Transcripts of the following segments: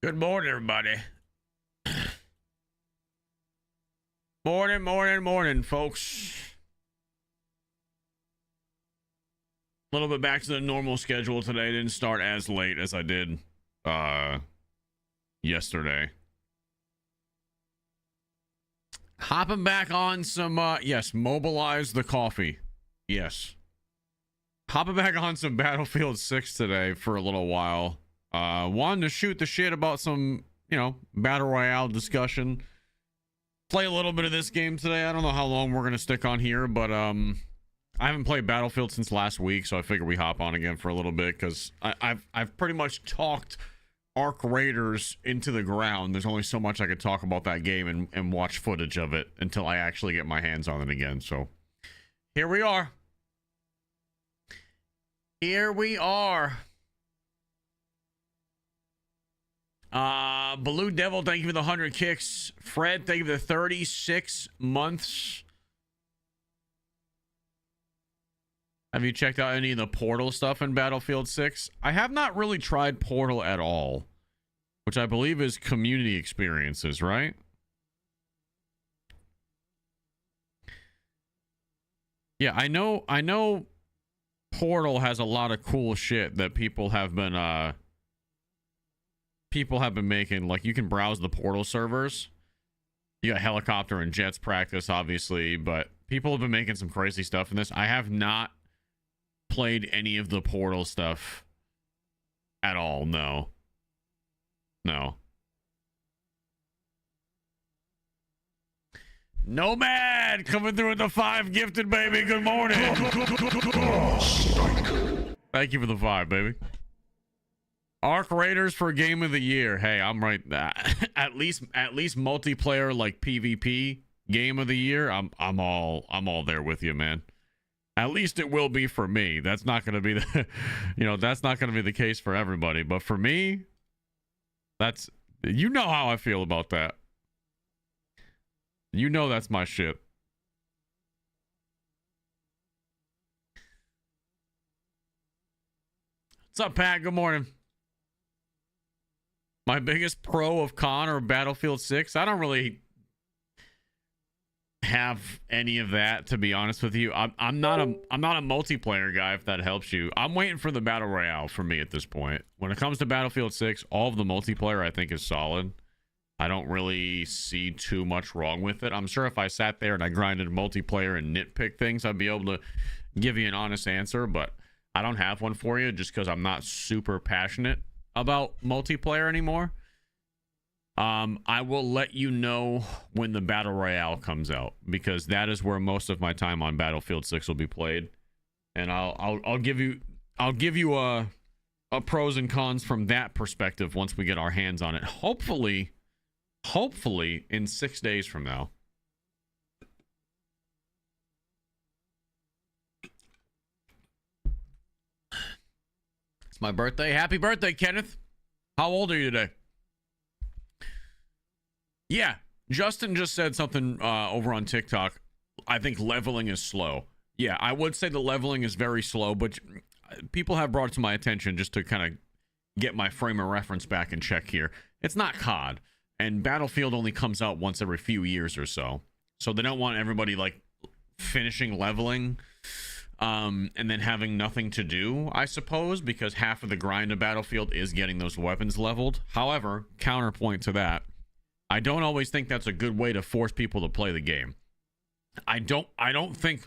Good morning, everybody. Morning, folks. A little bit back to the normal schedule today. Didn't start as late as I did yesterday. Hopping back on some, yes, mobilize the coffee. Yes. Hopping back on some Battlefield 6 today for a little while. Wanted to shoot the shit about some, Battle Royale discussion. Play a little bit of this game today. I don't know how long we're going to stick on here, but I haven't played Battlefield since last week, so I figure we hop on again for a little bit because I've pretty much talked Arc Raiders into the ground. There's only so much I could talk about that game and watch footage of it until I actually get my hands on it again. So here we are. Blue Devil, thank you for the 100 kicks. Fred, thank you for the 36 months. Have you checked out any of the Portal stuff in Battlefield 6? I have not really tried Portal at all, which I believe is community experiences, right? Yeah, I know Portal has a lot of cool shit that people have been making. Like, you can browse the Portal servers. You got helicopter and jets practice, obviously, but people have been making some crazy stuff in this. I have not played any of the Portal stuff at all. No. Nomad coming through with the 5 gifted, baby. Good morning. Thank you for the 5, baby. Arc Raiders for game of the year. Hey, I'm right. At least multiplayer, like PvP game of the year. I'm all there with you, man. At least it will be for me. That's not going to be the that's not going to be the case for everybody, but for me, that's, you know how I feel about that. You know that's my shit. What's up, Pat? Good morning. My biggest pro of con or Battlefield 6. I don't really have any of that, to be honest with you. I'm not a multiplayer guy, if that helps you. I'm waiting for the Battle Royale for me at this point. When it comes to Battlefield 6, all of the multiplayer I think is solid. I don't really see too much wrong with it. I'm sure if I sat there and I grinded multiplayer and nitpick things, I'd be able to give you an honest answer, but I don't have one for you just because I'm not super passionate about multiplayer anymore. I will let you know when the Battle Royale comes out, because that is where most of my time on Battlefield 6 will be played, and I'll give you a pros and cons from that perspective once we get our hands on it. Hopefully in 6 days from now. It's my birthday. Happy birthday, Kenneth. How old are you today? Yeah, Justin just said something over on TikTok. I think leveling is slow. Yeah, I would say the leveling is very slow, but people have brought it to my attention just to kind of get my frame of reference back in check here. It's not COD, and Battlefield only comes out once every few years or so. So they don't want everybody like finishing leveling and then having nothing to do, I suppose, because half of the grind of Battlefield is getting those weapons leveled. However, counterpoint to that, I don't always think that's a good way to force people to play the game. I don't think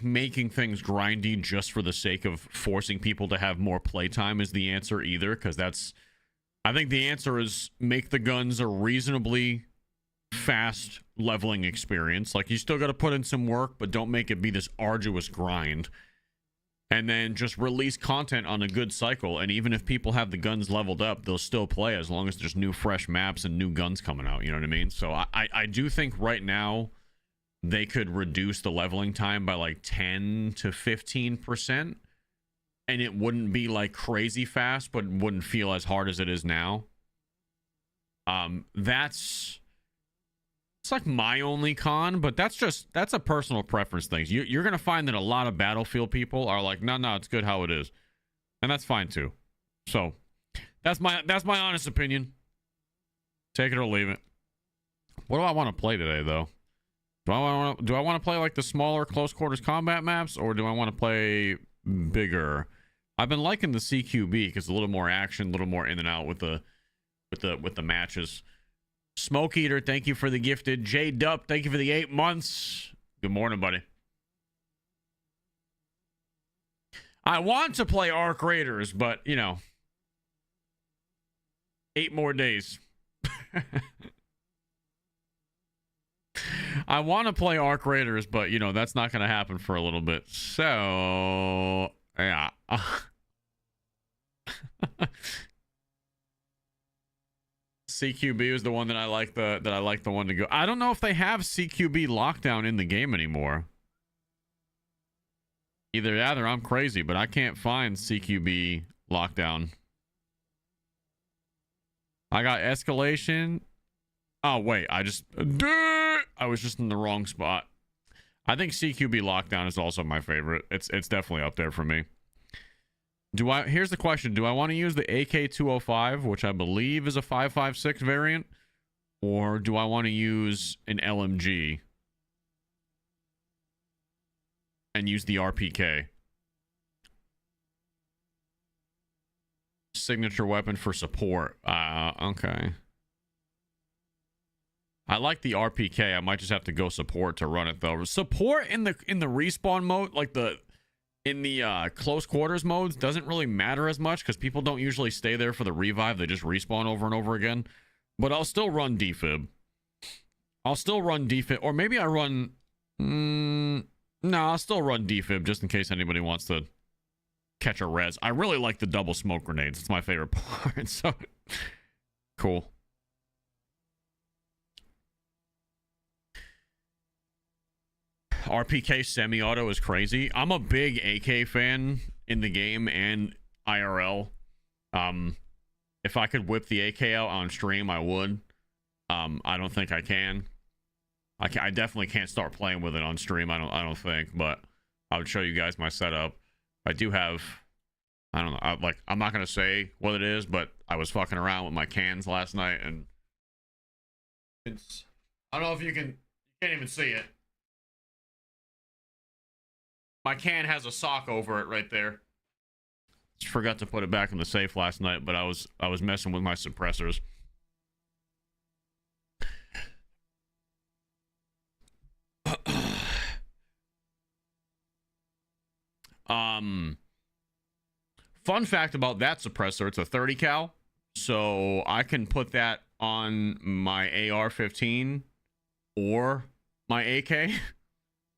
making things grindy just for the sake of forcing people to have more playtime is the answer either, because I think the answer is make the guns a reasonably fast leveling experience. Like, you still got to put in some work, but don't make it be this arduous grind. And then just release content on a good cycle. And even if people have the guns leveled up, they'll still play as long as there's new fresh maps and new guns coming out. You know what I mean? So I do think right now they could reduce the leveling time by like 10 to 15%. And it wouldn't be like crazy fast, but wouldn't feel as hard as it is now. It's like my only con, but that's a personal preference thing. You're going to find that a lot of Battlefield people are like, no, it's good how it is. And that's fine too. So That's my honest opinion. Take it or leave it. What do I want to play today, though? Do I want to play like the smaller close quarters combat maps, or do I want to play bigger? I've been liking the CQB because a little more action, a little more in and out with the matches. Smoke Eater, thank you for the gifted. J Dup, thank you for the 8 months. Good morning, buddy. I want to play Arc Raiders, but you know, 8 more days. I want to play Arc Raiders, but you know, that's not going to happen for a little bit. So, yeah. CQB was the one that I like the one to go. I don't know if they have CQB lockdown in the game anymore. Either that or I'm crazy, but I can't find CQB lockdown. I got escalation. Oh wait, I was just in the wrong spot. I think CQB lockdown is also my favorite. It's definitely up there for me. Here's the question. Do I want to use the AK-205, which I believe is a 5.56 variant, or do I want to use an LMG and use the RPK? Signature weapon for support. Okay. I like the RPK. I might just have to go support to run it though. Support in the respawn mode, like in the close quarters modes, doesn't really matter as much because people don't usually stay there for the revive. They just respawn over and over again. But I'll still run defib. Or maybe I run. No, I'll still run defib just in case anybody wants to catch a res. I really like the double smoke grenades. It's my favorite part. So cool. RPK semi-auto is crazy. I'm a big AK fan in the game and IRL. If I could whip the AK out on stream, I would. I don't think I can. I definitely can't start playing with it on stream. I don't think, but I would show you guys my setup. I do have, I don't know, I'm not gonna say what it is, but I was fucking around with my cans last night, and it's, I don't know if you can't even see it. My can has a sock over it right there. Just forgot to put it back in the safe last night, but I was messing with my suppressors. Fun fact about that suppressor, it's a 30 cal, so I can put that on my AR-15 or my AK,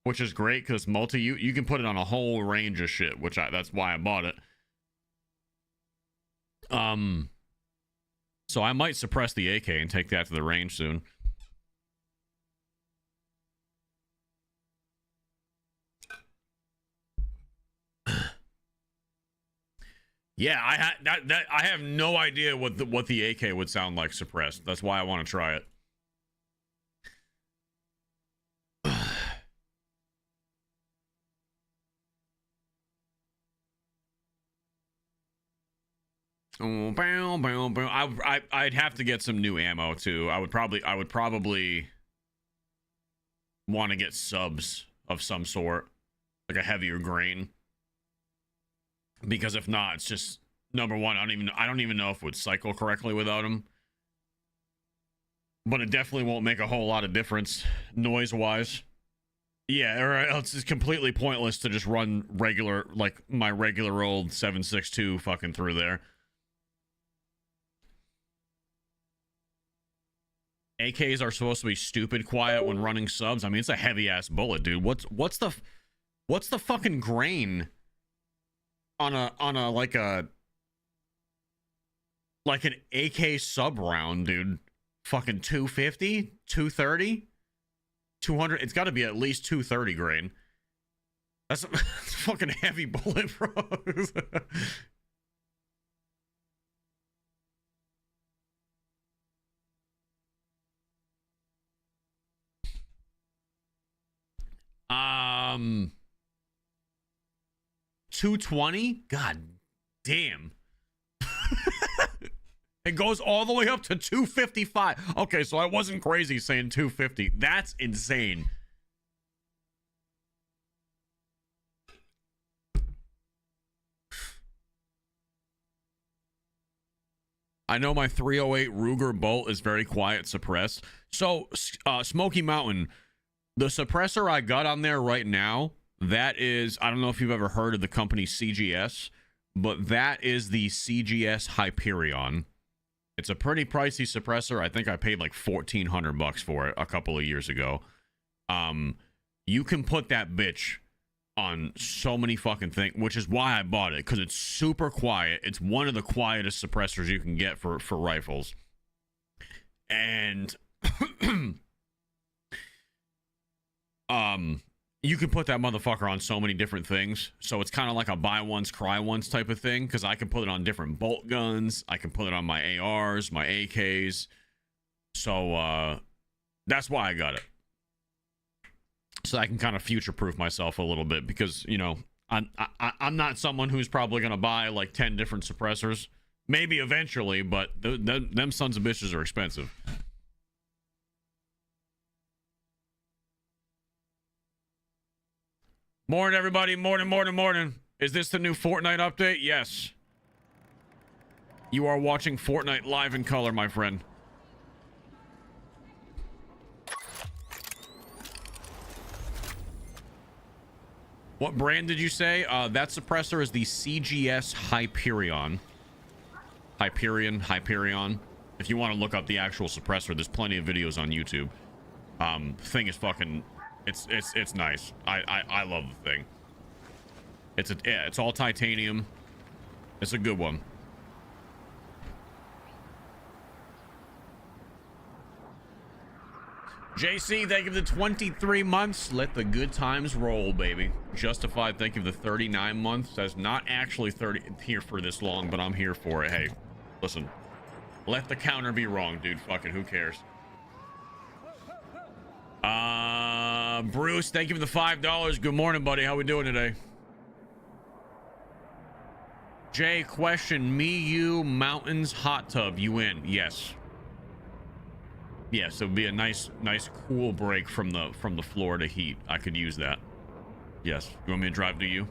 which is great because you can put it on a whole range of shit, that's why I bought it. So I might suppress the AK and take that to the range soon. Yeah, I have no idea what the AK would sound like suppressed. That's why I want to try it. I'd have to get some new ammo too. I would probably want to get subs of some sort, like a heavier grain. Because if not, it's just, number one, I don't even know if it would cycle correctly without them. But it definitely won't make a whole lot of difference noise wise. Yeah, or else it's completely pointless to just run regular, like my regular old 7.62 fucking through there. AKs are supposed to be stupid quiet when running subs. I mean, it's a heavy ass bullet, dude. What's the fucking grain on a like an AK sub round, dude? Fucking 250, 230, 200. It's got to be at least 230 grain. That's a fucking heavy bullet, bro. Um, 220. God damn. It goes all the way up to 255. Okay, so I wasn't crazy saying 250. That's insane. I know my 308 Ruger bolt is very quiet suppressed. So, Smoky Mountain, the suppressor I got on there right now, that is, I don't know if you've ever heard of the company CGS, but that is the CGS Hyperion. It's a pretty pricey suppressor. I think I paid like $1,400 for it a couple of years ago. You can put that bitch on so many fucking things, which is why I bought it, because it's super quiet. It's one of the quietest suppressors you can get for rifles. And you can put that motherfucker on so many different things. So it's kind of like a buy once, cry once type of thing, because I can put it on different bolt guns. I can put it on my ARs, my AKs. So that's why I got it. So I can kind of future-proof myself a little bit, because, you know, I'm not someone who's probably going to buy like 10 different suppressors. Maybe eventually, but them sons of bitches are expensive. Morning, everybody. Morning. Is this the new Fortnite update? Yes. You are watching Fortnite live in color, my friend. What brand did you say? That suppressor is the CGS Hyperion. Hyperion. If you want to look up the actual suppressor, there's plenty of videos on YouTube. Thing is fucking, it's nice. I love the thing. It's all titanium. It's a good one. JC, thank you for the 23 months. Let the good times roll, baby. Justified, thank you for the 39 months. That's not actually 30 here for this long, but I'm here for it. Hey, listen. Let the counter be wrong, dude. Fucking who cares? Bruce, thank you for the $5. Good morning, buddy. How we doing today? Jay, question. Me, you, mountains, hot tub. You in? Yes. Yes, it would be a nice cool break from the Florida heat. I could use that. Yes. You want me to drive to you?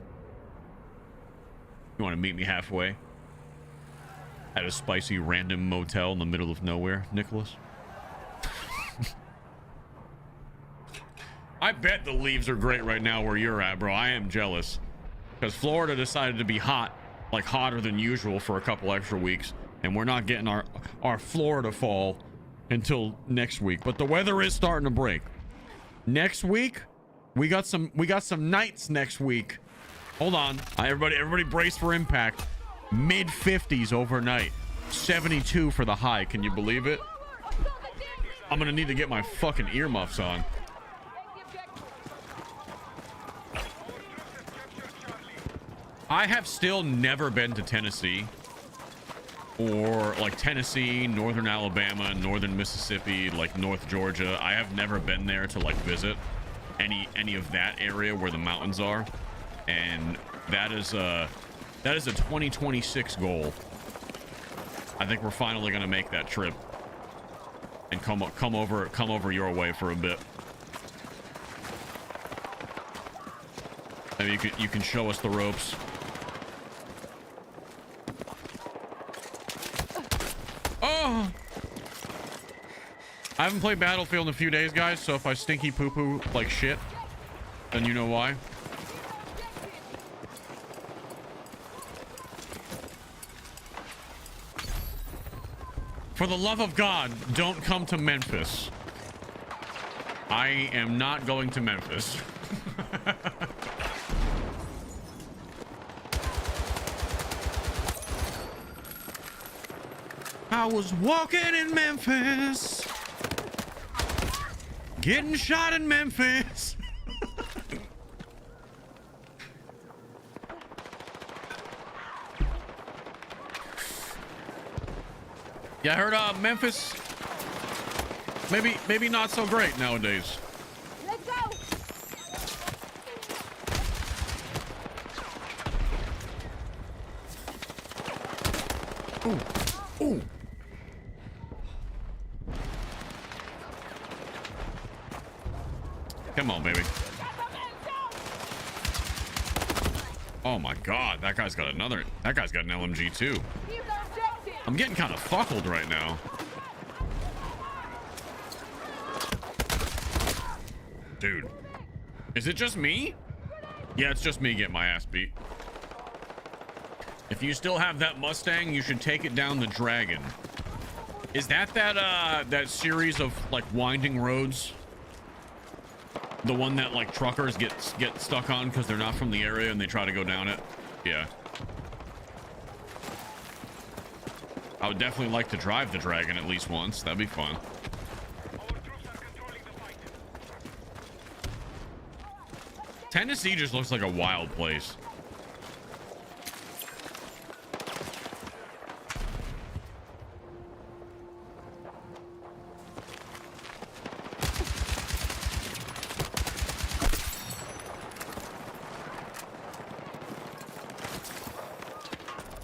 You want to meet me halfway? At a spicy random motel in the middle of nowhere, Nicholas? I bet the leaves are great right now where you're at, bro. I am jealous. Because Florida decided to be hot, like hotter than usual for a couple extra weeks. And we're not getting our Florida fall until next week, but the weather is starting to break. Next week, we got some nights next week. Hold on, everybody brace for impact. Mid 50s overnight, 72 for the high. Can you believe it? I'm gonna need to get my fucking earmuffs on. I have still never been to Tennessee. Or like Tennessee, northern Alabama, northern Mississippi, like North Georgia. I have never been there to like visit any of that area where the mountains are, and that is a 2026 goal. I think we're finally gonna make that trip and come over your way for a bit. Maybe you can show us the ropes. Oh! I haven't played Battlefield in a few days, guys, so if I stinky poo-poo like shit, then you know why. For the love of God, don't come to Memphis. I am not going to Memphis. I was walking in Memphis, getting shot in Memphis. Yeah, I heard Memphis, maybe not so great nowadays. Let's go. Ooh. Come on, baby. Oh my god, that guy's got an LMG too. I'm getting kind of fuckled right now. Dude, is it just me? Yeah, it's just me getting my ass beat. If you still have that Mustang, you should take it down the Dragon. Is that that series of like winding roads? The one that like truckers get stuck on because they're not from the area and they try to go down it? Yeah. I would definitely like to drive the Dragon at least once. That'd be fun. Tennessee just looks like a wild place.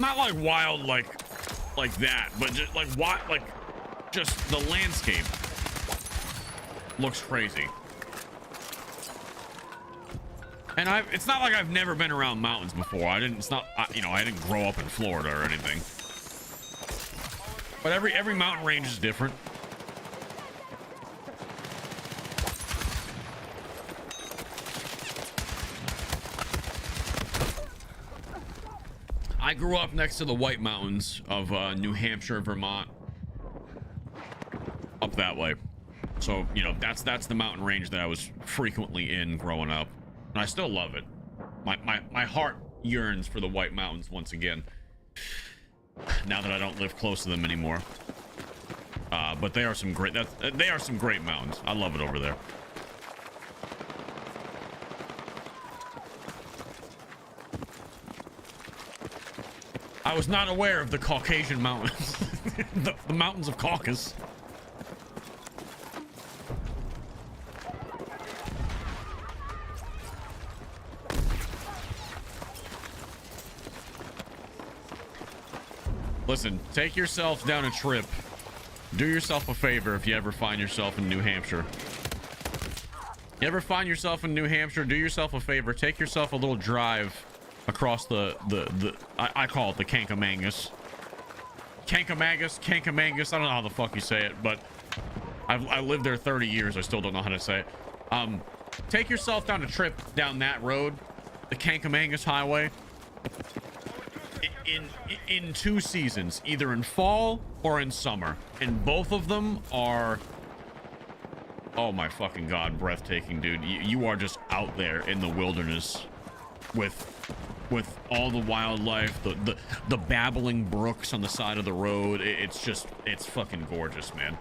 Not like wild like that, but just like what, like just the landscape looks crazy. And it's not like I've never been around mountains before. I didn't grow up in Florida or anything. But every mountain range is different. I grew up next to the White Mountains of New Hampshire, Vermont, up that way. So, you know, that's the mountain range that I was frequently in growing up. And I still love it. My heart yearns for the White Mountains once again. Now that I don't live close to them anymore. But they are some great mountains. I love it over there. I was not aware of the Caucasian mountains. the mountains of Caucasus. Listen, take yourself down a trip. Do yourself a favor if you ever find yourself in New Hampshire. You ever find yourself in New Hampshire, do yourself a favor. Take yourself a little drive across I call it the Kankamangus. Kankamangus. I don't know how the fuck you say it, but I lived there 30 years. I still don't know how to say it. Take yourself down a trip down that road, the Kankamangus Highway. In 2 seasons, either in fall or in summer, and both of them are, oh my fucking god, breathtaking, dude. You are just out there in the wilderness with all the wildlife, the babbling brooks on the side of the road. It's fucking gorgeous, man.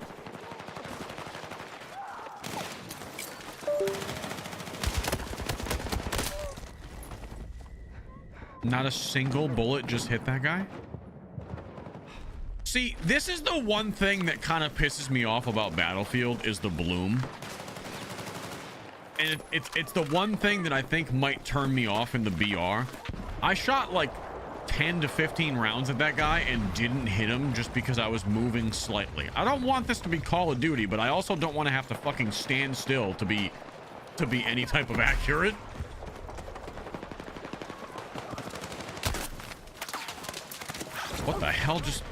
Not a single bullet just hit that guy. See, this is the one thing that kind of pisses me off about Battlefield is the bloom. And it's the one thing that I think might turn me off in the BR. I shot like 10 to 15 rounds at that guy and didn't hit him just because I was moving slightly. I don't want this to be Call of Duty, but I also don't want to have to fucking stand still to be any type of accurate. What the hell just...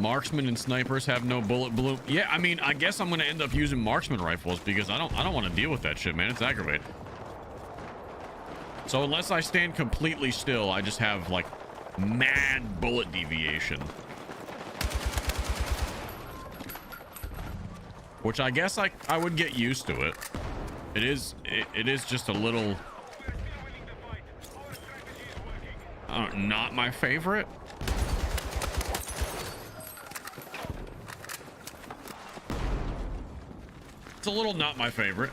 Marksman and snipers have no bullet bloom. Yeah, I mean, I guess I'm gonna end up using marksman rifles because I don't want to deal with that shit, man. It's aggravating. So unless I stand completely still, I just have like mad bullet deviation. Which I guess I would get used to it. It is just a little not my favorite. It's a little not my favorite.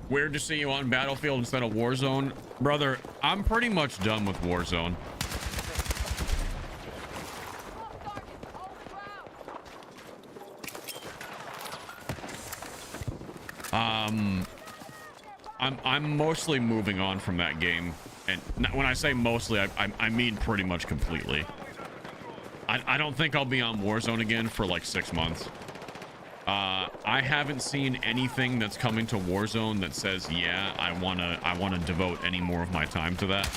Weird to see you on Battlefield instead of Warzone. Brother, I'm pretty much done with Warzone. I'm mostly moving on from that game, and when I say mostly, I mean pretty much completely. I don't think I'll be on Warzone again for like 6 months. I haven't seen anything that's coming to Warzone that says, yeah, I wanna devote any more of my time to that.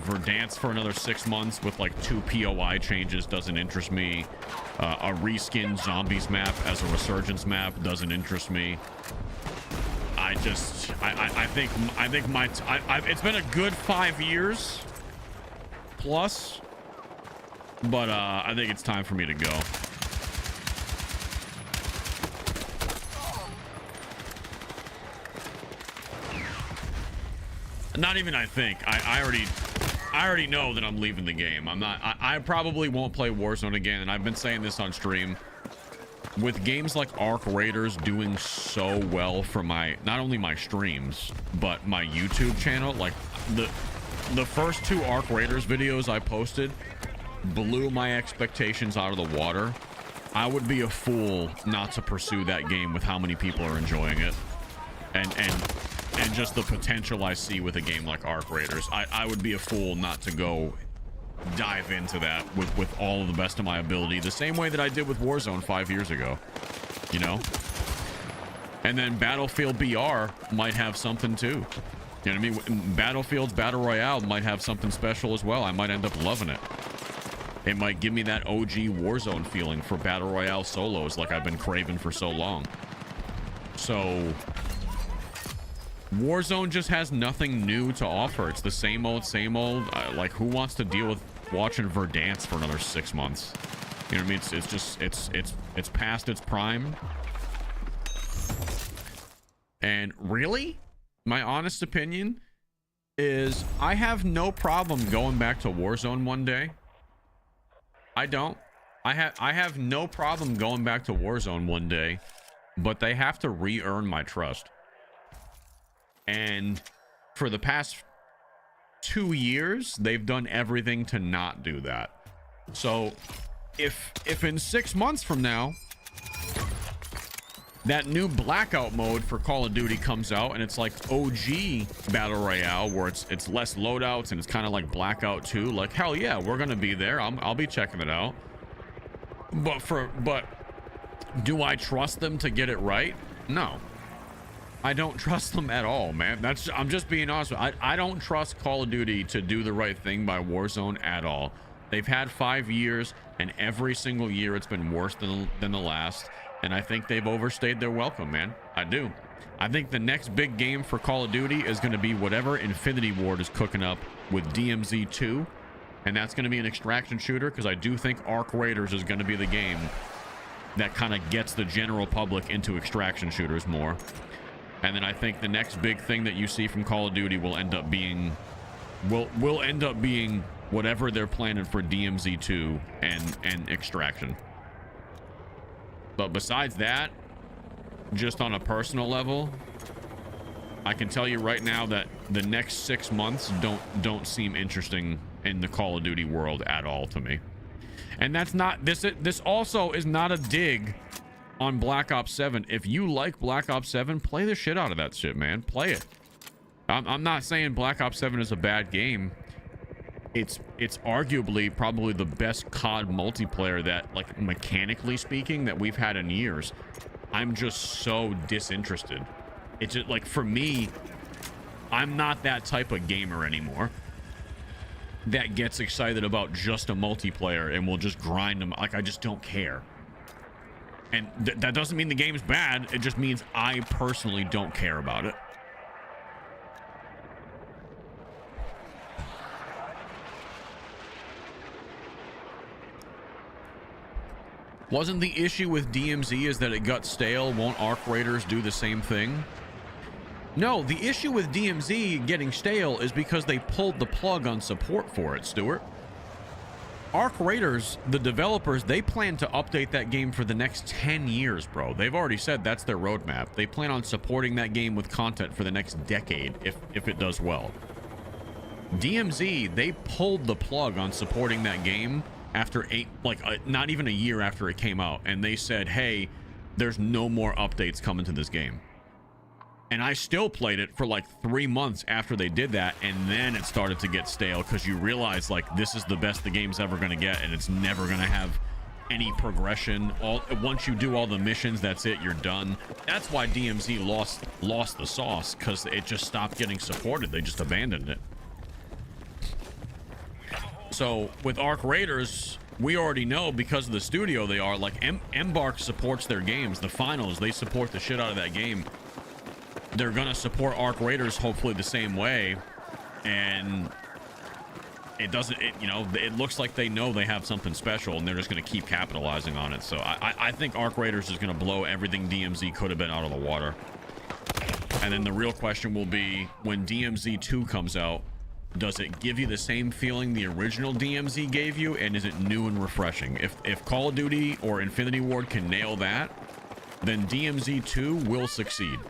Verdansk for another 6 months with like 2 POI changes doesn't interest me. A reskin zombies map as a resurgence map doesn't interest me. I think it's been a good 5 years plus, but I think it's time for me to go. Not even I think. I already know that I'm leaving the game. I probably won't play Warzone again, and I've been saying this on stream. With games like Arc Raiders doing so well for not only my streams, but my YouTube channel, like the first 2 Arc Raiders videos I posted blew my expectations out of the water. I would be a fool not to pursue that game with how many people are enjoying it. And just the potential I see with a game like Arc Raiders. I would be a fool not to go dive into that with all of the best of my ability, the same way that I did with Warzone 5 years ago, you know? And then Battlefield BR might have something too. You know what I mean? Battlefield's Battle Royale might have something special as well. I might end up loving it. It might give me that OG Warzone feeling for Battle Royale solos like I've been craving for so long. So Warzone just has nothing new to offer. It's the same old, same old. Like, who wants to deal with watching Verdansk for another 6 months? You know what I mean? It's just it's past its prime. And really, my honest opinion is I have no problem going back to Warzone one day. I don't. I have no problem going back to Warzone one day, but they have to re-earn my trust. And for the past 2 years, they've done everything to not do that. So if in 6 months from now, that new blackout mode for Call of Duty comes out and it's like OG Battle Royale where it's less loadouts and it's kind of like Blackout 2, like, hell yeah, we're gonna be there. I'll be checking it out. But do I trust them to get it right? No. I don't trust them at all, man. I'm just being honest. I don't trust Call of Duty to do the right thing by Warzone at all. They've had 5 years, and every single year it's been worse than the last. And I think they've overstayed their welcome, man. I do. I think the next big game for Call of Duty is going to be whatever Infinity Ward is cooking up with DMZ 2, and that's going to be an extraction shooter, because I do think Arc Raiders is going to be the game that kind of gets the general public into extraction shooters more. And then I think the next big thing that you see from Call of Duty will end up being whatever they're planning for DMZ 2 and Extraction. But besides that, just on a personal level, I can tell you right now that the next 6 months don't seem interesting in the Call of Duty world at all to me. And that's not this also is not a dig on Black Ops 7. If you like Black Ops 7, play the shit out of that shit, man. Play it. I'm not saying Black Ops 7 is a bad game. It's arguably probably the best COD multiplayer that, like, mechanically speaking, that we've had in years. I'm just so disinterested. It's just like, for me, I'm not that type of gamer anymore that gets excited about just a multiplayer and will just grind them. Like, I just don't care. And that doesn't mean the game's bad. It just means I personally don't care about it. Wasn't the issue with DMZ is that it got stale? Won't Arc Raiders do the same thing? No, the issue with DMZ getting stale is because they pulled the plug on support for it, Stuart. Arc Raiders, the developers, they plan to update that game for the next 10 years, bro. They've already said that's their roadmap. They plan on supporting that game with content for the next decade if it does well. DMZ, they pulled the plug on supporting that game after not even a year after it came out, and they said, hey, there's no more updates coming to this game. And I still played it for like 3 months after they did that, and then it started to get stale because you realize like this is the best the game's ever going to get, and it's never going to have any progression. Once you do all the missions, that's it, you're done. That's why DMZ lost the sauce, because it just stopped getting supported. They just abandoned it. So with Arc Raiders, we already know, because of the studio they are, like Embark supports their games. The finals, they support the shit out of that game. They're gonna support Arc Raiders hopefully the same way, and it looks like they know they have something special, and they're just gonna keep capitalizing on it. So I think Arc Raiders is gonna blow everything DMZ could have been out of the water. And then the real question will be, when DMZ 2 comes out, does it give you the same feeling the original DMZ gave you, and is it new and refreshing? If Call of Duty or Infinity Ward can nail that, then DMZ 2 will succeed.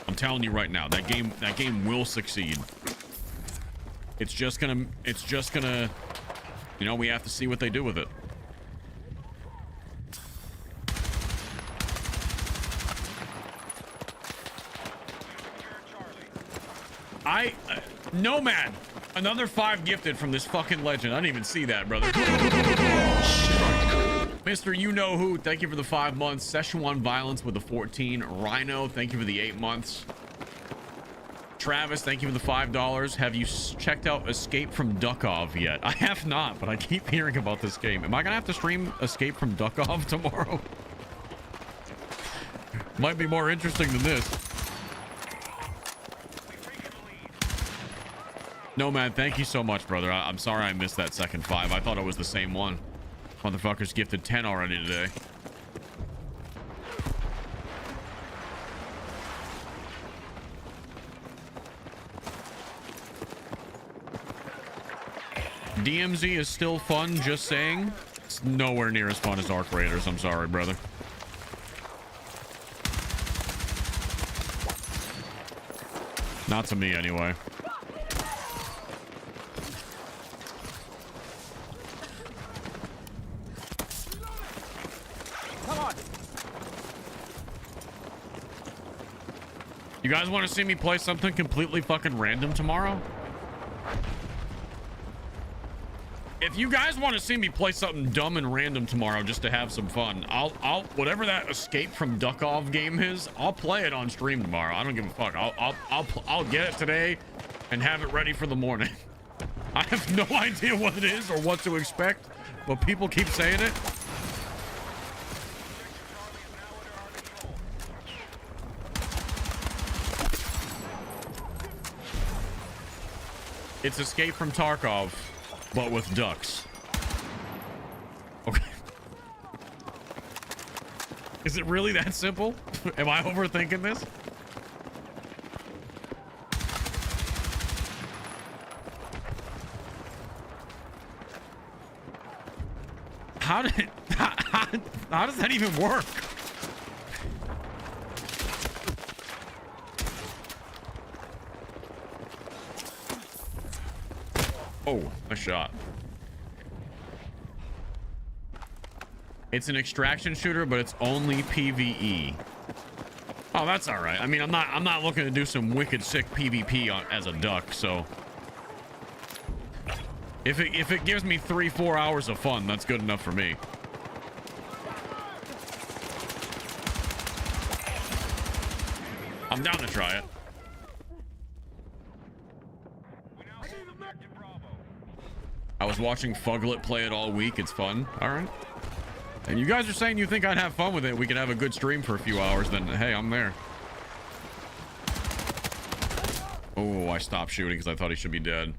I'm telling you right now, that game will succeed. It's just gonna, you know, we have to see what they do with it. Nomad, another 5 gifted from this fucking legend. I didn't even see that, brother. Mr. You Know Who, thank you for the 5 months. Szechuan Violence with the 14. Rhino, thank you for the 8 months. Travis, thank you for the $5. Have you checked out Escape from Duckov yet? I have not, but I keep hearing about this game. Am I gonna have to stream Escape from Duckov tomorrow? Might be more interesting than this. Nomad, thank you so much, brother. I'm sorry I missed that second 5. I thought it was the same one. Motherfuckers gifted 10 already today. DMZ is still fun, just saying. It's nowhere near as fun as Arc Raiders. I'm sorry, brother. Not to me, anyway. You guys want to see me play something completely fucking random tomorrow? If you guys want to see me play something dumb and random tomorrow just to have some fun, I'll whatever that Escape from Duckov game is, I'll play it on stream tomorrow. I don't give a fuck. I'll get it today and have it ready for the morning. I have no idea what it is or what to expect, but people keep saying it. It's Escape from Tarkov, but with ducks. Okay. Is it really that simple? Am I overthinking this? How does that even work? Oh, a shot. It's an extraction shooter, but it's only PvE. Oh, that's all right. I mean, I'm not looking to do some wicked sick PvP as a duck, so if it gives me 3-4 hours of fun, that's good enough for me. I'm down to try it. I was watching Fuglet play it all week. It's fun. All right. And you guys are saying you think I'd have fun with it. We could have a good stream for a few hours. Then, hey, I'm there. Oh, I stopped shooting because I thought he should be dead.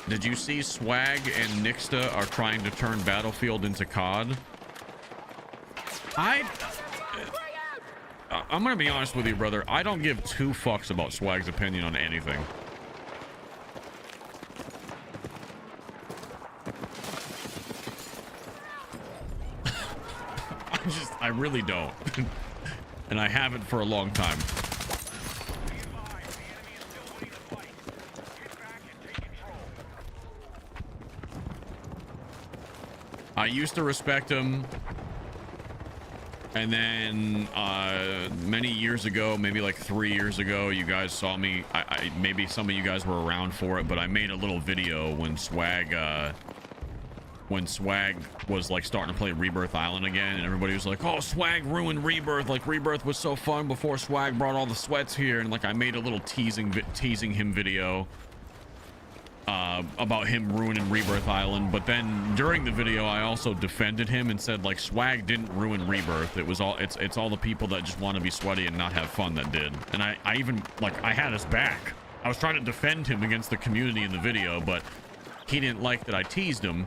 Did you see Swag and Nixta are trying to turn Battlefield into COD? I'm going to be honest with you, brother. I don't give 2 fucks about Swag's opinion on anything. I really don't. And I haven't for a long time. I used to respect him. And then many years ago, maybe like 3 years ago, you guys saw me. Maybe some of you guys were around for it, but I made a little video when Swag was like starting to play Rebirth Island again, and everybody was like, oh, Swag ruined Rebirth, like Rebirth was so fun before Swag brought all the sweats here. And like I made a little teasing him video about him ruining Rebirth Island. But then during the video I also defended him and said like Swag didn't ruin Rebirth. It's all the people that just want to be sweaty and not have fun that did. And I even like I had his back. I was trying to defend him against the community in the video, but he didn't like that I teased him.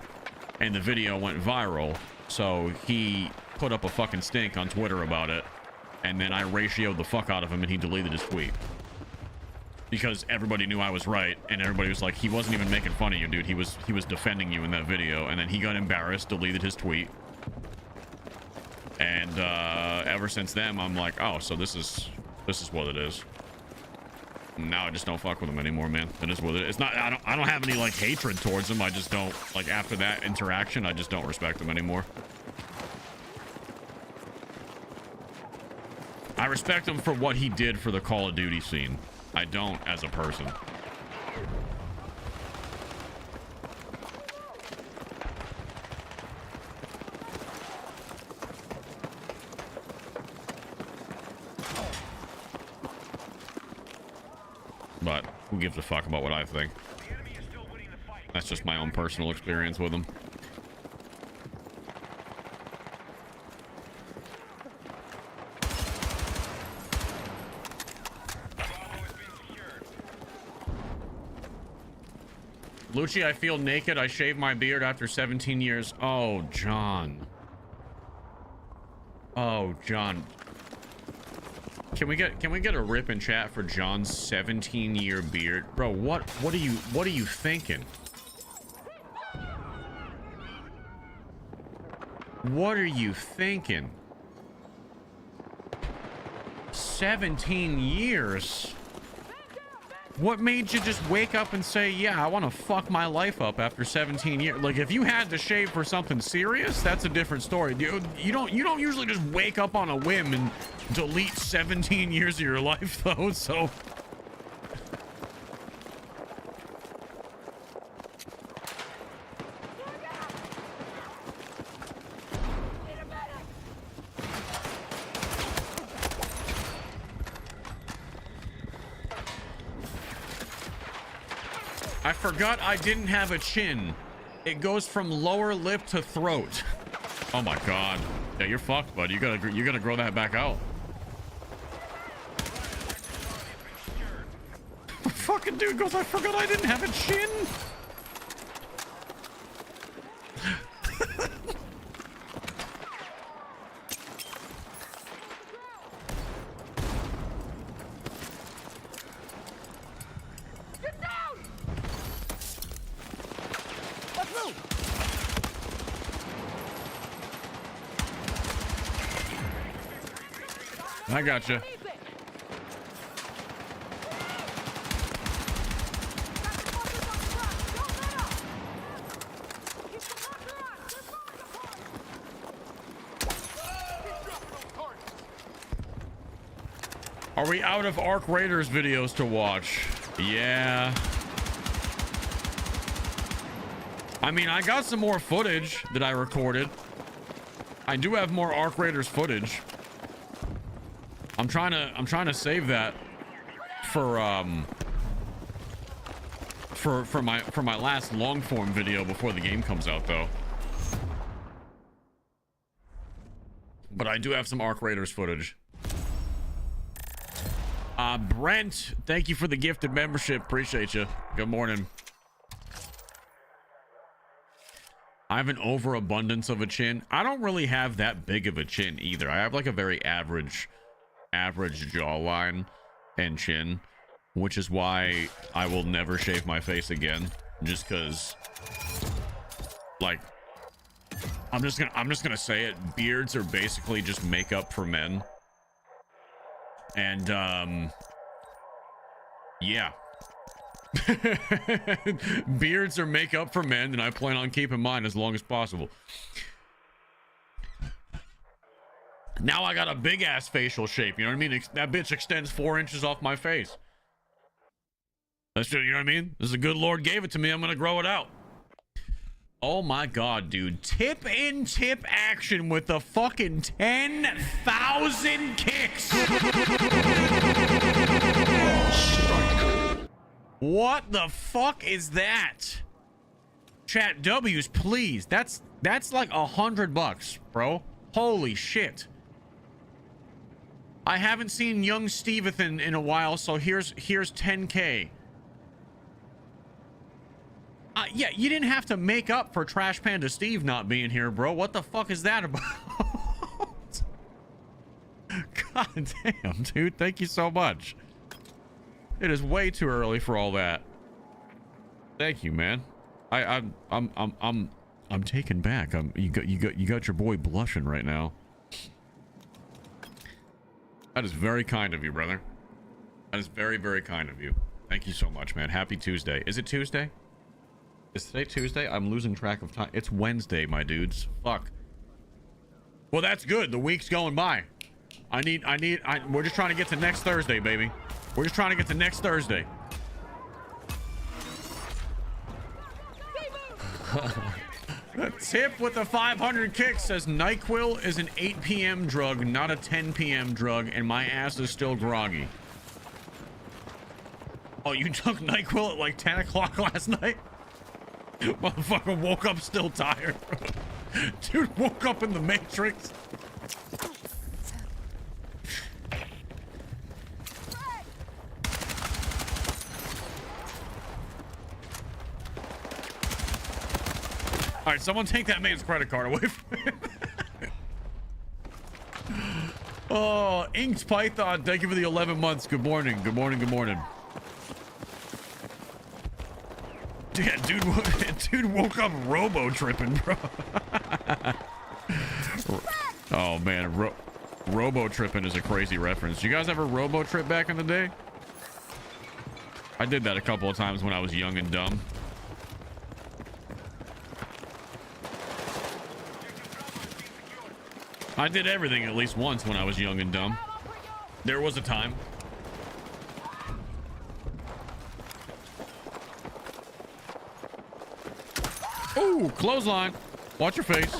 And the video went viral, so he put up a fucking stink on Twitter about it, and then I ratioed the fuck out of him and he deleted his tweet. Because everybody knew I was right, and everybody was like, he wasn't even making fun of you, dude. He was defending you in that video, and then he got embarrassed, deleted his tweet. And ever since then, I'm like, oh, so this is what it is. Now I just don't fuck with him anymore, man. It is what it is. It's not, I don't have any like hatred towards him. I just don't, like, after that interaction, I just don't respect him anymore. I respect him for what he did for the Call of Duty scene. I don't as a person. But who gives a fuck about what I think? That's just my own personal experience with him. Lucci, I feel naked. I shaved my beard after 17 years. Oh, John. Oh, John. Can we get a rip in chat for John's 17-year beard? Bro, what are you thinking? What are you thinking? 17 years? What made you just wake up and say, yeah, I want to fuck my life up after 17 years? Like, if you had to shave for something serious, that's a different story. You don't usually just wake up on a whim and delete 17 years of your life, though, so... I forgot I didn't have a chin. It goes from lower lip to throat. Oh my god. Yeah, you're fucked, bud. You gotta grow that back out. Fucking dude goes, I forgot I didn't have a chin. I gotcha. Are we out of Arc Raiders videos to watch? Yeah. I mean, I got some more footage that I recorded. I do have more Arc Raiders footage. I'm trying to save that for my last long form video before the game comes out, though. But I do have some Arc Raiders footage. Brent, thank you for the gifted membership. Appreciate you. Good morning. I have an overabundance of a chin. I don't really have that big of a chin either. I have like a very average jawline and chin, which is why I will never shave my face again, just because, like, I'm just gonna say it, beards are basically just makeup for men. And yeah. Beards are makeup for men, and I plan on keeping mine as long as possible. Now I got a big ass facial shape. You know what I mean? That bitch extends 4 inches off my face. That's just, you know what I mean? This is a good Lord gave it to me. I'm gonna grow it out. Oh my god, dude. Tip in tip action with the fucking 10,000 kicks. What the fuck is that? Chat W's, please. That's like $100, bro. Holy shit. I haven't seen young Stevethan in a while, so here's 10K. Yeah, you didn't have to make up for Trash Panda Steve not being here, bro. What the fuck is that about? God damn, dude. Thank you so much. It is way too early for all that. Thank you, man. I'm taken back. You got your boy blushing right now. That is very kind of you, brother. That is very, very kind of you. Thank you so much, man. Happy Tuesday. Is it Tuesday? Is today Tuesday? I'm losing track of time. It's Wednesday, my dudes. Fuck. Well, that's good. The week's going by. We're just trying to get to next Thursday, baby. We're just trying to get to next Thursday. The tip with the 500 kicks says NyQuil is an 8 p.m. drug, not a 10 p.m. drug, and my ass is still groggy. Oh, you took NyQuil at like 10 o'clock last night? Motherfucker woke up still tired. Dude woke up in the Matrix. All right, someone take that man's credit card away from him. Oh, Inked Python, thank you for the 11 months. Good morning, good morning, good morning. Yeah, dude woke up robo-tripping, bro. Oh, man, robo-tripping is a crazy reference. You guys ever robo-trip back in the day? I did that a couple of times when I was young and dumb. I did everything at least once when I was young and dumb. There was a time. Ooh, clothesline. Watch your face.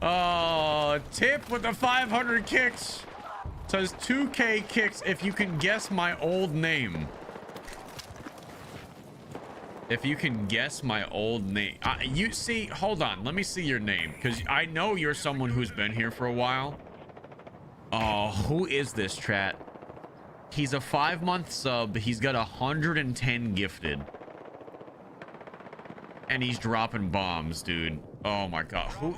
Oh, tip with the 500 kicks. Says 2K kicks if you can guess my old name. If you can guess my old name. You see, hold on. Let me see your name. Because I know you're someone who's been here for a while. Oh, who is this, chat? He's a 5-month sub. He's got 110 gifted. And he's dropping bombs, dude. Oh my god. Who?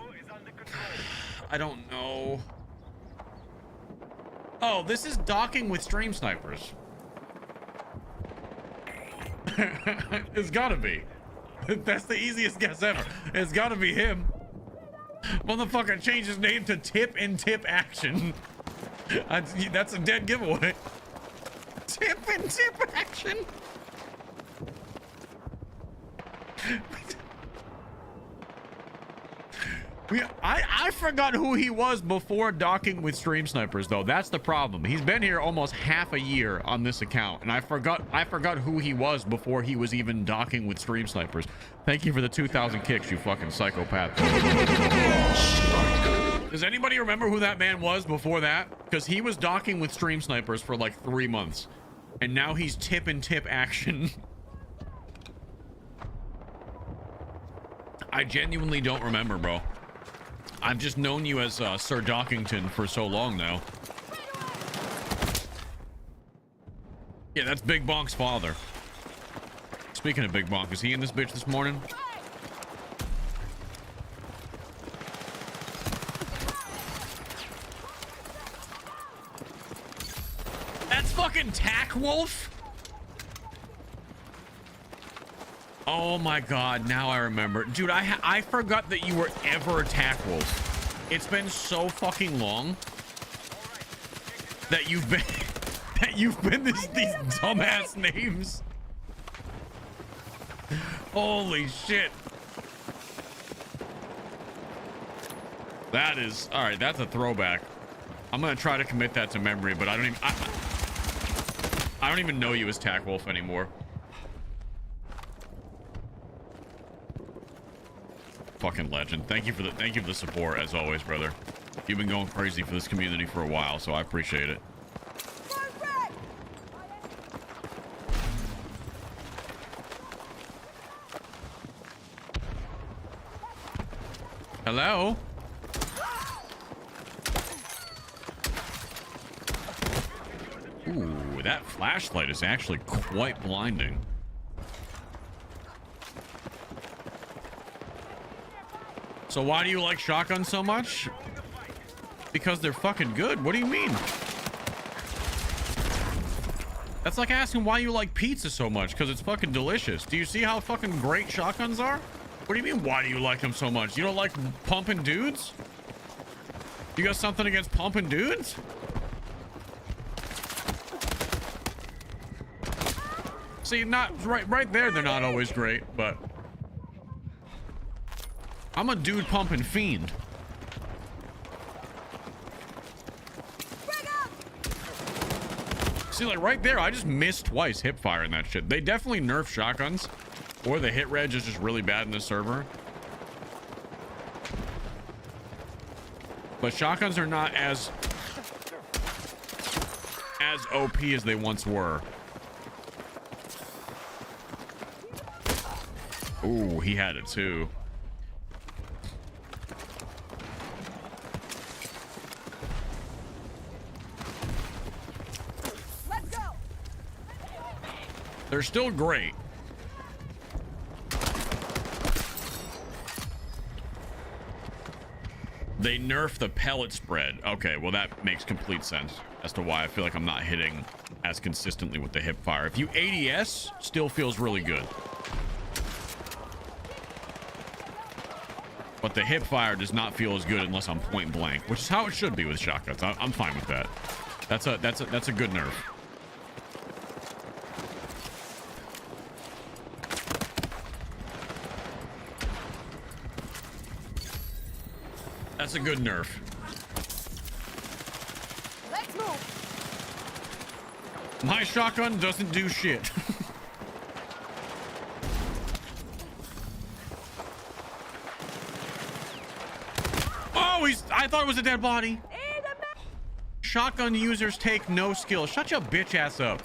I don't know. Oh, this is docking with stream snipers. It's gotta be. That's the easiest guess ever. It's gotta be him. Motherfucker changed his name to Tip in Tip Action. That's a dead giveaway. Tip in Tip Action. I forgot who he was before docking with stream snipers, though. That's the problem. He's been here almost half a year on this account, and I forgot who he was before he was even docking with stream snipers. Thank you for the 2,000 kicks, you fucking psychopath. Does anybody remember who that man was before that? Because he was docking with stream snipers for like 3 months, and now he's Tip in Tip Action. I genuinely don't remember, bro. I've just known you as Sir Dockington for so long now. Yeah, that's Big Bonk's father. Speaking of Big Bonk, is he in this bitch this morning? That's fucking Tack Wolf? Oh my god, now I remember. Dude, I forgot that you were ever Attack Wolf. It's been so fucking long that you've been these dumbass names. Holy shit. That is all right. That's a throwback. I'm gonna try to commit that to memory, but I don't even know you as Tack Wolf anymore. Fucking legend. Thank you for the support as always, brother. You've been going crazy for this community for a while, so I appreciate it. Hello? Ooh, that flashlight is actually quite blinding. So why do you like shotguns so much? Because they're fucking good. What do you mean? That's like asking why you like pizza so much, because it's fucking delicious. Do you see how fucking great shotguns are? What do you mean, why do you like them so much? You don't like pumping dudes? You got something against pumping dudes? See, not right there, they're not always great, but I'm a dude pumping fiend. See, like right there, I just missed twice hip firing that shit. They definitely nerf shotguns, or the hit reg is just really bad in the server. But shotguns are not as OP as they once were. Ooh, he had it too. Let's go. They're still great. They nerf the pellet spread. Okay, well that makes complete sense as to why I feel like I'm not hitting as consistently with the hip fire. If you ADS, still feels really good. But the hip fire does not feel as good unless I'm point blank, which is how it should be with shotguns. I'm fine with that. That's a good nerf. That's a good nerf. Let's move. My shotgun doesn't do shit. Oh, I thought it was a dead body. Shotgun users take no skill. Shut your bitch ass up.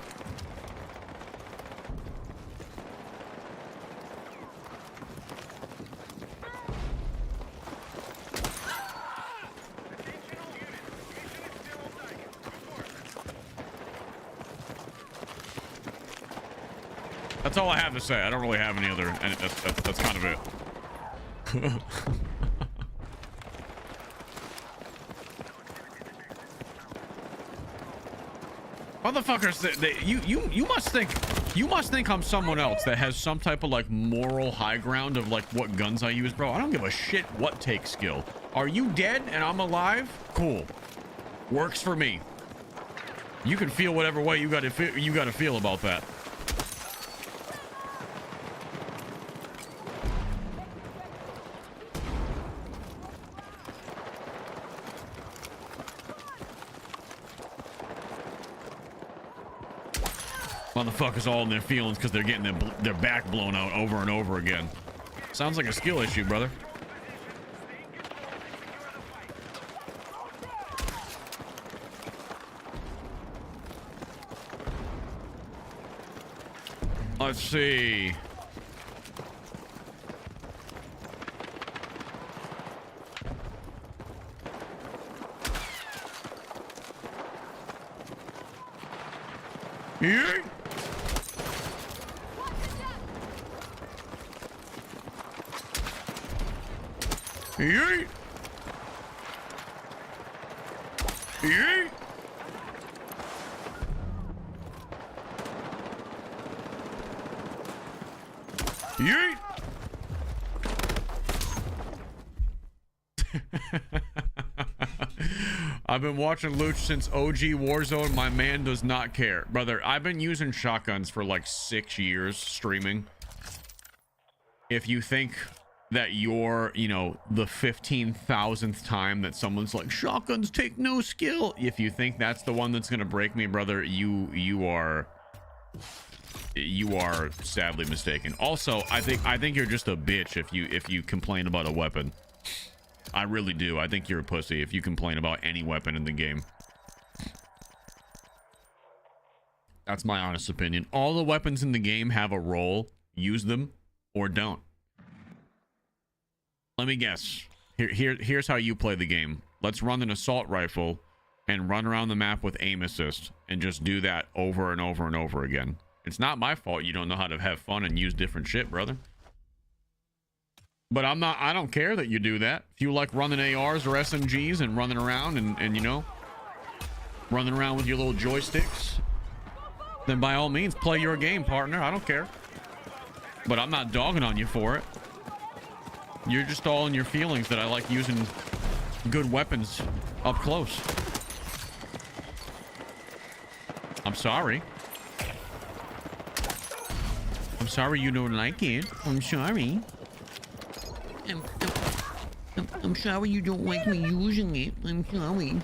That's all I have to say. I don't really have any other, and that's kind of it. Motherfuckers, you must think I'm someone else that has some type of like moral high ground of like what guns I use, bro. I don't give a shit what take skill. Are you dead and I'm alive? Cool. Works for me. You can feel whatever way you gotta feel about that. Motherfuckers all in their feelings because they're getting their back blown out over and over again. Sounds like a skill issue, brother. Let's see. Yeah. Yeet. Yeet. Yeet. I've been watching Luch since OG Warzone. My man does not care. Brother, I've been using shotguns for like 6 years streaming. if you think that you're, you know, the 15,000th time that someone's like, shotguns take no skill, if you think that's the one that's gonna break me, brother, you are sadly mistaken. Also, I think you're just a bitch if you complain about a weapon. I really do. I think you're a pussy if you complain about any weapon in the game. That's my honest opinion. All the weapons in the game have a role. Use them or don't. Let me guess. Here's how you play the game. Let's run an assault rifle and run around the map with aim assist and just do that over and over and over again. It's not my fault you don't know how to have fun and use different shit, brother. But I don't care that you do that. If you like running ARs or SMGs and running around and you know, running around with your little joysticks, then by all means play your game, partner. I don't care. But I'm not dogging on you for it. You're just all in your feelings that I like using good weapons up close. I'm sorry. I'm sorry you don't like it. I'm sorry. I'm sorry you don't like me using it. I'm sorry.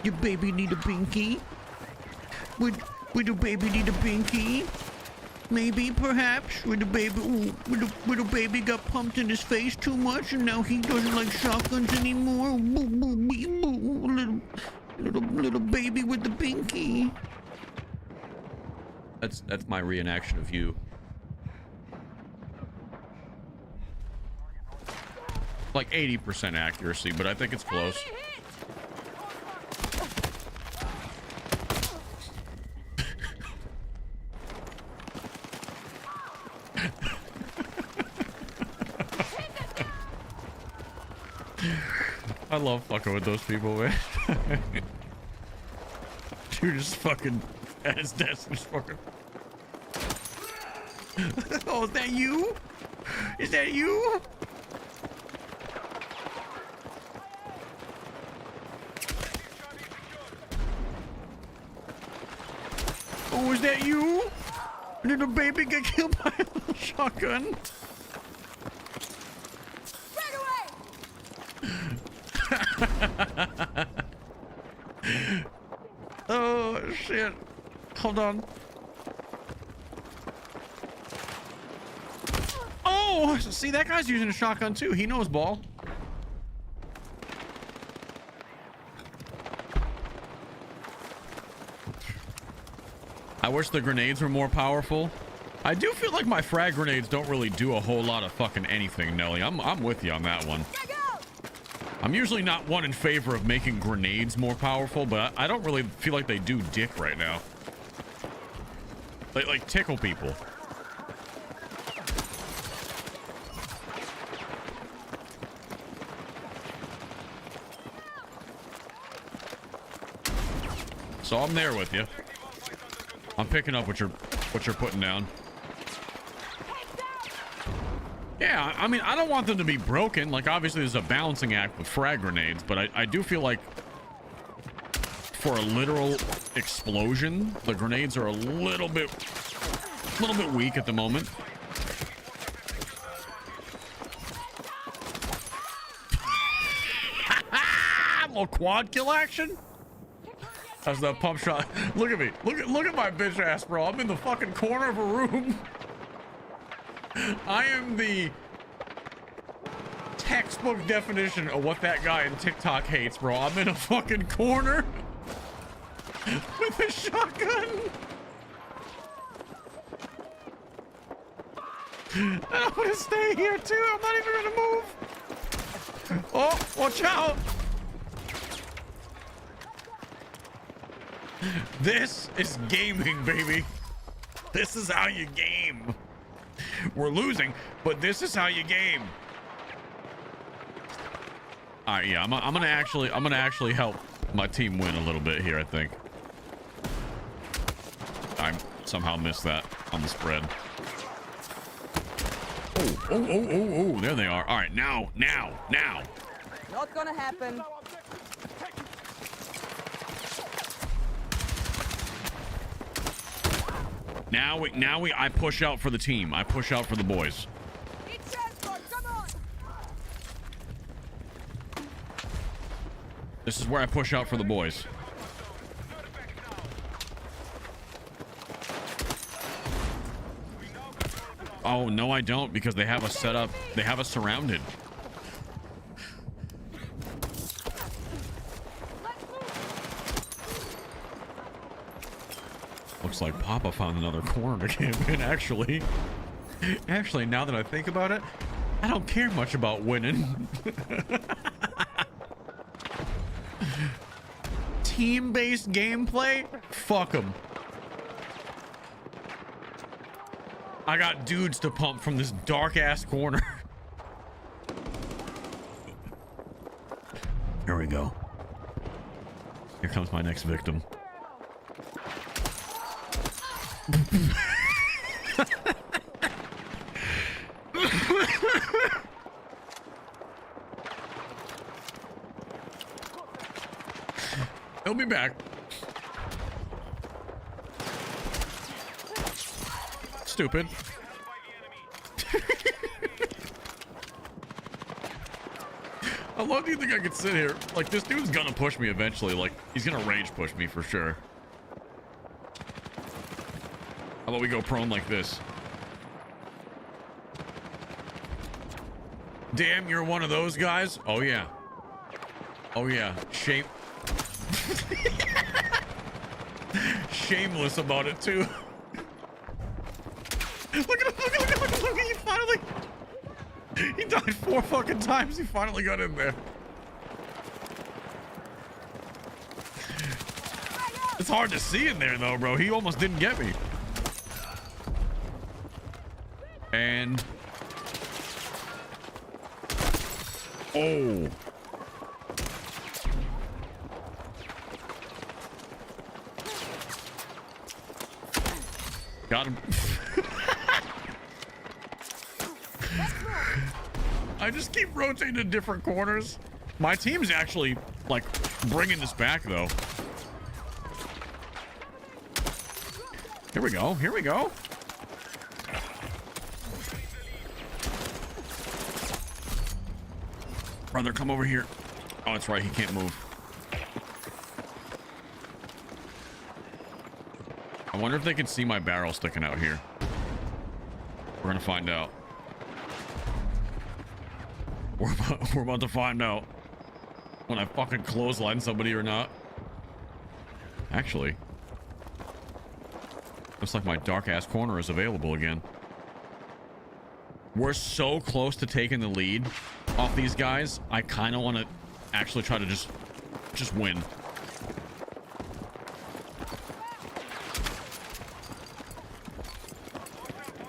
Your baby need a binky? Would the baby need a binky? Maybe, perhaps, would the baby got pumped in his face too much and now he doesn't like shotguns anymore? Little baby with the binky. That's my reenaction of you. Like 80% accuracy, but I think it's close. I love fucking with those people, man. Dude just fucking at his desk just fucking. Oh, is that you? Is that you? Oh, is that you? Did the baby get killed by a shotgun? Oh shit. Hold on. Oh, see, that guy's using a shotgun too. He knows ball. I wish the grenades were more powerful. I do feel like my frag grenades don't really do a whole lot of fucking anything, Nelly. I'm with you on that one. I'm usually not one in favor of making grenades more powerful, but I don't really feel like they do dick right now. They like tickle people. So I'm there with you. I'm picking up what you're putting down. Yeah, I mean, I don't want them to be broken. Like, obviously, there's a balancing act with frag grenades, but I do feel like for a literal explosion, the grenades are a little bit weak at the moment. A little quad kill action. That's the pump shot. Look at me. Look at my bitch ass, bro. I'm in the fucking corner of a room. I am the textbook definition of what that guy in TikTok hates, bro. I'm in a fucking corner with a shotgun. I want to stay here too. I'm not even gonna move. Oh, watch out. This is gaming, baby. This is how you game. We're losing, but this is how you game. All right, yeah, I'm gonna actually help my team win a little bit here. I think I somehow missed that on the spread. Oh, there they are. All right, now. Not gonna happen. Now I push out for the team. I push out for the boys. This is where I push out for the boys. Oh, no, I don't, because they have us set up. They have us surrounded. Looks like Papa found another corner to camp in, actually. Actually, now that I think about it, I don't care much about winning. Team-based gameplay? Fuck them. I got dudes to pump from this dark-ass corner. Here we go. Here comes my next victim. He'll be back. Stupid. How long do you think I could sit here? Like, this dude's gonna push me eventually. Like, he's gonna rage push me for sure. How about we go prone like this? Damn, you're one of those guys? Oh, yeah. Oh, yeah. Shameless about it, too. Look at him, look at him, he finally... He died 4 fucking times, he finally got in there. It's hard to see in there, though, bro. He almost didn't get me. And... Oh. Got him. I just keep rotating to different corners. My team's actually, like, bringing this back, though. Here we go. Here we go. Brother, come over here. Oh, that's right. He can't move. I wonder if they can see my barrel sticking out here. We're gonna find out. We're about to find out when I fucking clothesline somebody or not. Actually, looks like my dark ass corner is available again. We're so close to taking the lead off these guys. I kind of want to actually try to just win.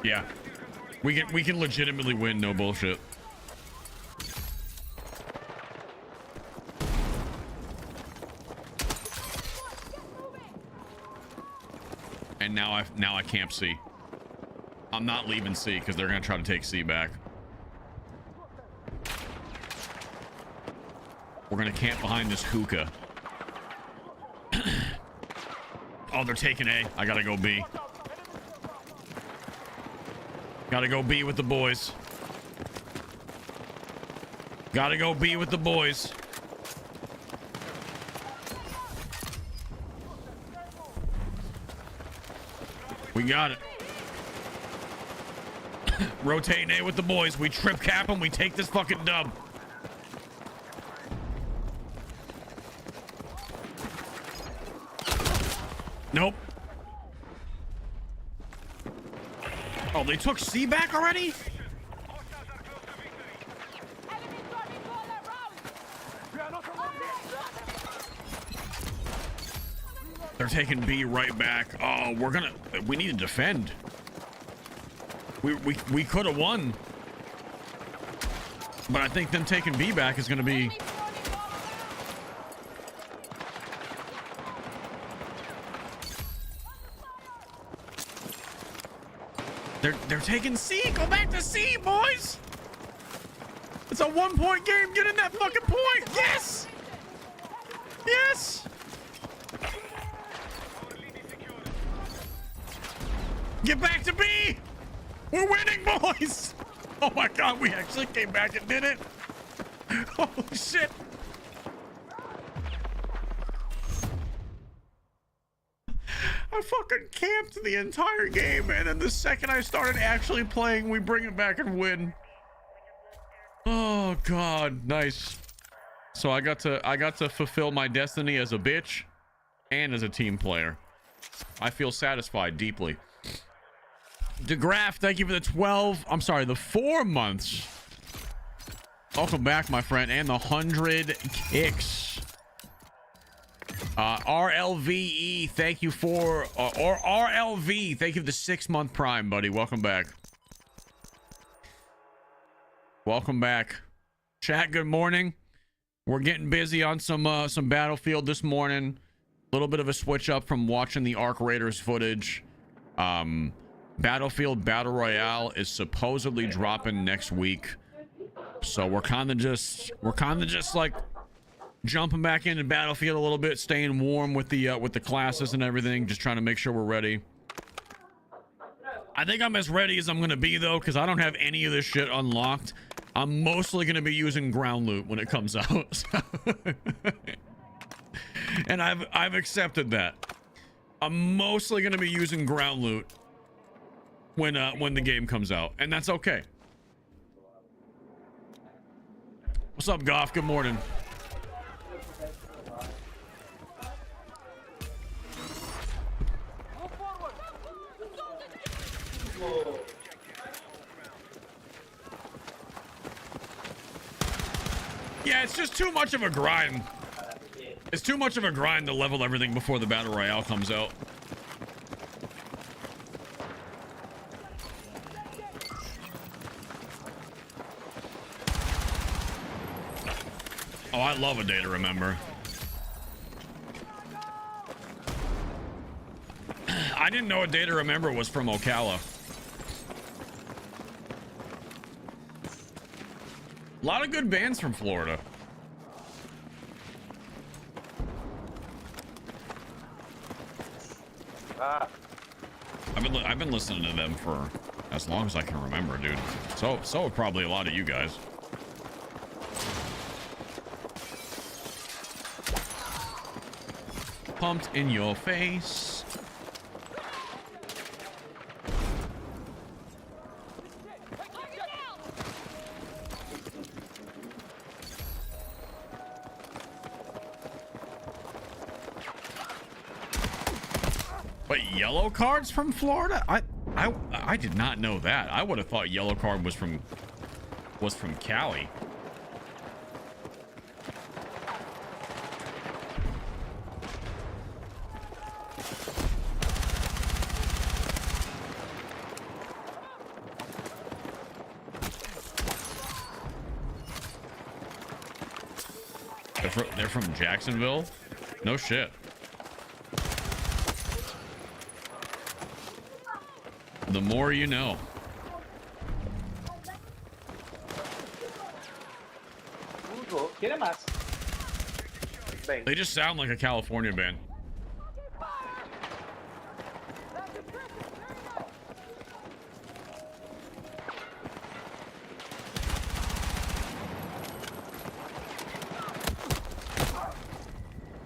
Yeah, we can legitimately win, no bullshit. And now I camp C. I'm not leaving C because they're gonna try to take C back. We're gonna camp behind this hookah. Oh, they're taking A. I gotta go B. Gotta go B with the boys. Gotta go B with the boys. We got it. Rotating A with the boys. We trip cap them. We take this fucking dub. Nope. Oh, they took C back already? They're taking B right back. Oh, we need to defend. We could have won. But I think them taking B back is going to be... They're taking C. Go back to C, boys. It's a 1-point game. Get in that fucking point. Yes. Yes. Get back to B. We're winning, boys. Oh my God, we actually came back and did it. Holy shit. I fucking camped the entire game, and then the second I started actually playing, we bring it back and win. Oh god, nice. So I got to fulfill my destiny as a bitch and as a team player. I feel satisfied deeply. DeGraff, thank you for the 4 months. Welcome back, my friend, and the 100 kicks. RLVE, thank you for or RLV, thank you for the 6-month prime, buddy. Welcome back. Welcome back. Chat, good morning. We're getting busy on some Battlefield this morning. A little bit of a switch up from watching the Arc Raiders footage. Battlefield Battle Royale is supposedly dropping next week. So we're kind of just like jumping back into Battlefield a little bit, staying warm with the classes and everything, just trying to make sure we're ready. I think I'm as ready as I'm gonna be though, because I don't have any of this shit unlocked. I'm mostly gonna be using ground loot when it comes out. And I've accepted that. I'm mostly gonna be using ground loot when the game comes out, and that's okay. What's up, Goff? Good morning. Yeah, it's just too much of a grind. It's too much of a grind to level everything before the Battle Royale comes out. Oh, I love A Day to Remember. I didn't know A Day to Remember was from Ocala. A lot of good bands from Florida. I've been listening to them for as long as I can remember, dude. So have probably a lot of you guys. Pumped in your face. But yellow cards from Florida? I did not know that. I would have thought yellow card was from Cali. They're from Jacksonville? No shit. The more you know. They just sound like a California band.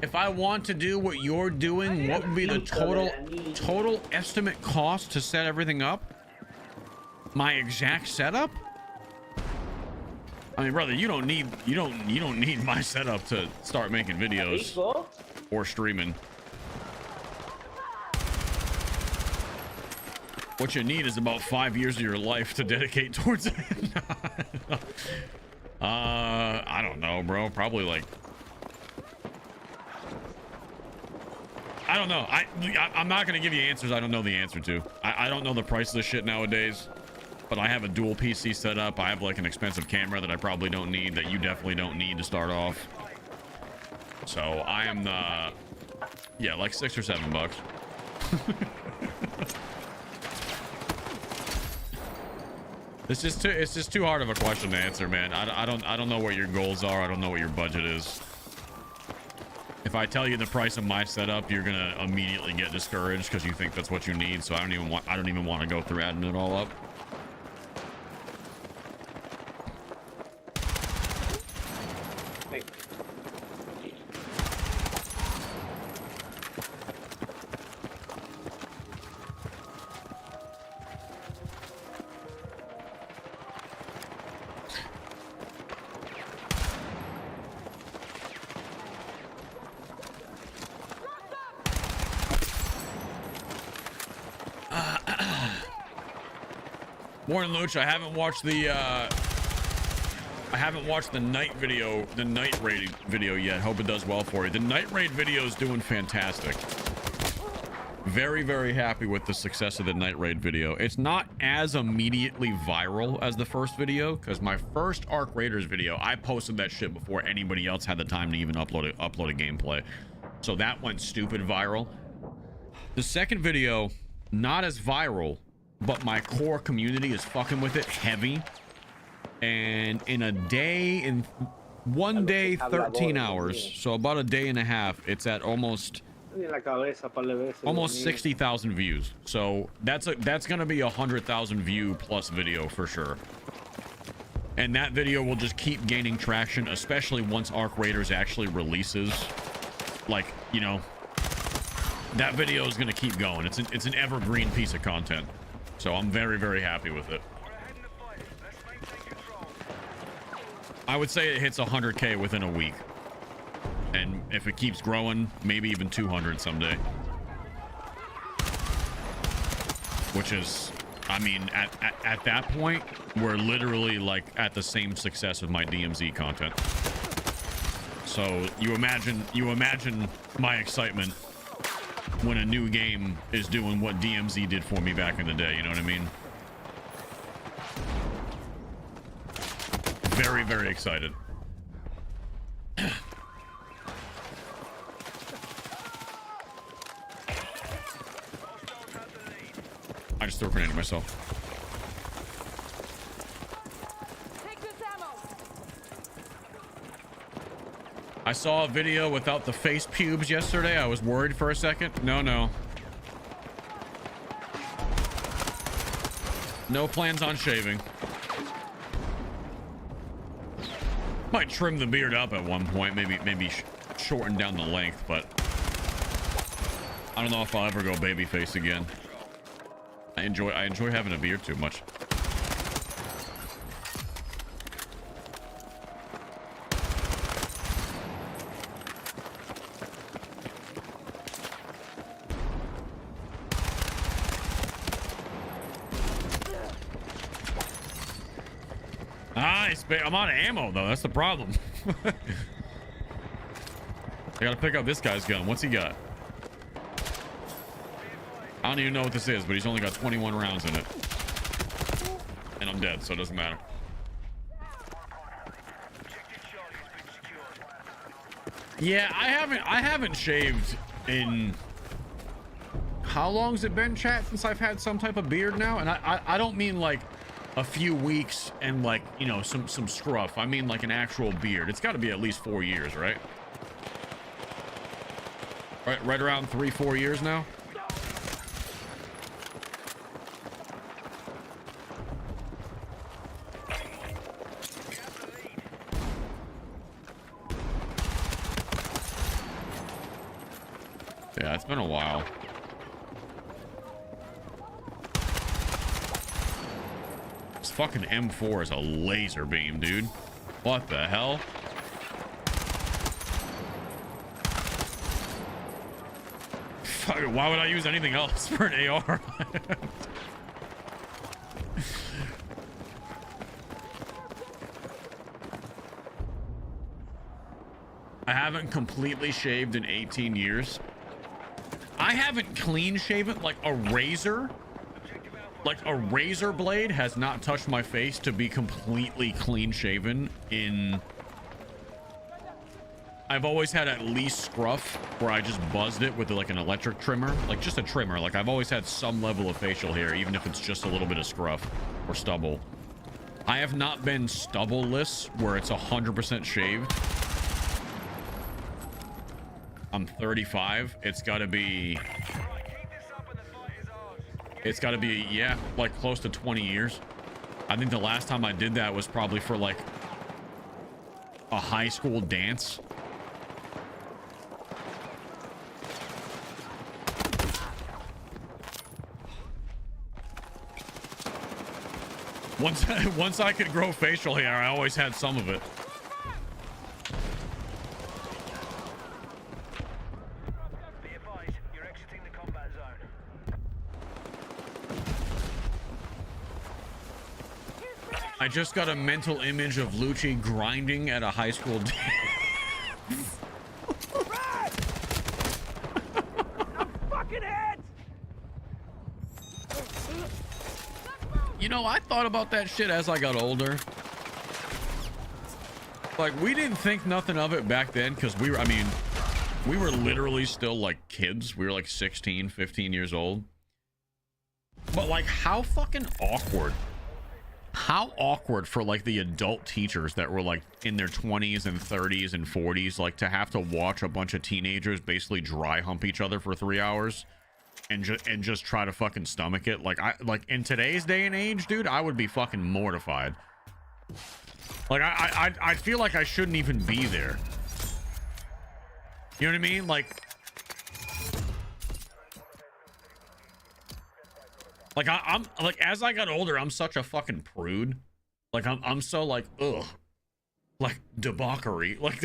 If I want to do what you're doing, what would be the total estimate cost to set everything up? My exact setup? I mean, brother, you don't need my setup to start making videos or streaming. What you need is about 5 years of your life to dedicate towards it. I don't know, bro. Probably like, I don't know. I'm not gonna give you answers I don't know the answer to. I don't know the price of this shit nowadays, but I have a dual PC set up. I have like an expensive camera that I probably don't need, that you definitely don't need to start off. So I am yeah, like $6 or $7. It's just too hard of a question to answer, man. I don't know what your goals are. I don't know what your budget is. If I tell you the price of my setup, you're gonna immediately get discouraged because you think that's what you need. So I don't even want to go through adding it all up. Morning, Luch. I haven't watched the night video, the night raid video yet. Hope it does well for you. The night raid video is doing fantastic. Very, very happy with the success of the night raid video. It's not as immediately viral as the first video, because my first Arc Raiders video, I posted that shit before anybody else had the time to even upload a gameplay. So that went stupid viral. The second video, not as viral, but my core community is fucking with it heavy. And in a day, in 1 day, 13 hours, so about a day and a half, it's at almost 60,000 views. So that's gonna be 100,000 view plus video for sure. And that video will just keep gaining traction, especially once Arc Raiders actually releases. Like, you know, that video is gonna keep going. It's an evergreen piece of content. So I'm very, very happy with it. I would say it hits 100K within a week. And if it keeps growing, maybe even 200 someday. Which is, I mean, at that point, we're literally like at the same success of my DMZ content. So you imagine my excitement when a new game is doing what DMZ did for me back in the day, you know what I mean? Very, very excited. I just threw a grenade at myself. Take this ammo. I saw a video without the face pubes yesterday. I was worried for a second. No. No plans on shaving. Might trim the beard up at one point. Maybe shorten down the length, but I don't know if I'll ever go babyface again. I enjoy having a beard too much. Nice, I'm out of ammo though. That's the problem. I gotta pick up this guy's gun. What's he got? I don't even know what this is, but he's only got 21 rounds in it. And I'm dead, so it doesn't matter. Yeah, I haven't shaved in... How long's it been, chat, since I've had some type of beard now? And I don't mean like a few weeks and like, you know, some scruff. I mean like an actual beard. It's got to be at least 4 years, right? Right around 3-4 years now. Yeah, it's been a while. This fucking M4 is a laser beam, dude. What the hell? Fuck, why would I use anything else for an AR? I haven't completely shaved in 18 years. I haven't clean shaven like a razor. Like a razor blade has not touched my face to be completely clean shaven in... I've always had at least scruff where I just buzzed it with like an electric trimmer, like just a trimmer. Like I've always had some level of facial hair, even if it's just a little bit of scruff or stubble. I have not been stubbleless where it's 100% shaved. I'm 35. It's got to be, yeah, like close to 20 years. I think the last time I did that was probably for like a high school dance. Once I could grow facial hair, I always had some of it. I just got a mental image of Lucci grinding at a high school dance. Fucking head! You know, I thought about that shit as I got older. Like, we didn't think nothing of it back then because we were, I mean, we were literally still like kids. We were like 16, 15 years old. But like, how fucking awkward. How awkward for like the adult teachers that were like in their 20s and 30s and 40s, like to have to watch a bunch of teenagers basically dry hump each other for 3 hours and just try to fucking stomach it. Like, like in today's day and age, dude, I would be fucking mortified. Like I feel like I shouldn't even be there. You know what I mean? Like I'm like, as I got older, I'm such a fucking prude. Like I'm so like, ugh, like debauchery. Like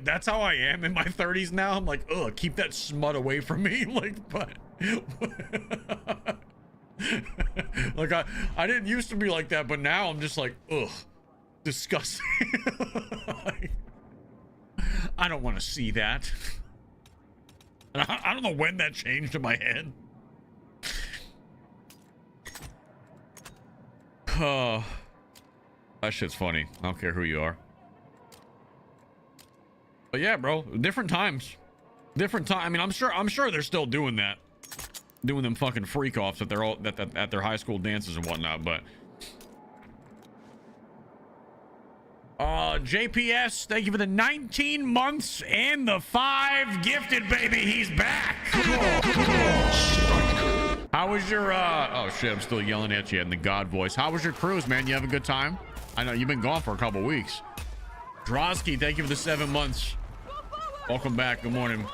that's how I am in my 30s now. I'm like, ugh, keep that smut away from me. Like, but like I didn't used to be like that, but now I'm just like, ugh, disgusting. Like, I don't want to see that. I don't know when that changed in my head. Oh, that shit's funny. I don't care who you are. But yeah, bro, different times. Different time. I mean, I'm sure they're still doing that. Doing them fucking freak offs at their high school dances and whatnot, but JPS, thank you for the 19 months and the 5 gifted, baby. He's back. How was your oh shit, I'm still yelling at you in the God voice. How was your cruise, man? You have a good time? I know you've been gone for a couple weeks. Drosky, thank you for the 7 months. Welcome back. Good morning.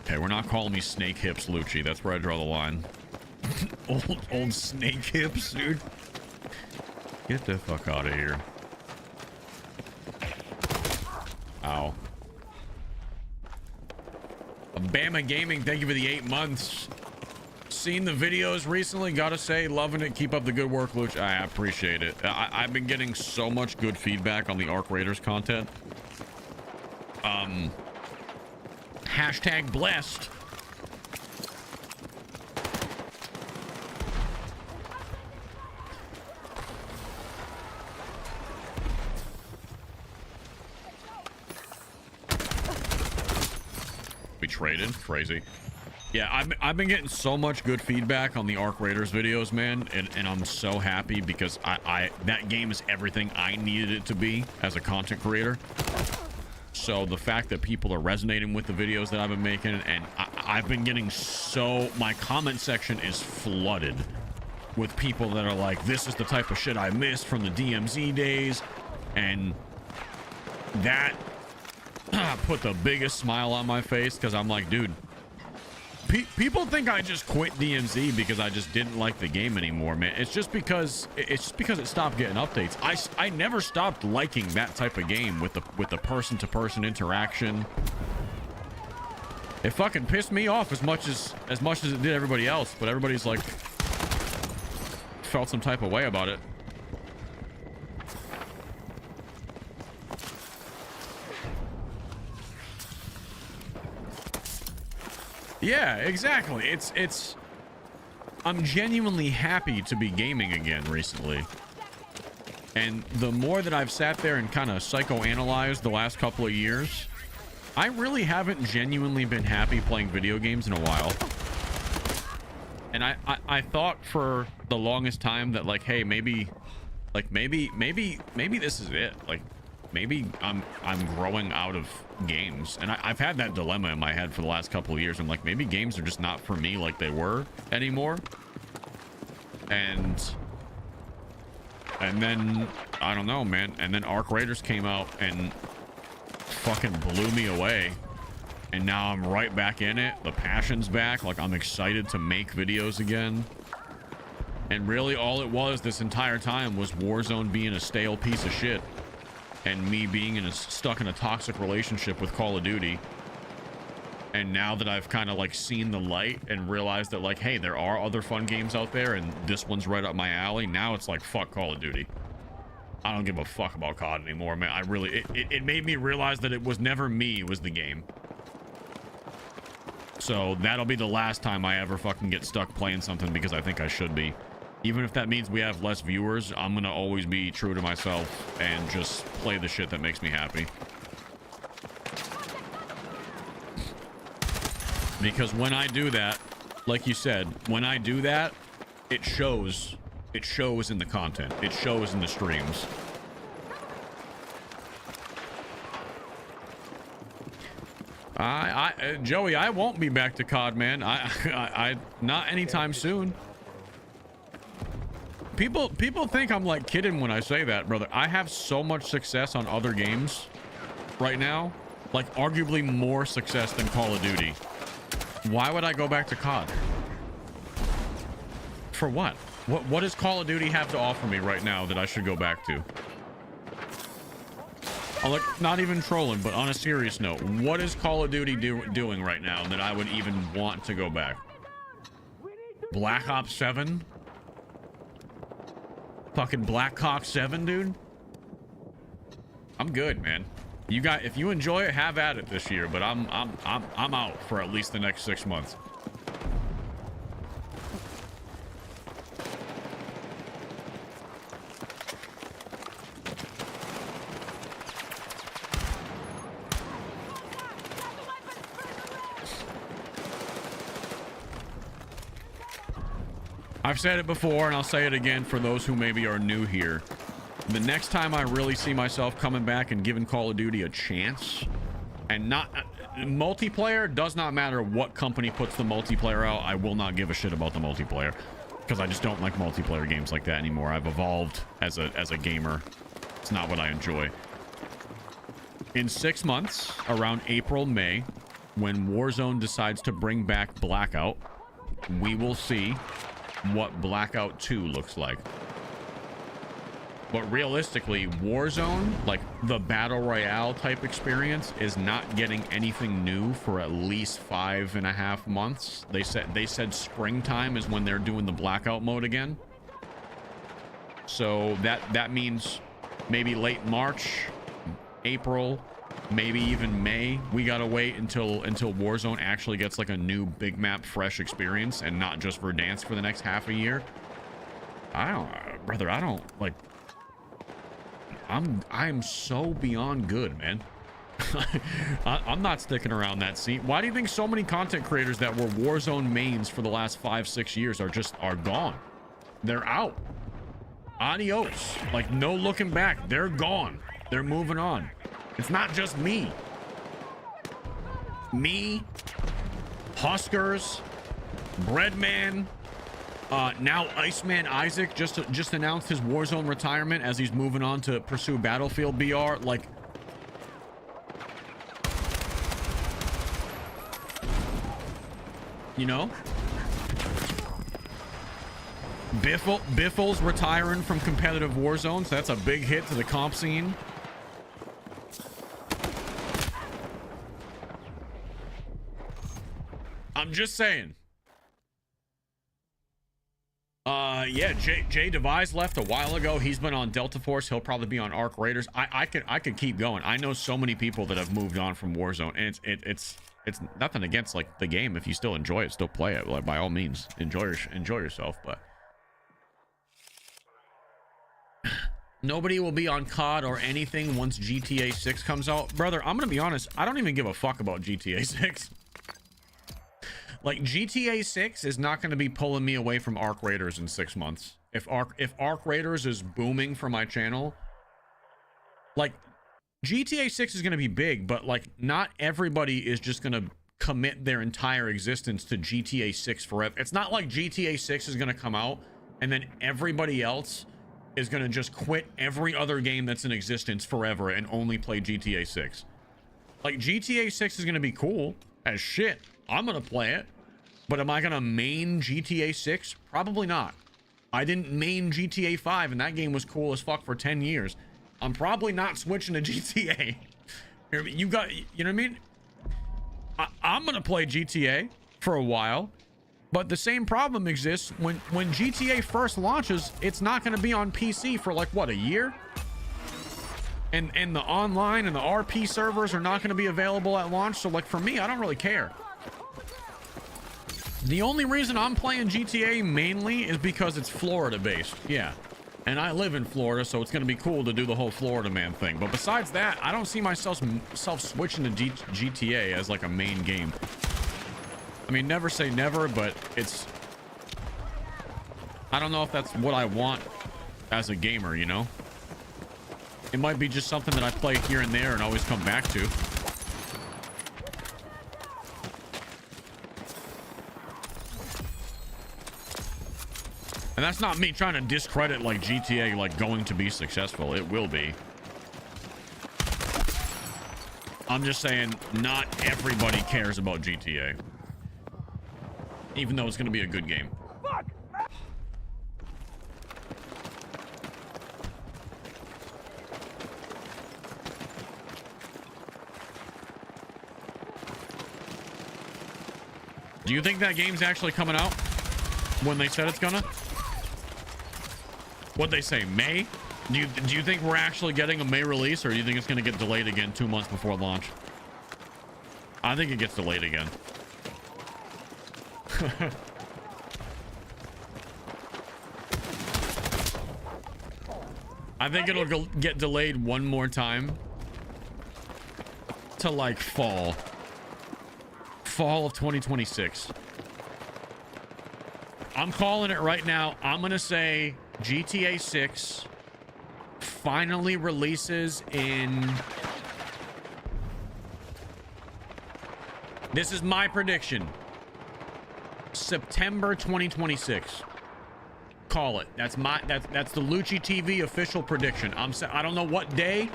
Okay, we're not calling me snake hips, Lucci. That's where I draw the line. old snake hips, dude. Get the fuck out of here. Ow. Bama Gaming, thank you for the 8 months. Seen the videos recently, gotta say, loving it. Keep up the good work, Luch. I appreciate it. I've been getting so much good feedback on the Arc Raiders content. Hashtag blessed. We traded. Crazy. Yeah, I've been getting so much good feedback on the Arc Raiders videos, man, and I'm so happy because that game is everything I needed it to be as a content creator. So the fact that people are resonating with the videos that I've been making, and I've been getting my comment section is flooded with people that are like, this is the type of shit I missed from the DMZ days, and that put the biggest smile on my face because I'm like, dude, people think I just quit DMZ because I just didn't like the game anymore, man. It's just because it stopped getting updates. I never stopped liking that type of game with the person-to-person interaction. It fucking pissed me off as much as it did everybody else, but everybody's like felt some type of way about it. Yeah, exactly. It's I'm genuinely happy to be gaming again recently. And the more that I've sat there and kind of psychoanalyzed the last couple of years, I really haven't genuinely been happy playing video games in a while. And I thought for the longest time that like, hey, maybe this is it. Like, maybe I'm growing out of games, and I've had that dilemma in my head for the last couple of years. I'm like, maybe games are just not for me like they were anymore. And then I don't know, man. And then Arc Raiders came out and fucking blew me away, and now I'm right back in it. The passion's back. Like, I'm excited to make videos again. And really all it was this entire time was Warzone being a stale piece of shit, and me being stuck in a toxic relationship with Call of Duty. And now that I've kind of like seen the light and realized that like, hey, there are other fun games out there and this one's right up my alley, now it's like, fuck Call of Duty. I don't give a fuck about COD anymore, man. I really, it made me realize that it was never me, it was the game. So that'll be the last time I ever fucking get stuck playing something because I think I should be. Even if that means we have less viewers, I'm gonna always be true to myself and just play the shit that makes me happy. Because when I do that, like you said, when I do that, it shows in the content. It shows in the streams. Joey, I won't be back to COD, man. I not anytime soon. People think I'm like kidding when I say that, brother. I have so much success on other games right now, like arguably more success than Call of Duty. Why would I go back to COD? For what? What does Call of Duty have to offer me right now that I should go back to? Like, not even trolling, but on a serious note, what is Call of Duty doing right now that I would even want to go back? Black Ops 7? Fucking Black Ops 7, dude? I'm good, man. You got, if you enjoy it, have at it this year, but I'm out for at least the next 6 months. I've said it before and I'll say it again for those who maybe are new here. The next time I really see myself coming back and giving Call of Duty a chance, and not multiplayer, does not matter what company puts the multiplayer out, I will not give a shit about the multiplayer because I just don't like multiplayer games like that anymore. I've evolved as a gamer. It's not what I enjoy. In 6 months, around April, May, when Warzone decides to bring back Blackout, we will see what Blackout 2 looks like. But realistically, Warzone, like the battle royale type experience, is not getting anything new for at least 5.5 months. They said springtime is when they're doing the Blackout mode again. So that means maybe late March, April, maybe even May. We gotta wait until Warzone actually gets like a new big map fresh experience and not just Verdansk for the next half a year. I don't like. I'm so beyond good, man. I'm not sticking around that scene. Why do you think so many content creators that were Warzone mains for the last 5-6 years are gone? They're out. Adios. Like, no looking back. They're gone. They're moving on. It's not just me. Me, Huskers, Breadman, now Iceman Isaac just announced his Warzone retirement as he's moving on to pursue Battlefield BR. Like, you know, Biffle's retiring from competitive Warzone, so that's a big hit to the comp scene. I'm just saying. Yeah, Jay Devise left a while ago. He's been on Delta Force. He'll probably be on Arc Raiders. I could keep going. I know so many people that have moved on from Warzone, and it's nothing against like the game. If you still enjoy it, still play it. Like, by all means, enjoy yourself. But nobody will be on COD or anything once GTA 6 comes out, brother. I'm gonna be honest. I don't even give a fuck about GTA 6. Like, GTA 6 is not going to be pulling me away from Arc Raiders in 6 months. If Arc Raiders is booming for my channel, like, GTA 6 is going to be big, but like, not everybody is just going to commit their entire existence to GTA 6 forever. It's not like GTA 6 is going to come out and then everybody else is going to just quit every other game that's in existence forever and only play GTA 6. Like, GTA 6 is going to be cool as shit. I'm gonna play it, but am I gonna main GTA 6? Probably not. I didn't main GTA 5 and that game was cool as fuck for 10 years. I'm probably not switching to GTA. You know what I mean? I'm gonna play GTA for a while, but the same problem exists when GTA first launches. It's not gonna be on PC for like what, a year? And the online and the RP servers are not gonna be available at launch. So like for me, I don't really care. The only reason I'm playing GTA mainly is because it's Florida based. Yeah. And I live in Florida, so it's going to be cool to do the whole Florida man thing. But besides that, I don't see myself switching to GTA as like a main game. I mean, never say never, but it's... I don't know if that's what I want as a gamer, you know? It might be just something that I play here and there and always come back to. And that's not me trying to discredit like GTA like going to be successful. It will be. I'm just saying not everybody cares about GTA. Even though it's going to be a good game. Do you think that game's actually coming out when they said it's gonna? What'd they say, May? Do you think we're actually getting a May release, or do you think it's gonna get delayed again 2 months before launch? I think it gets delayed again. I think it'll get delayed one more time to like fall of 2026. I'm calling it right now. I'm gonna say GTA 6 finally releases in... This is my prediction. September 2026. Call it. That's the Lucci TV official prediction. I don't know what day.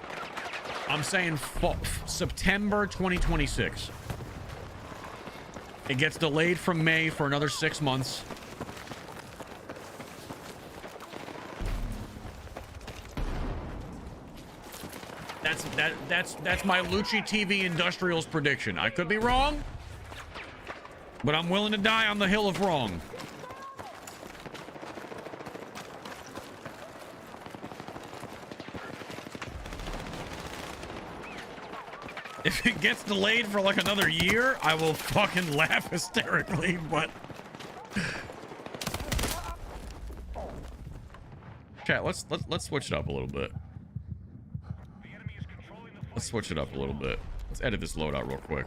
I'm saying September 2026. It gets delayed from May for another 6 months. That's my Lucci TV Industrials prediction. I could be wrong, but I'm willing to die on the hill of wrong. If it gets delayed for like another year, I will fucking laugh hysterically, but... Chat, let's switch it up a little bit. Let's switch it up a little bit. Let's edit this loadout real quick.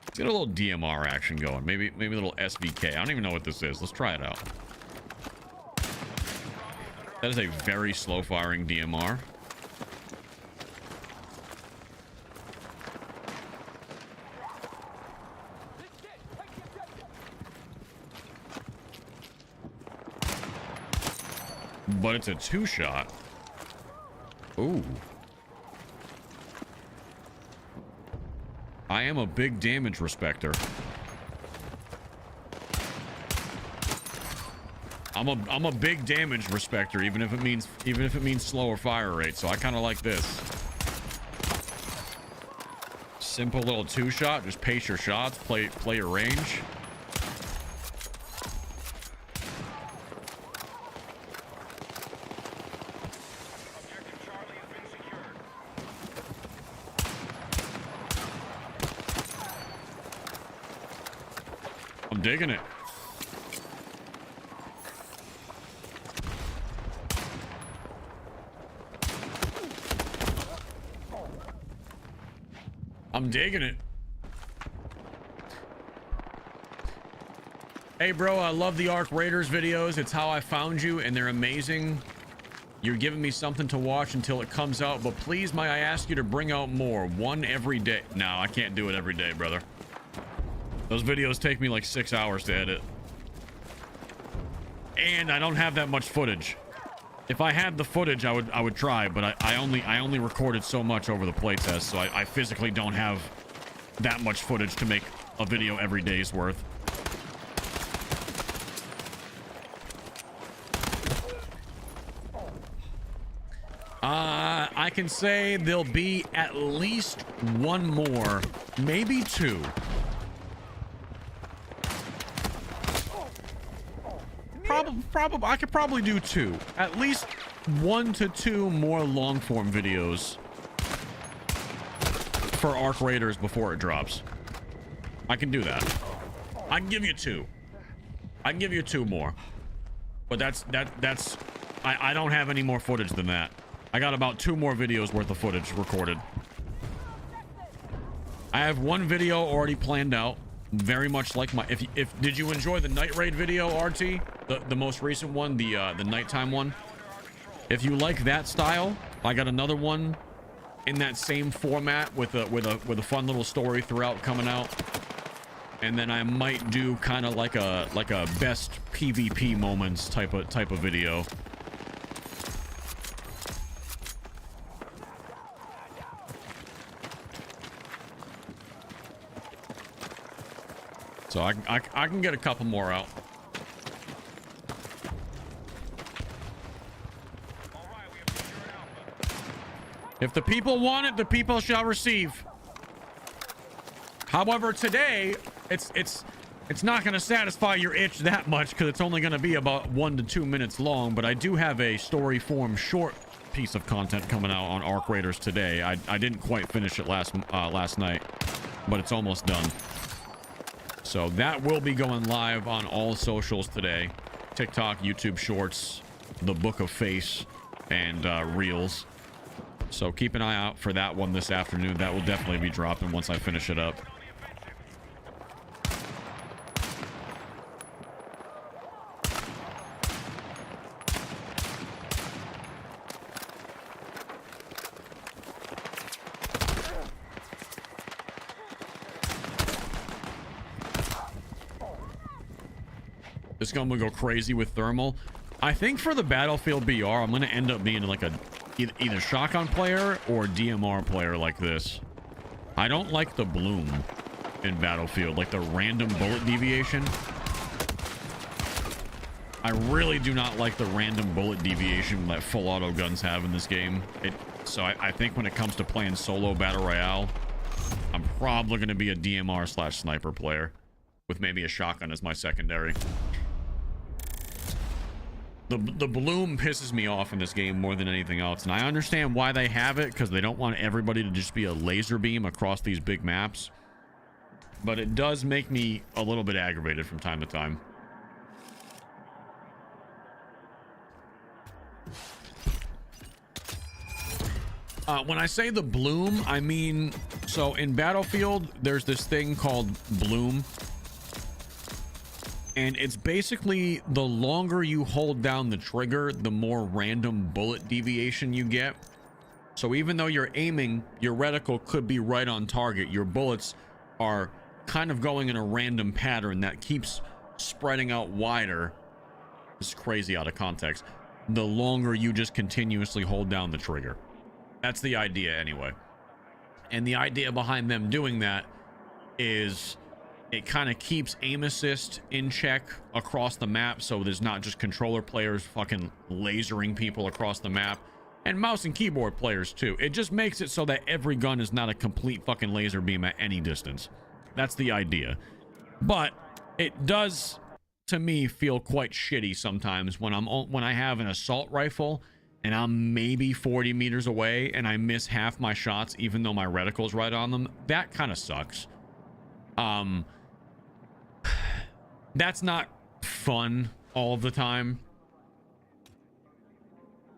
Let's get a little DMR action going. Maybe a little SVK. I don't even know what this is. Let's try it out. That is a very slow firing DMR. But it's a 2-shot. Ooh. I am a big damage respecter. I'm a big damage respecter, even if it means slower fire rate. So I kind of like this. Simple little 2-shot. Just pace your shots. Play your range. I'm digging it. I'm digging it. Hey, bro, I love the Arc Raiders videos. It's how I found you, and they're amazing. You're giving me something to watch until it comes out, but please, may I ask you to bring out more? One every day. No, I can't do it every day, brother. Those videos take me like 6 hours to edit. And I don't have that much footage. If I had the footage, I would try, but I only recorded so much over the playtest, so I physically don't have that much footage to make a video every day's worth. I can say there'll be at least one more, maybe two. Probably, I could probably do two. At least 1 to 2 more long form videos for Arc Raiders before it drops. I can do that. I can give you 2. I can give you 2 more. But that's I don't have any more footage than that. I got about 2 more videos worth of footage recorded. I have one video already planned out, very much like my if did you enjoy the night raid video, RT? The most recent one, the nighttime one? If you like that style, I got another one in that same format with a fun little story throughout coming out. And then I might do kind of like a best PvP moments type of video. So I can get a couple more out. If the people want it, the people shall receive. However, today it's not going to satisfy your itch that much because it's only going to be about 1 to 2 minutes long. But I do have a story form short piece of content coming out on Arc Raiders today. I didn't quite finish it last night, but it's almost done. So that will be going live on all socials today: TikTok, YouTube Shorts, the Book of Face, and Reels. So keep an eye out for that one this afternoon. That will definitely be dropping once I finish it up. This gun will go crazy with thermal. I think for the Battlefield BR, I'm going to end up being like a either shotgun player or DMR player like this. I don't like the bloom in Battlefield, like the random bullet deviation. I really do not like the random bullet deviation that full auto guns have in this game. So I think when it comes to playing solo Battle Royale, I'm probably going to be a DMR/sniper player with maybe a shotgun as my secondary. The bloom pisses me off in this game more than anything else, and I understand why they have it, because they don't want everybody to just be a laser beam across these big maps. But it does make me a little bit aggravated from time to time. When I say the bloom, I mean, so in Battlefield, there's this thing called bloom. And it's basically the longer you hold down the trigger, the more random bullet deviation you get. So even though you're aiming, your reticle could be right on target. Your bullets are kind of going in a random pattern that keeps spreading out wider. This is crazy out of context. The longer you just continuously hold down the trigger. That's the idea anyway. And the idea behind them doing that is it kind of keeps aim assist in check across the map, so there's not just controller players fucking lasering people across the map, and mouse and keyboard players too. It just makes it so that every gun is not a complete fucking laser beam at any distance. That's the idea. But it does, to me, feel quite shitty sometimes when I have an assault rifle and I'm maybe 40 meters away and I miss half my shots even though my reticle's right on them. That kind of sucks. That's not fun all of the time,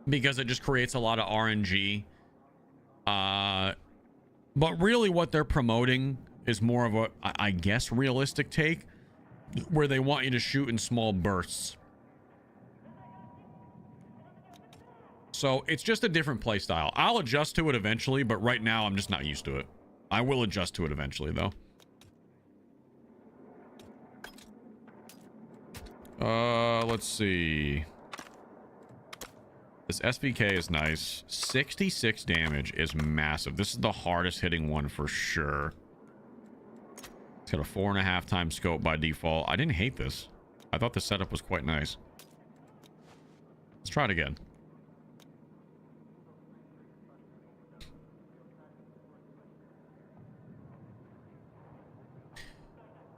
because it just creates a lot of RNG. But really what they're promoting is more of a, I guess, realistic take, where they want you to shoot in small bursts. So it's just a different play style. I'll adjust to it eventually, but right now I'm just not used to it. I will adjust to it eventually though. Let's see. This SVK is nice. 66 damage is massive. This is the hardest hitting one for sure. It's got a 4.5 times scope by default. I didn't hate this. I thought the setup was quite nice. Let's try it again.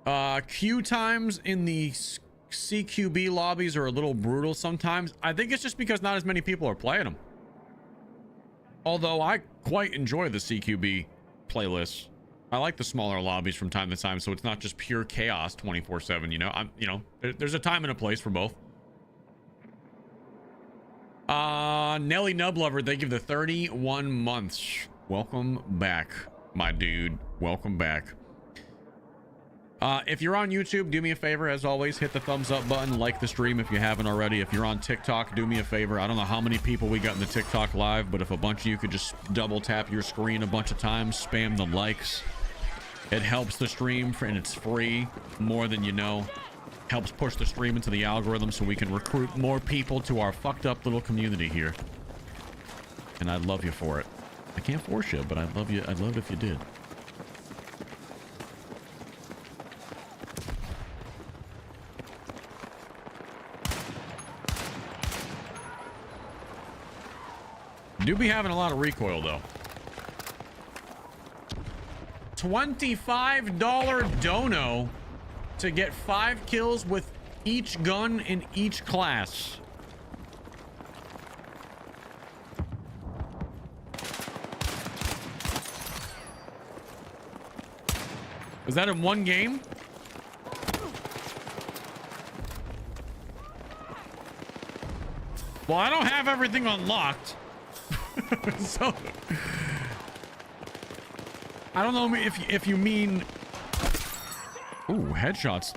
Queue times in the CQB lobbies are a little brutal sometimes. I think it's just because not as many people are playing them. Although I quite enjoy the CQB playlists. I like the smaller lobbies from time to time, so it's not just pure chaos 24/7. You know, there's a time and a place for both. Nelly Nublover, thank you for the 31 months. Welcome back, my dude. Welcome back. If you're on YouTube, do me a favor, as always, hit the thumbs up button, like the stream if you haven't already. If you're on TikTok, do me a favor. I don't know how many people we got in the TikTok live, but if a bunch of you could just double tap your screen a bunch of times, spam the likes. It helps the stream, and it's free, more than you know. Helps push the stream into the algorithm so we can recruit more people to our fucked up little community here. And I'd love you for it. I can't force you, but I'd love you. I'd love it if you did. Do be having a lot of recoil though. $25 dono to get 5 kills with each gun in each class. Is that in one game? Well, I don't have everything unlocked. So I don't know if you mean, ooh, headshots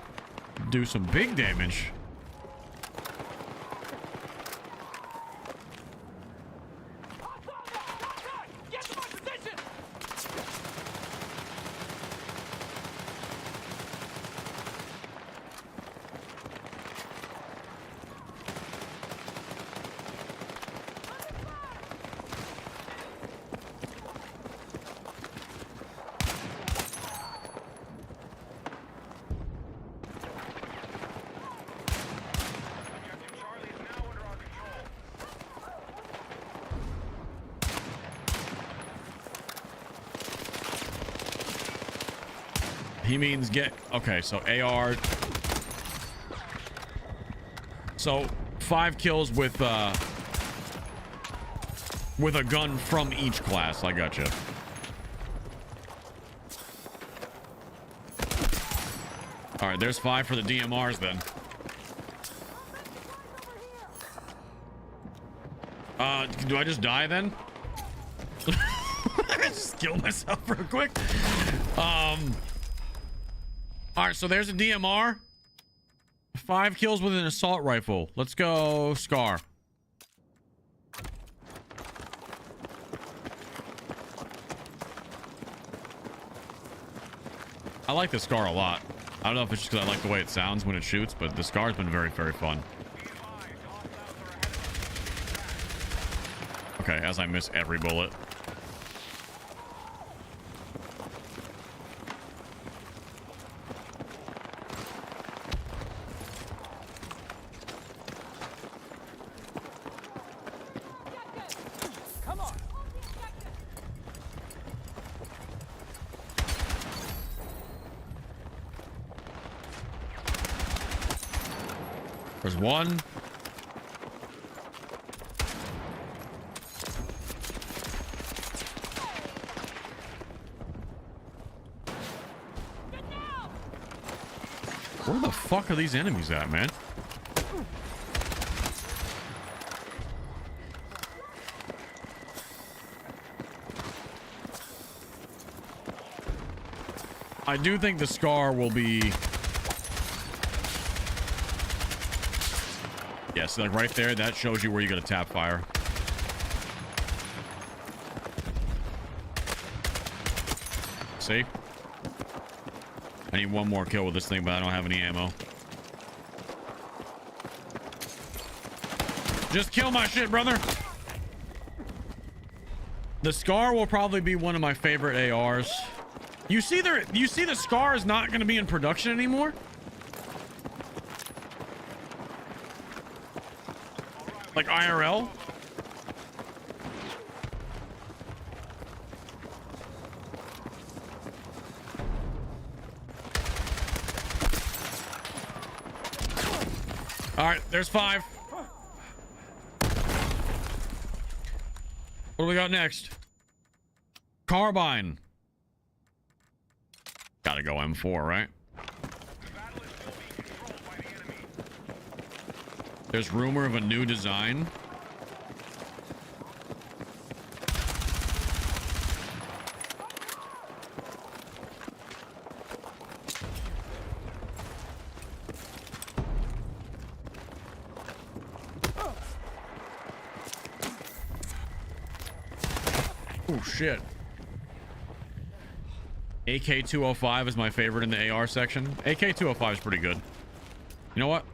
do some big damage. Get to my position! He means get, okay, so AR. So 5 kills with a gun from each class. I gotcha. All right, there's 5 for the DMRs then. Do I just die then? I just killed myself real quick. All right, so there's a DMR. 5 kills with an assault rifle. Let's go, Scar. I like the Scar a lot. I don't know if it's just because I like the way it sounds when it shoots, but the Scar's been very, very fun. Okay, as I miss every bullet. There's one. Where the fuck are these enemies at, man? I do think the Scar will be... Yeah, so like right there, that shows you where you gotta tap fire. See? I need one more kill with this thing, but I don't have any ammo. Just kill my shit, brother. The Scar will probably be one of my favorite ARs. You see the Scar is not going to be in production anymore? Like IRL? All right, there's 5. What do we got next? Carbine. Gotta go M4, right? There's rumor of a new design. Oh shit. AK-205 is my favorite in the AR section. AK-205 is pretty good. You know what?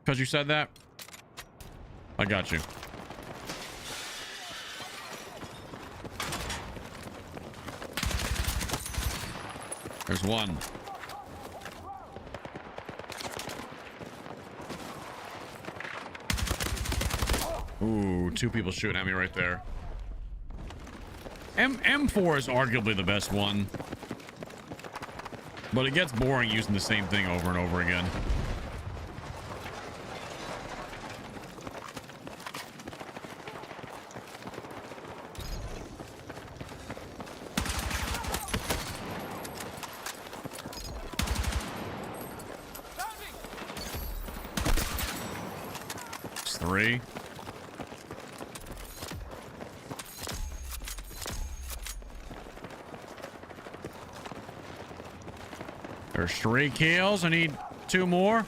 Because you said that, I got you. There's one. Ooh, 2 people shooting at me right there. M4 is arguably the best one, but it gets boring using the same thing over and over again. It's 3. There's 3 kills. I need 2 more.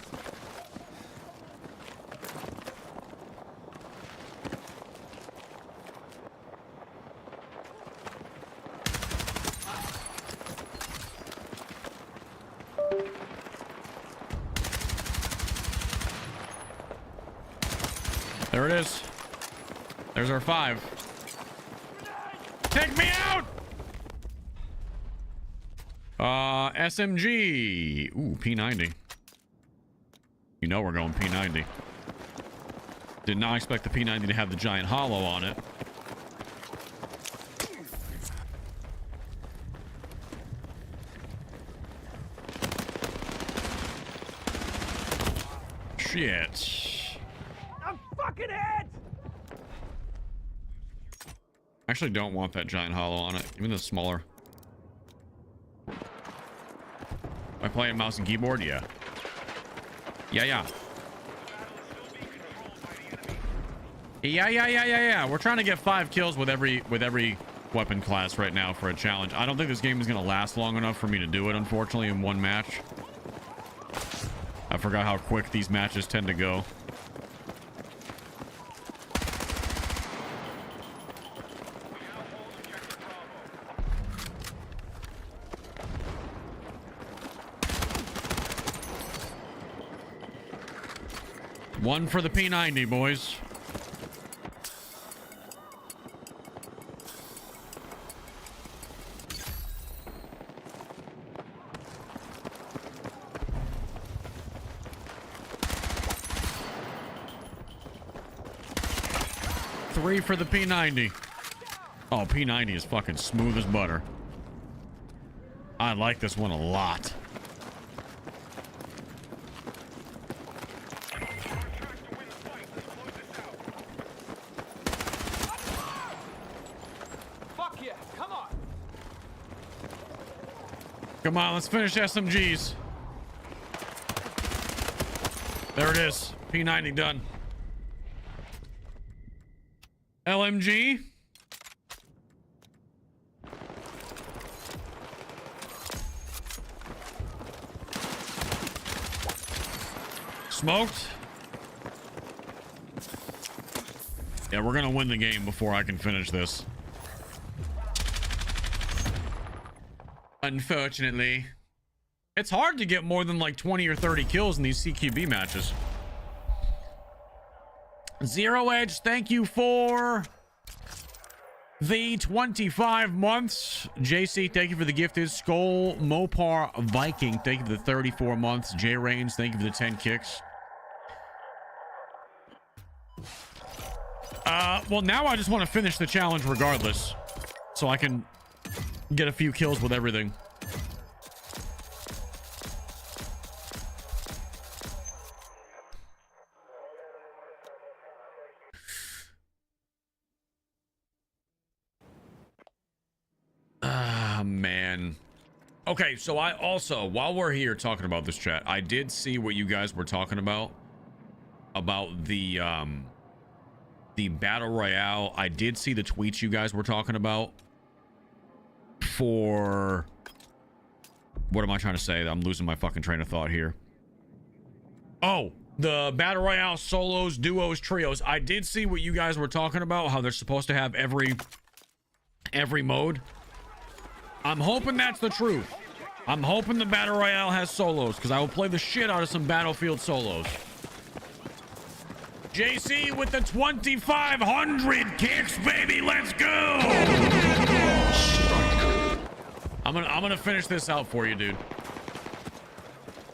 There it is. There's our 5. Take me out! SMG. Ooh, P90. You know we're going P90. Did not expect the P90 to have the giant hollow on it. Shit. I'm fucking hit! I actually don't want that giant hollow on it, even the smaller. Am I playing mouse and keyboard? Yeah. Yeah. Yeah. We're trying to get 5 kills with every weapon class right now for a challenge. I don't think this game is going to last long enough for me to do it, unfortunately, in one match. I forgot how quick these matches tend to go. One for the P90, boys. Three for the P90. Oh, P90 is fucking smooth as butter. I like this one a lot. Come on, let's finish SMGs. There it is. P90 done. LMG. Smoked. Yeah, we're gonna win the game before I can finish this. Unfortunately, it's hard to get more than like 20 or 30 kills in these CQB matches. Zero Edge, thank you for the 25 months. JC, thank you for the gifted. Skull Mopar Viking, thank you for the 34 months. J Rains, thank you for the 10 kicks. Well, now I just want to finish the challenge regardless, so I can get a few kills with everything. then, okay, so I also, while we're here talking about this, chat, I did see what you guys were talking about the battle royale. I did see the tweets you guys were talking about for, what am I trying to say? I'm losing my fucking train of thought here. Oh, the battle royale solos, duos, trios. I did see what you guys were talking about, how they're supposed to have every mode. I'm hoping that's the truth. I'm hoping the battle royale has solos, because I will play the shit out of some Battlefield solos. JC with the 2,500 kicks, baby. Let's go. I'm gonna finish this out for you, dude.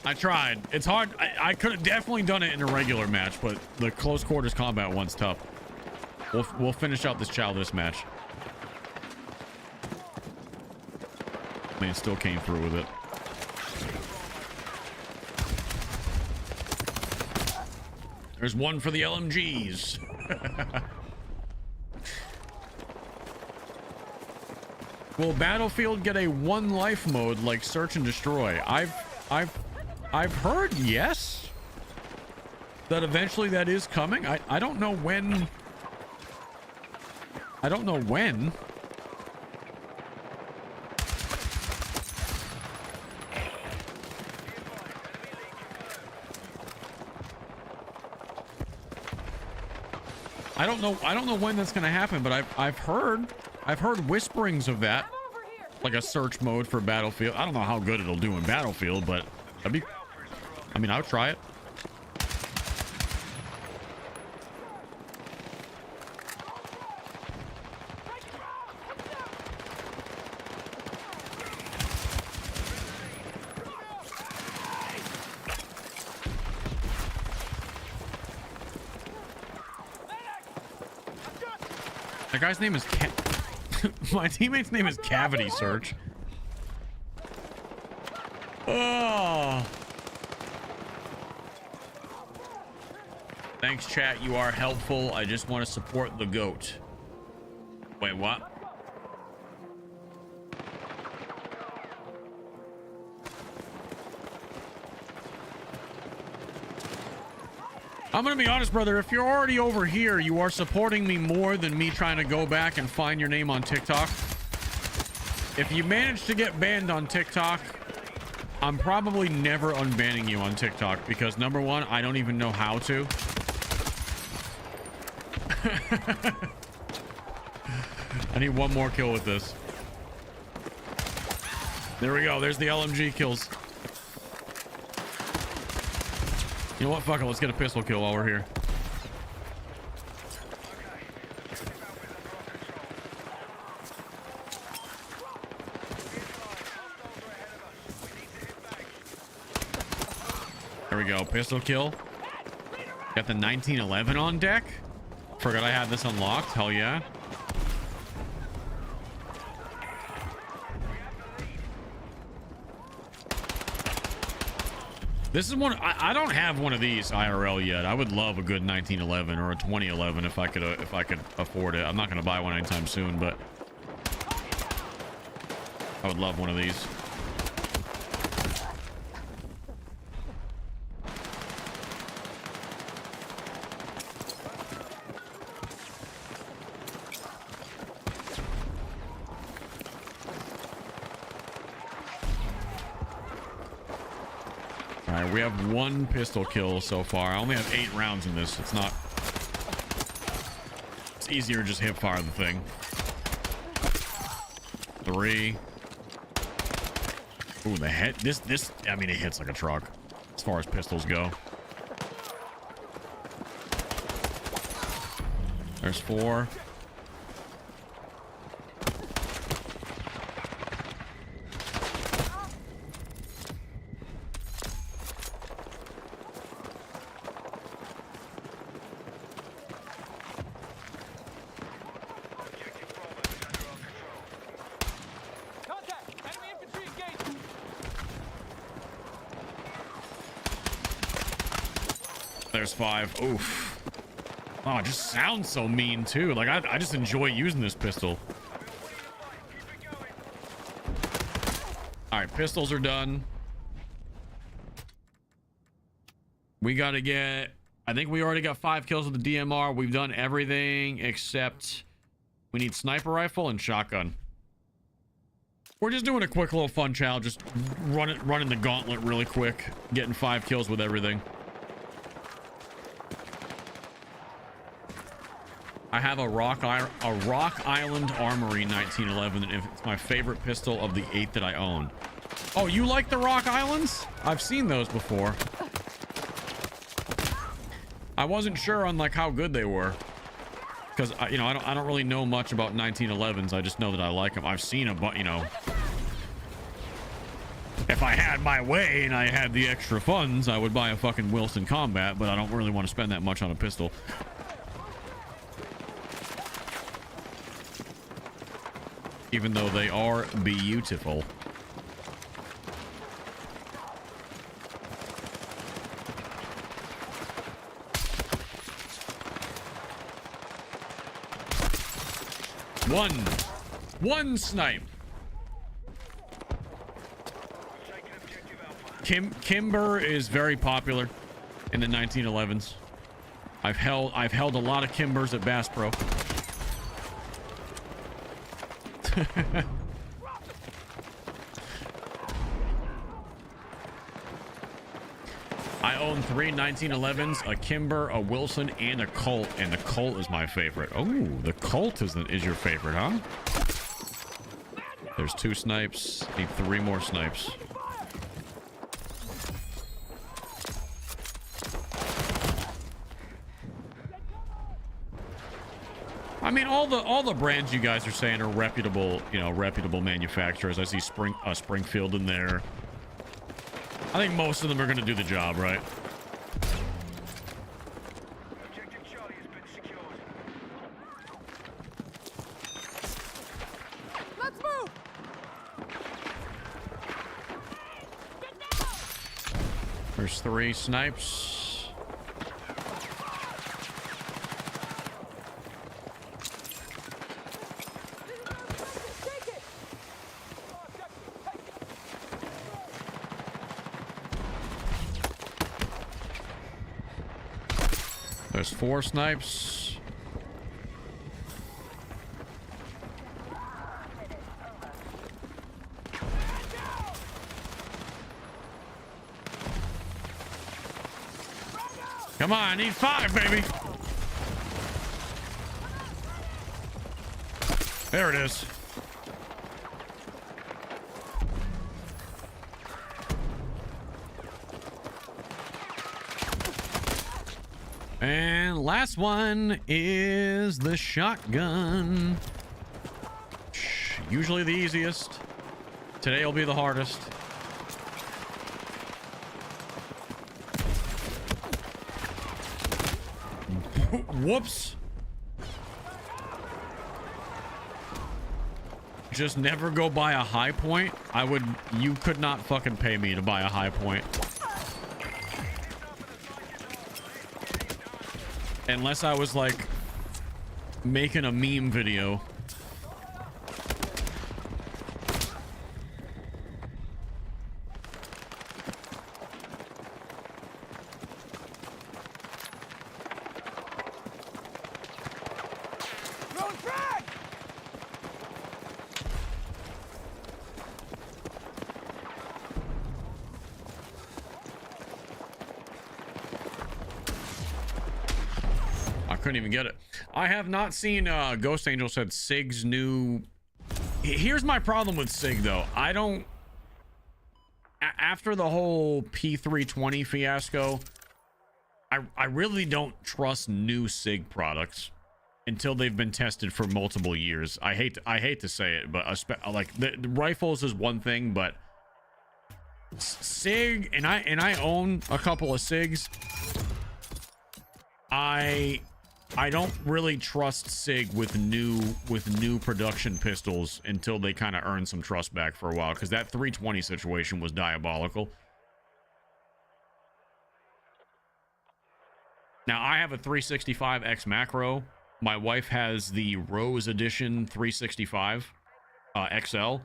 I tried. It's hard. I could have definitely done it in a regular match, but the close quarters combat one's tough. We'll finish out this childless match. Man, still came through with it. There's one for the LMGs. Will Battlefield get a one life mode like search and destroy? I've heard yes. That eventually that is coming. I don't know when. I don't know when. I don't know when that's gonna happen, but I've heard whisperings of that, like a search mode for Battlefield. I don't know how good it'll do in Battlefield, but I mean, I'll try it. That guy's name is my teammate's name is Cavity Search. Oh. Thanks, chat. You are helpful. I just want to support the GOAT. Wait, what? I'm gonna be honest, brother. If you're already over here, you are supporting me more than me trying to go back and find your name on TikTok. If you manage to get banned on TikTok, I'm probably never unbanning you on TikTok because number one, I don't even know how to. I need one more kill with this. There we go. There's the LMG kills. You know what? Fuck it. Let's get a pistol kill while we're here. There we go. Pistol kill. Got the 1911 on deck. Forgot I had this unlocked. Hell yeah. This is one. I don't have one of these IRL yet. I would love a good 1911 or a 2011 if I could afford it. I'm not gonna buy one anytime soon, but I would love one of these. We have one pistol kill so far. I only have 8 rounds in this. It's not. It's easier to just hip fire the thing. 3. Ooh, the head. This. I mean, it hits like a truck as far as pistols go. There's 4. There's 5. Oof. Oh, it just sounds so mean too. Like I just enjoy using this pistol. All right, pistols are done. We got to get... I think we already got 5 kills with the DMR. We've done everything except we need sniper rifle and shotgun. We're just doing a quick little fun challenge. Just running the gauntlet really quick. Getting 5 kills with everything. I have a Rock Island Armory 1911. And it's my favorite pistol of the 8 that I own. Oh, you like the Rock Islands? I've seen those before. I wasn't sure on like how good they were, because you know, I don't really know much about 1911s. I just know that I like them. I've seen but you know, if I had my way and I had the extra funds, I would buy a fucking Wilson Combat, but I don't really want to spend that much on a pistol. Even though they are beautiful. One snipe. Kimber is very popular in the 1911s. I've held a lot of Kimbers at Bass Pro. I own 3 1911s, a Kimber, a Wilson, and a Colt, and the Colt is my favorite. Oh, the Colt is your favorite, huh? There's 2 snipes. Need 3 more snipes. I mean, all the brands you guys are saying are reputable, you know, reputable manufacturers. I see Springfield in there. I think most of them are going to do the job, right? Objective Charlie has been secured. Let's move! There's 3 snipes. Take it! There's 4 snipes. Come on, I need 5, baby. There it is. And last one is the shotgun. Usually the easiest. Today will be the hardest. Whoops. Just never go buy a high point. You could not fucking pay me to buy a high point. Unless I was like making a meme video. Throw frag! I couldn't even get it. I have not seen Ghost Angel said SIG's new. Here's my problem with SIG though. I don't. After the whole P320 fiasco, I really don't trust new SIG products until they've been tested for multiple years. I hate to say it, but like the rifles is one thing, but SIG, and I own a couple of SIGs. I don't really trust SIG with new production pistols until they kind of earn some trust back for a while, because that 320 situation was diabolical. Now I have a 365 X macro. My wife has the Rose Edition 365 XL.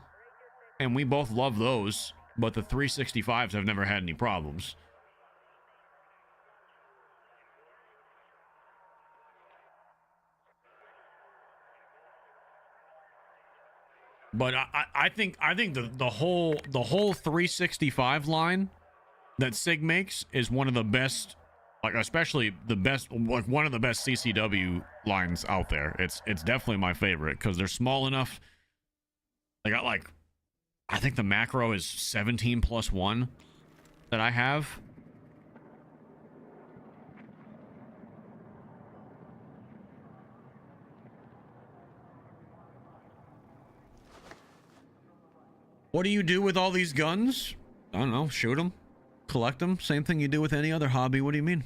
and we both love those, but the 365s have never had any problems. But I think the whole 365 line that SIG makes is one of the best, like especially the best, like one of the best CCW lines out there. It's definitely my favorite because they're small enough. They got like, I think the macro is 17+1 that I have. What do you do with all these guns? I don't know, shoot them, collect them. Same thing you do with any other hobby. What do you mean?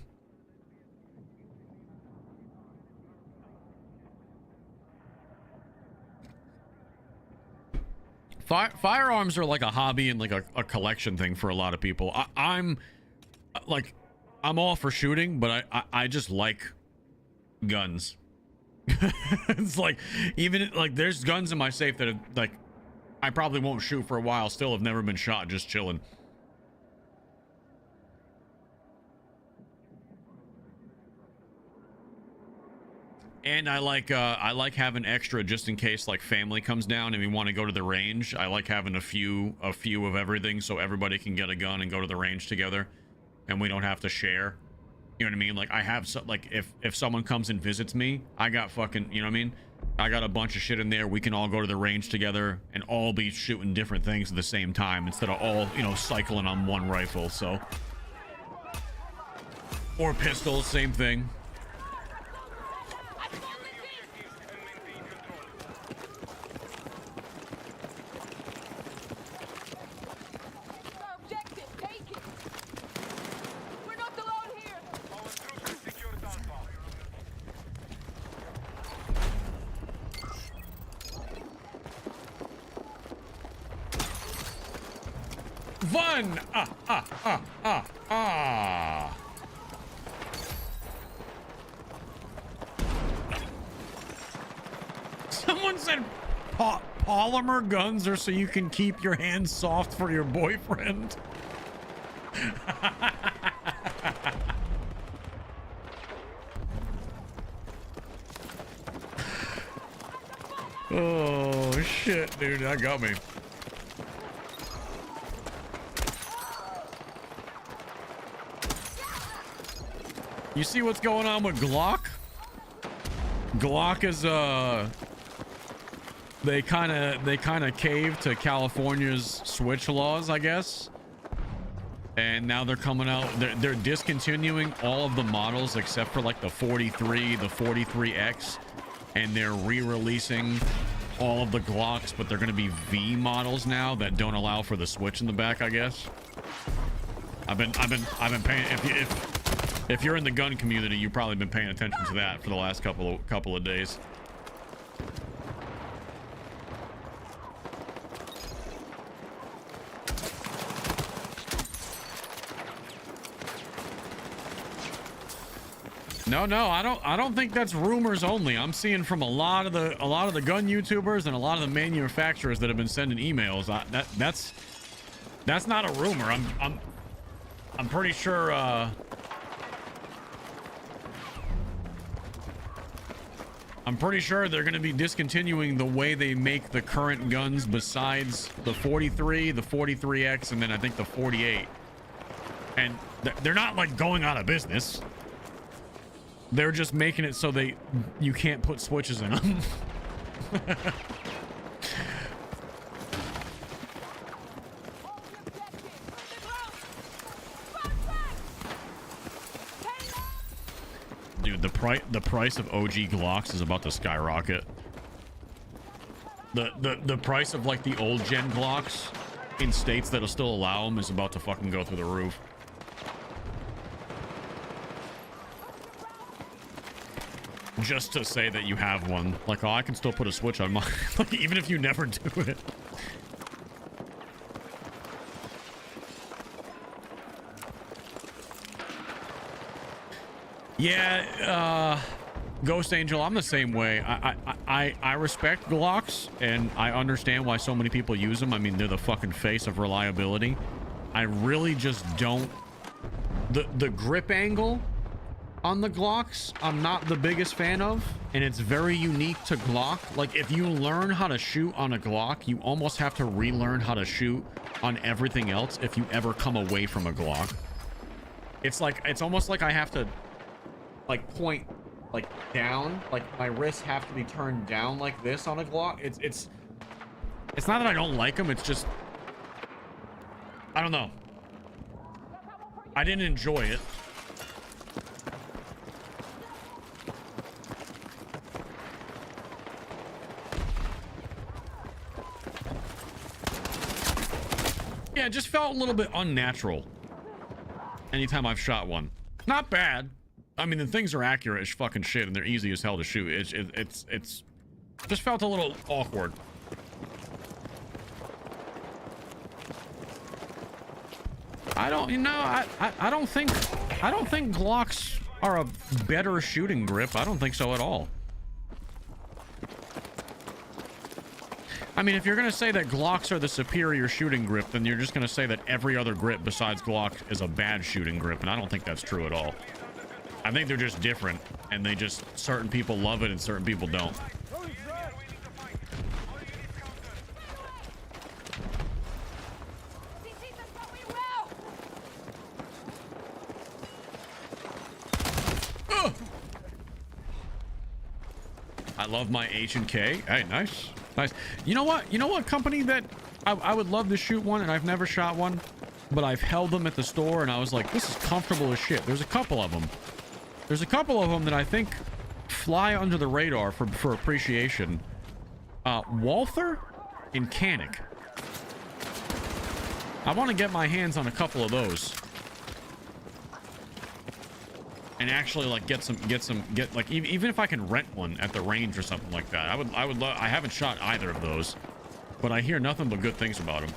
Firearms are like a hobby and like a collection thing for a lot of people. I'm all for shooting, but I just like guns. It's like, even like there's guns in my safe that have, like, I probably won't shoot for a while, still have never been shot, just chilling. And I like having extra just in case like family comes down and we want to go to the range. I like having a few of everything so everybody can get a gun and go to the range together and we don't have to share. You know what I mean? Like I have like if someone comes and visits me, I got fucking, you know what I mean? I got a bunch of shit in there. We can all go to the range together and all be shooting different things at the same time instead of all, you know, cycling on one rifle. So, or pistols, same thing. Fun! Someone said polymer guns are so you can keep your hands soft for your boyfriend. Oh shit, dude, that got me. You see what's going on with Glock? Glock is they kind of caved to California's switch laws, I guess. And now they're coming out, they're discontinuing all of the models except for like the 43, the 43X, and they're re-releasing all of the Glocks, but they're going to be V models now that don't allow for the switch in the back, I guess. I've been paying, if you're in the gun community, you've probably been paying attention to that for the last couple of days. No, I don't think that's rumors only. I'm seeing from a lot of the gun YouTubers and a lot of the manufacturers that have been sending emails. That's not a rumor. I'm pretty sure I'm pretty sure they're going to be discontinuing the way they make the current guns besides the 43, the 43X, and then I think the 48. And they're not like going out of business. They're just making it so you can't put switches in them. Dude, the price of OG Glocks is about to skyrocket. The price of like the old gen Glocks in states that'll still allow them is about to fucking go through the roof. Just to say that you have one, like, oh, I can still put a switch on mine, like, even if you never do it. Yeah, Ghost Angel, I'm the same way. I respect Glocks, and I understand why so many people use them. I mean, they're the fucking face of reliability. I really just don't... The grip angle on the Glocks, I'm not the biggest fan of, and it's very unique to Glock. Like, if you learn how to shoot on a Glock, you almost have to relearn how to shoot on everything else if you ever come away from a Glock. It's like, it's almost like I have to, like, point, like, down. Like, my wrists have to be turned down like this on a Glock. It's not that I don't like them, it's just... I don't know. I didn't enjoy it. Yeah, it just felt a little bit unnatural anytime I've shot one. Not bad. I mean, the things are accurate as fucking shit, and they're easy as hell to shoot. It's just felt a little awkward. I don't, you know, I don't think Glocks are a better shooting grip. I don't think so at all. I mean, if you're gonna say that Glocks are the superior shooting grip, then you're just gonna say that every other grip besides Glock is a bad shooting grip, and I don't think that's true at all. I think they're just different, and they just, certain people love it and certain people don't. I love my H&K. Hey, nice. Nice. You know what? You know what company that I would love to shoot one, and I've never shot one, but I've held them at the store, and I was like, this is comfortable as shit. There's a couple of them. There's a couple of them that I think fly under the radar for appreciation. Walther and Canik. I want to get my hands on a couple of those. And actually, like, get like, even if I can rent one at the range or something like that, I would love. I haven't shot either of those, but I hear nothing but good things about them.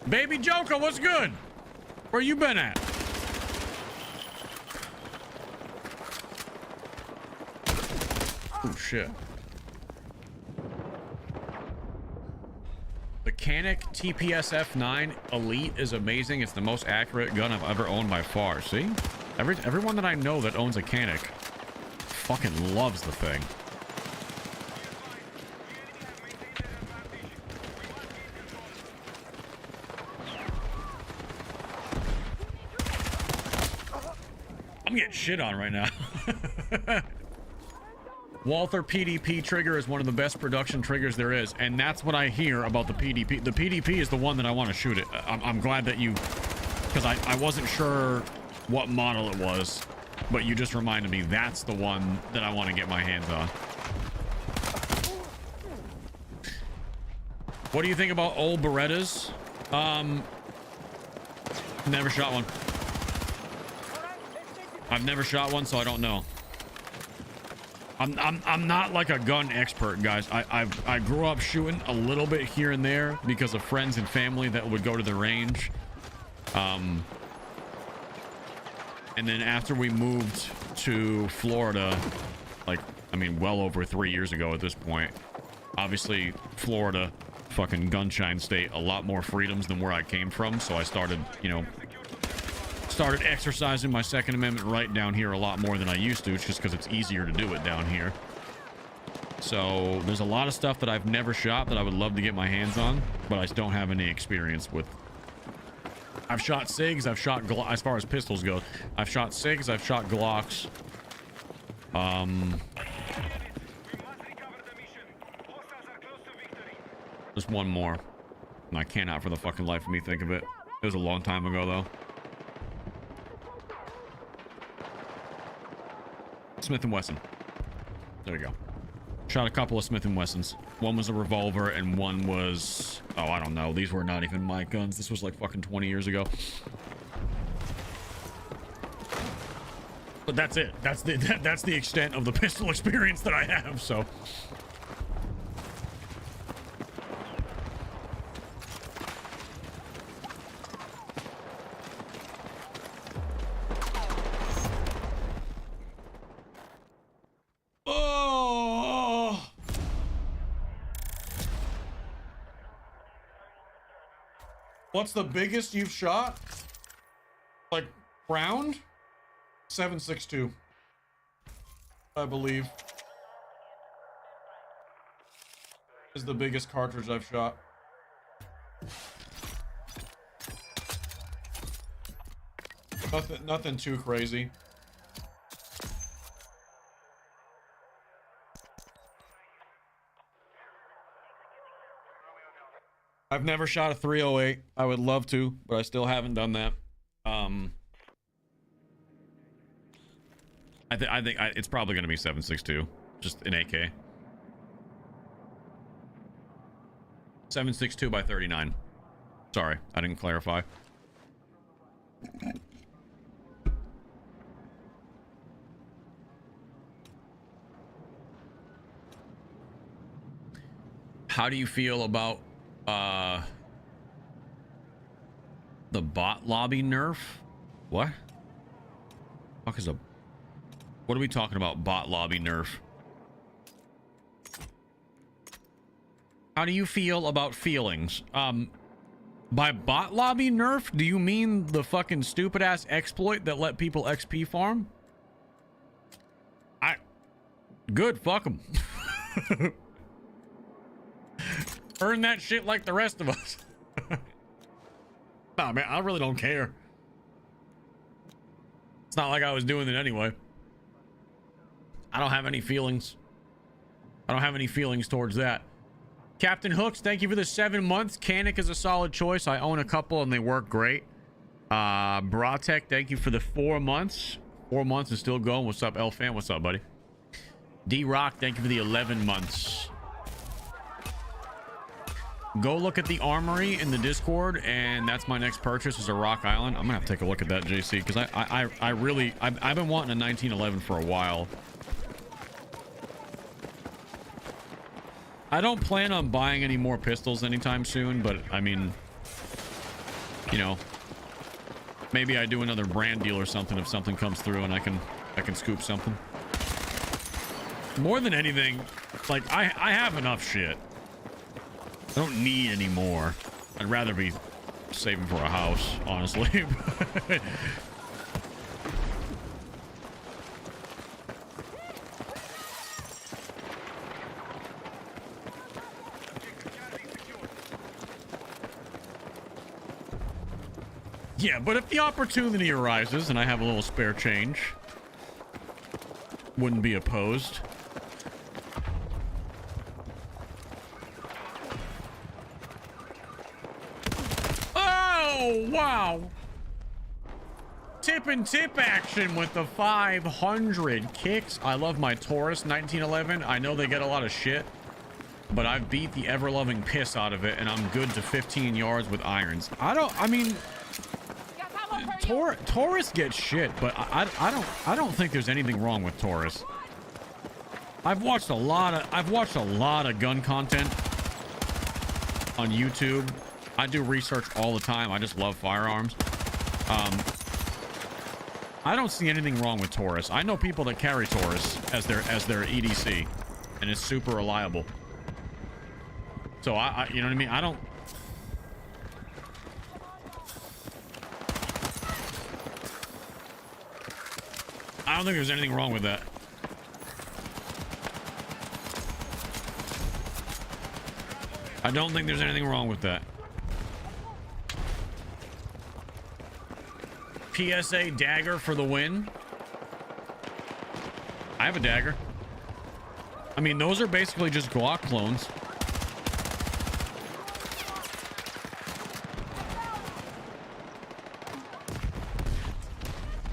Baby Joker, what's good? Where you been at? Oh, shit. The Canik TPSF-9 Elite is amazing. It's the most accurate gun I've ever owned by far. See? Everyone that I know that owns a Canik fucking loves the thing. I'm getting shit on right now. Walther PDP trigger is one of the best production triggers there is, and that's what I hear about the PDP. The PDP is the one that I want to shoot it. I'm glad that you, because I wasn't sure what model it was, but you just reminded me that's the one that I want to get my hands on. What do you think about old Berettas? Never shot one. I've never shot one, so I don't know. I'm not like a gun expert, guys. I grew up shooting a little bit here and there because of friends and family that would go to the range. And then after we moved to Florida, like, I mean, well over 3 years ago at this point, obviously Florida, fucking gunshine state, a lot more freedoms than where I came from. So I started, you know, exercising my Second Amendment right down here a lot more than I used to, just because it's easier to do it down here. So there's a lot of stuff that I've never shot that I would love to get my hands on, but I don't have any experience with. I've shot SIGs, I've shot as far as pistols go, I've shot SIGs, I've shot Glocks. There's one more, and I cannot for the fucking life of me think of it. It was a long time ago though. Smith & Wesson. There we go. Shot a couple of Smith & Wessons. One was a revolver and one was, oh, I don't know. These were not even my guns. This was like fucking 20 years ago. But that's it. That's the extent of the pistol experience that I have, so. Oh. What's the biggest you've shot? Like round? 7.62, I believe, is the biggest cartridge I've shot. Nothing too crazy. I've never shot a 308. I would love to, but I still haven't done that. I think it's probably going to be 7.62, just an AK. 7.62 by 39. Sorry, I didn't clarify. How do you feel about the bot lobby nerf? What? Fuck is a... What are we talking about? Bot lobby nerf. How do you feel about feelings? By bot lobby nerf, do you mean the fucking stupid ass exploit that let people XP farm? Good, fuck them. Earn that shit like the rest of us. Nah, man, I really don't care. It's not like I was doing it anyway. I don't have any feelings. I don't have any feelings towards that. Captain Hooks, thank you for the 7 months. Canic is a solid choice. I own a couple and they work great. Bratek, thank you for the 4 months. 4 months is still going. What's up, Elfan? What's up, buddy? D-Rock, thank you for the 11 months. Go look at the armory in the Discord, and that's my next purchase is a Rock Island. I'm gonna have to take a look at that, JC, because I've been wanting a 1911 for a while. I don't plan on buying any more pistols anytime soon, but I mean, you know, maybe I do another brand deal or something if something comes through and I can scoop something. More than anything, like I have enough shit. I don't need any more. I'd rather be saving for a house, honestly. Yeah, but if the opportunity arises and I have a little spare change, wouldn't be opposed. Oh, wow. Tip and tip action with the 500 kicks. I love my Taurus 1911. I know they get a lot of shit, but I've beat the ever-loving piss out of it, and I'm good to 15 yards with irons. I mean... Taurus gets shit, but I don't think there's anything wrong with Taurus. I've watched a lot of gun content on YouTube. I do research all the time. I just love firearms. I don't see anything wrong with Taurus. I know people that carry Taurus as their EDC, and it's super reliable. So I you know what I mean? I don't think there's anything wrong with that. I don't think there's anything wrong with that. PSA dagger for the win. I have a dagger. I mean, those are basically just Glock clones.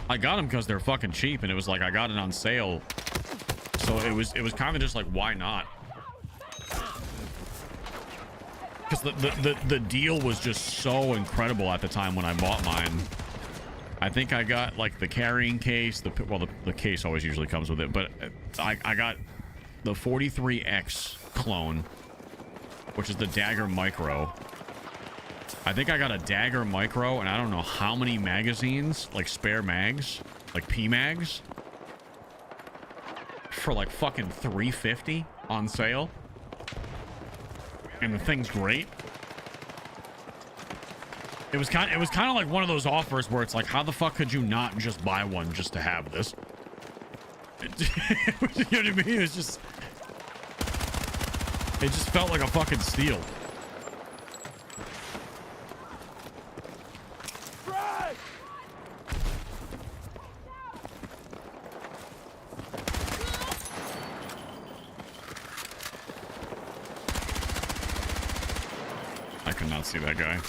I got them because they're fucking cheap, and it was like I got it on sale, so it was kind of just like, why not? Plus, the deal was just so incredible at the time when I bought mine. I think I got like the carrying case. The case always usually comes with it, but I got the 43X clone, which is the Dagger Micro. I think I got a Dagger Micro, and I don't know how many magazines, like spare mags, like P mags, for like fucking $350 on sale. And the thing's great. It was kind of like one of those offers where it's like, how the fuck could you not just buy one just to have this? You know what I mean? It just felt like a fucking steal. I could not see that guy.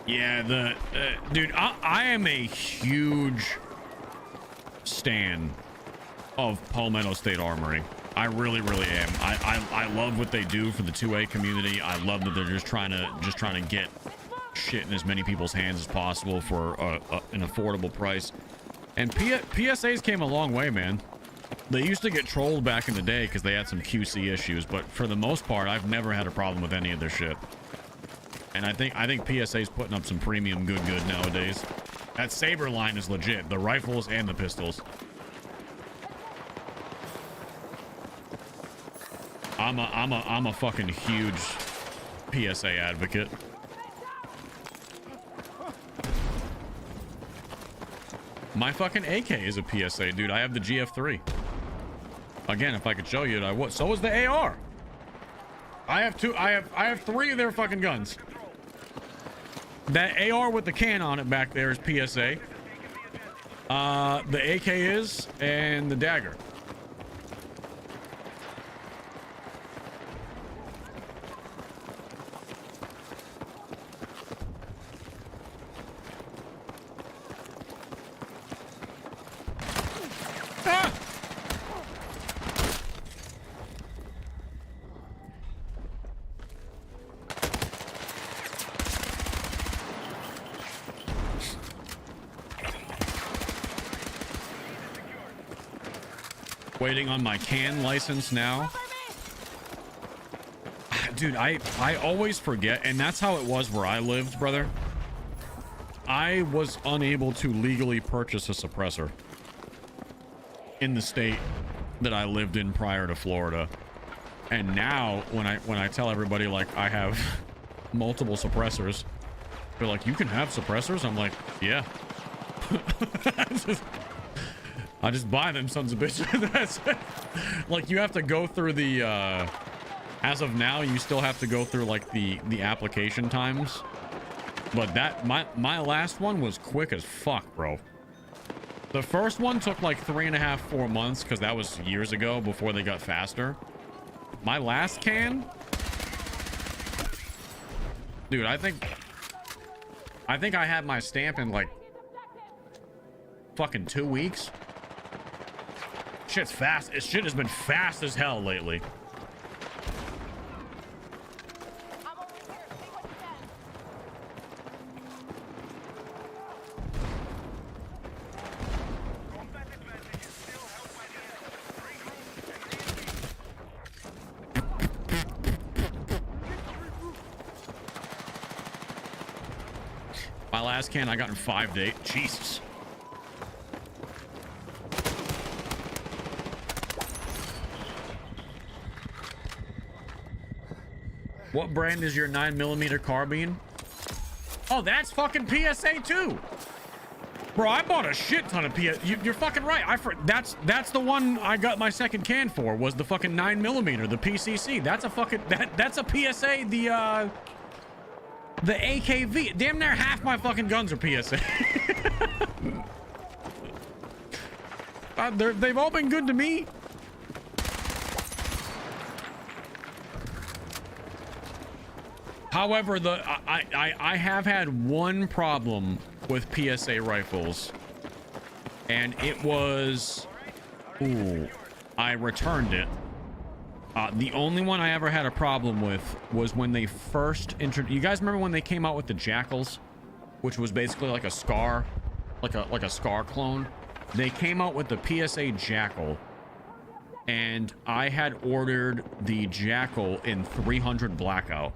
Yeah, dude, I am a huge stan of Palmetto State Armory. I really, really am. I love what they do for the 2A community. I love that they're just trying to get shit in as many people's hands as possible for an affordable price. And PSAs came a long way, man. They used to get trolled back in the day because they had some QC issues, but for the most part, I've never had a problem with any of their shit. And I think PSA's putting up some premium good nowadays. That Saber line is legit. The rifles and the pistols. I'm a fucking huge PSA advocate. My fucking AK is a PSA, dude. I have the GF3. Again, if I could show you it, I would. So is the AR. I have two. I have three of their fucking guns. That AR with the can on it back there is PSA. The AK is, and the dagger. Ah! Waiting on my can license now. Dude, I always forget, and that's how it was where I lived, brother. I was unable to legally purchase a suppressor in the state that I lived in prior to Florida. And now when I tell everybody like I have multiple suppressors, they're like, "You can have suppressors?" I'm like, "Yeah." I just buy them sons of bitches. That's it. Like, you have to go through the as of now, you still have to go through like the application times, but that my last one was quick as fuck, bro. The first one took like 3.5, 4 months because that was years ago before they got faster. My last can, dude, I think I had my stamp in like fucking 2 weeks. Shit's fast. Shit has been fast as hell lately. My last can I got in 5 days. Jesus. What brand is your 9mm carbine? Oh, that's fucking PSA too. Bro, I bought a shit ton of PSA. You're fucking right. That's the one I got my second can for, was the fucking 9mm, the PCC. That's a fucking that's a PSA. The AKV. Damn near half my fucking guns are PSA. They've all been good to me. However, I have had one problem with PSA rifles, and it was, ooh, I returned it. The only one I ever had a problem with was when they first introduced. You guys remember when they came out with the Jackals, which was basically like a Scar, like a Scar clone? They came out with the PSA Jackal, and I had ordered the Jackal in 300 Blackout.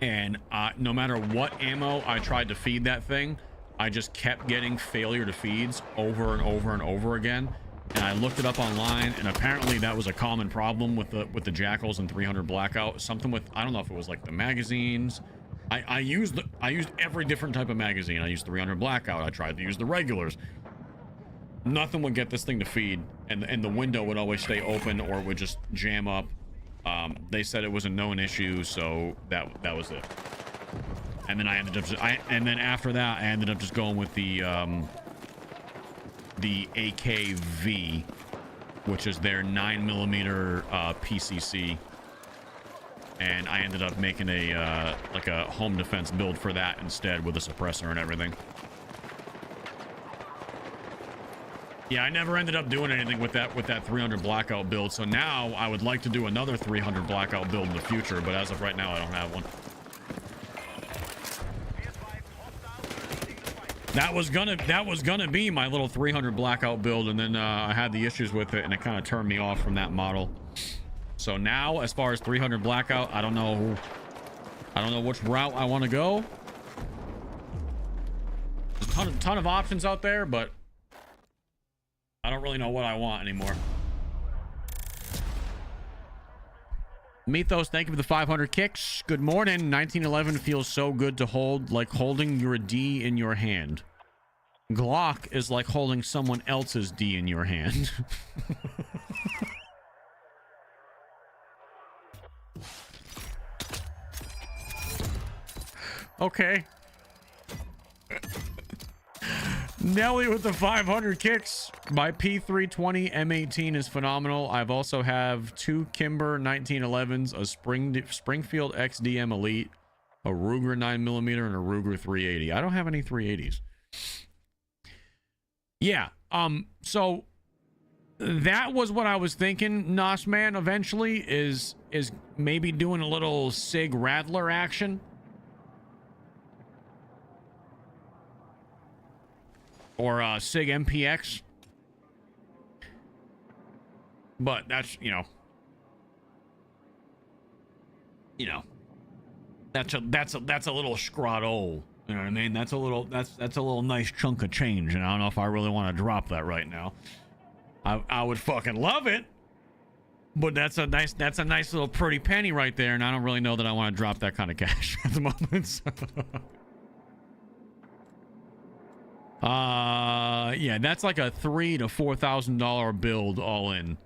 And no matter what ammo I tried to feed that thing, I just kept getting failure to feeds over and over and over again. And I looked it up online, and apparently that was a common problem with the Jackals and 300 Blackout. Something with, I don't know if it was like the magazines. I used every different type of magazine. I used 300 Blackout. I tried to use the regulars. Nothing would get this thing to feed, and the window would always stay open, or it would just jam up. They said it was a known issue, so that was it. And then and then after that, I ended up just going with the AKV, which is their 9mm PCC, and I ended up making a like a home defense build for that instead, with a suppressor and everything. Yeah, I never ended up doing anything with that 300 Blackout build, so now I would like to do another 300 Blackout build in the future, but as of right now, I don't have one. That was gonna be my little 300 Blackout build, and then I had the issues with it, and it kind of turned me off from that model. So now, as far as 300 Blackout, I don't know which route I want to go. There's a ton of options out there, but I don't really know what I want anymore. Mythos, thank you for the 500 kicks. Good morning. 1911 feels so good to hold, like holding your D in your hand. Glock is like holding someone else's D in your hand. Okay. Nelly with the 500 kicks. My P320 M18 is phenomenal. I've also have two Kimber 1911s, a Springfield XDM Elite, a Ruger 9mm, and a Ruger 380. I don't have any 380s. Yeah. So that was what I was thinking, Nosman, eventually, is maybe doing a little SIG Rattler action. Or SIG MPX. But that's, you know, that's a little scrotto. You know what I mean? That's a little nice chunk of change, and I don't know if I really want to drop that right now. I would fucking love it, but that's a nice little pretty penny right there, and I don't really know that I want to drop that kind of cash at the moment. So. Yeah, that's like a $3,000 to $4,000 build all in,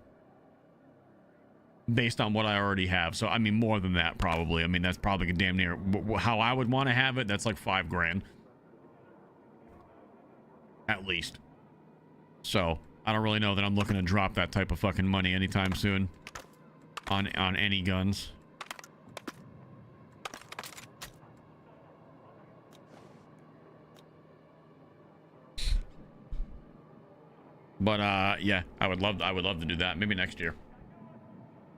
based on what I already have. So I mean, more than that probably. I mean, that's probably damn near how I would want to have it. That's like $5,000 at least. So I don't really know that I'm looking to drop that type of fucking money anytime soon on any guns. But yeah, I would love to do that. Maybe next year.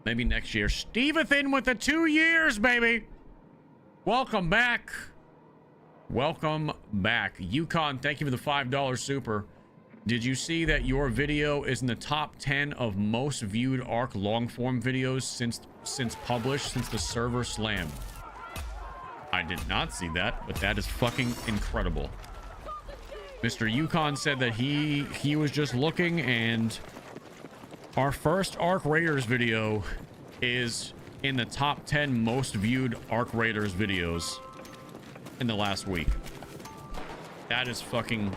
Maybe next year. Stevethan with the 2 years, baby. Welcome back. Welcome back. Yukon, thank you for the $5 super. Did you see that your video is in the top 10 of most viewed ARC long-form videos since published, since the server slammed? I did not see that, but that is fucking incredible. Mr. Yukon said that he was just looking, and our first Arc Raiders video is in the top 10 most viewed Arc Raiders videos in the last week. That is fucking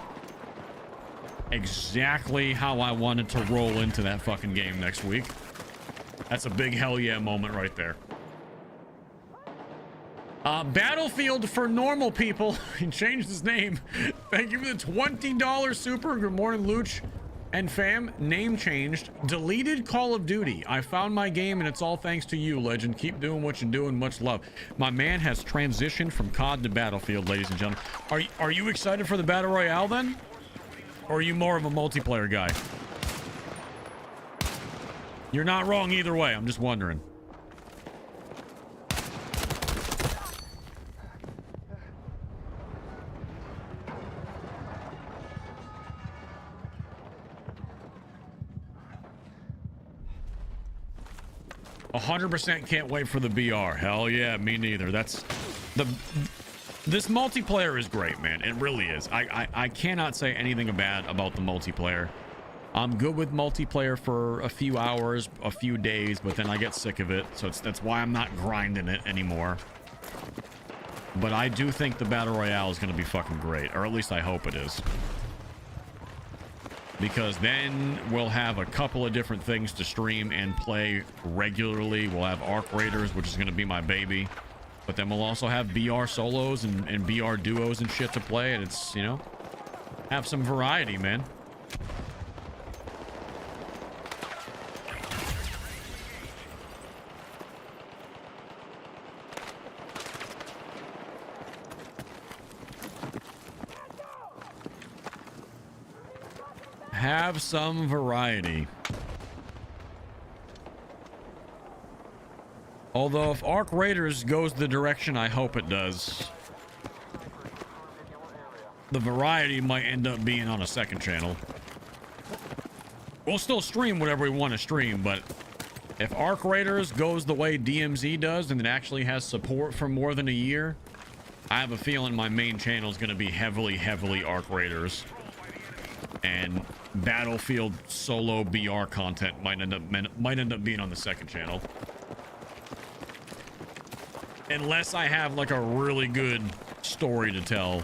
exactly how I wanted to roll into that fucking game next week. That's a big hell yeah moment right there. Battlefield for normal people. He changed his name. Thank you for the $20 super. Good morning, Luch. And fam, name changed, deleted Call of Duty. I found my game and it's all thanks to you, legend. Keep doing what you're doing. Much love. My man has transitioned from COD to Battlefield, ladies and gentlemen. Are you excited for the Battle Royale then? Or are you more of a multiplayer guy? You're not wrong either way. I'm just wondering. A 100% can't wait for the BR. Hell yeah, me neither. That's the... This multiplayer is great, man. It really is. I cannot say anything bad about the multiplayer. I'm good with multiplayer for a few hours, a few days, but then I get sick of it. So that's why I'm not grinding it anymore. But I do think the Battle Royale is going to be fucking great. Or at least I hope it is. Because then we'll have a couple of different things to stream and play regularly. We'll have Arc Raiders, which is going to be my baby. But then we'll also have BR solos and BR duos and shit to play. And it's, you know, have some variety, man. Have some variety. Although if Arc Raiders goes the direction I hope it does, the variety might end up being on a second channel. We'll still stream whatever we want to stream, but if Arc Raiders goes the way DMZ does and it actually has support for more than a year, I have a feeling my main channel is going to be heavily Arc Raiders. And Battlefield solo BR content might end up being on the second channel. Unless I have like a really good story to tell.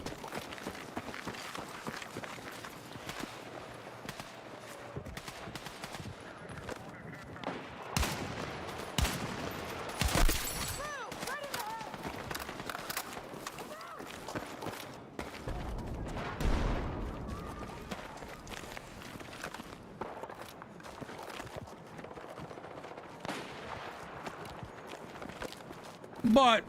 But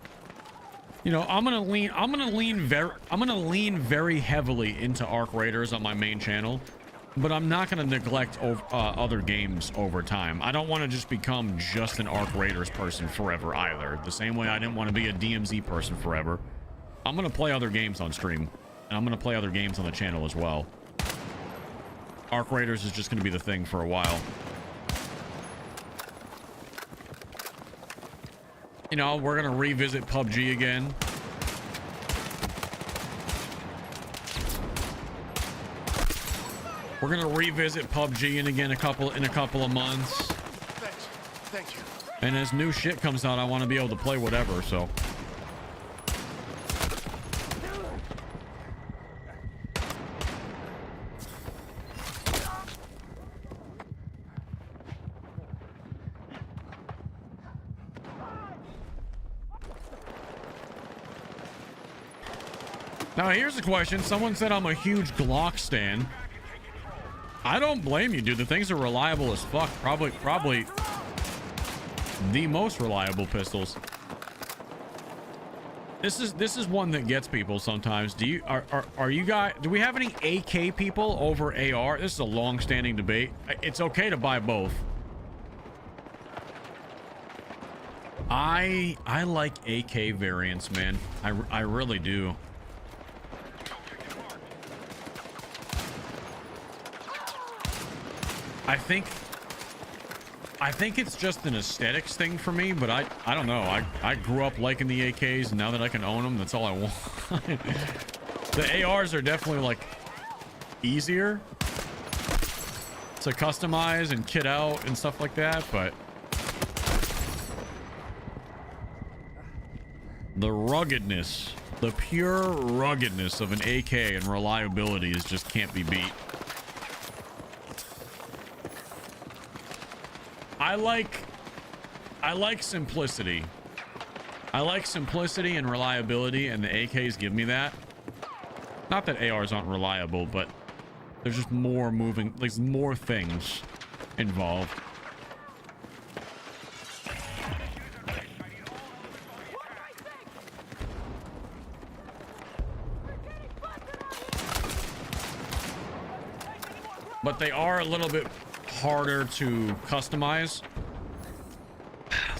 you know, I'm gonna lean very heavily into Arc Raiders on my main channel, but I'm not gonna neglect other games over time. I don't want to just become just an Arc Raiders person forever either. The same way I didn't want to be a DMZ person forever. I'm gonna play other games on stream, and I'm gonna play other games on the channel as well. Arc Raiders is just gonna be the thing for a while. You know, we're gonna revisit PUBG again. We're gonna revisit PUBG in a couple of months. Thank you. And as new shit comes out, I want to be able to play whatever. So. Now here's a question. Someone said I'm a huge Glock stan. I don't blame you, dude. The things are reliable as fuck. Probably the most reliable pistols. This is one that gets people sometimes. Do you do we have any AK people over AR? This is a long-standing debate. It's okay to buy both. I like AK variants, man. I really do. I think it's just an aesthetics thing for me, but I don't know. I grew up liking the AKs, and now that I can own them, that's all I want. The ARs are definitely like easier to customize and kit out and stuff like that, but the ruggedness, the pure ruggedness of an AK and reliability is just can't be beat. I like simplicity. I like simplicity and reliability, and the AKs give me that. Not that ARs aren't reliable, but There's just more moving, there's more things involved. But they are a little bit harder to customize.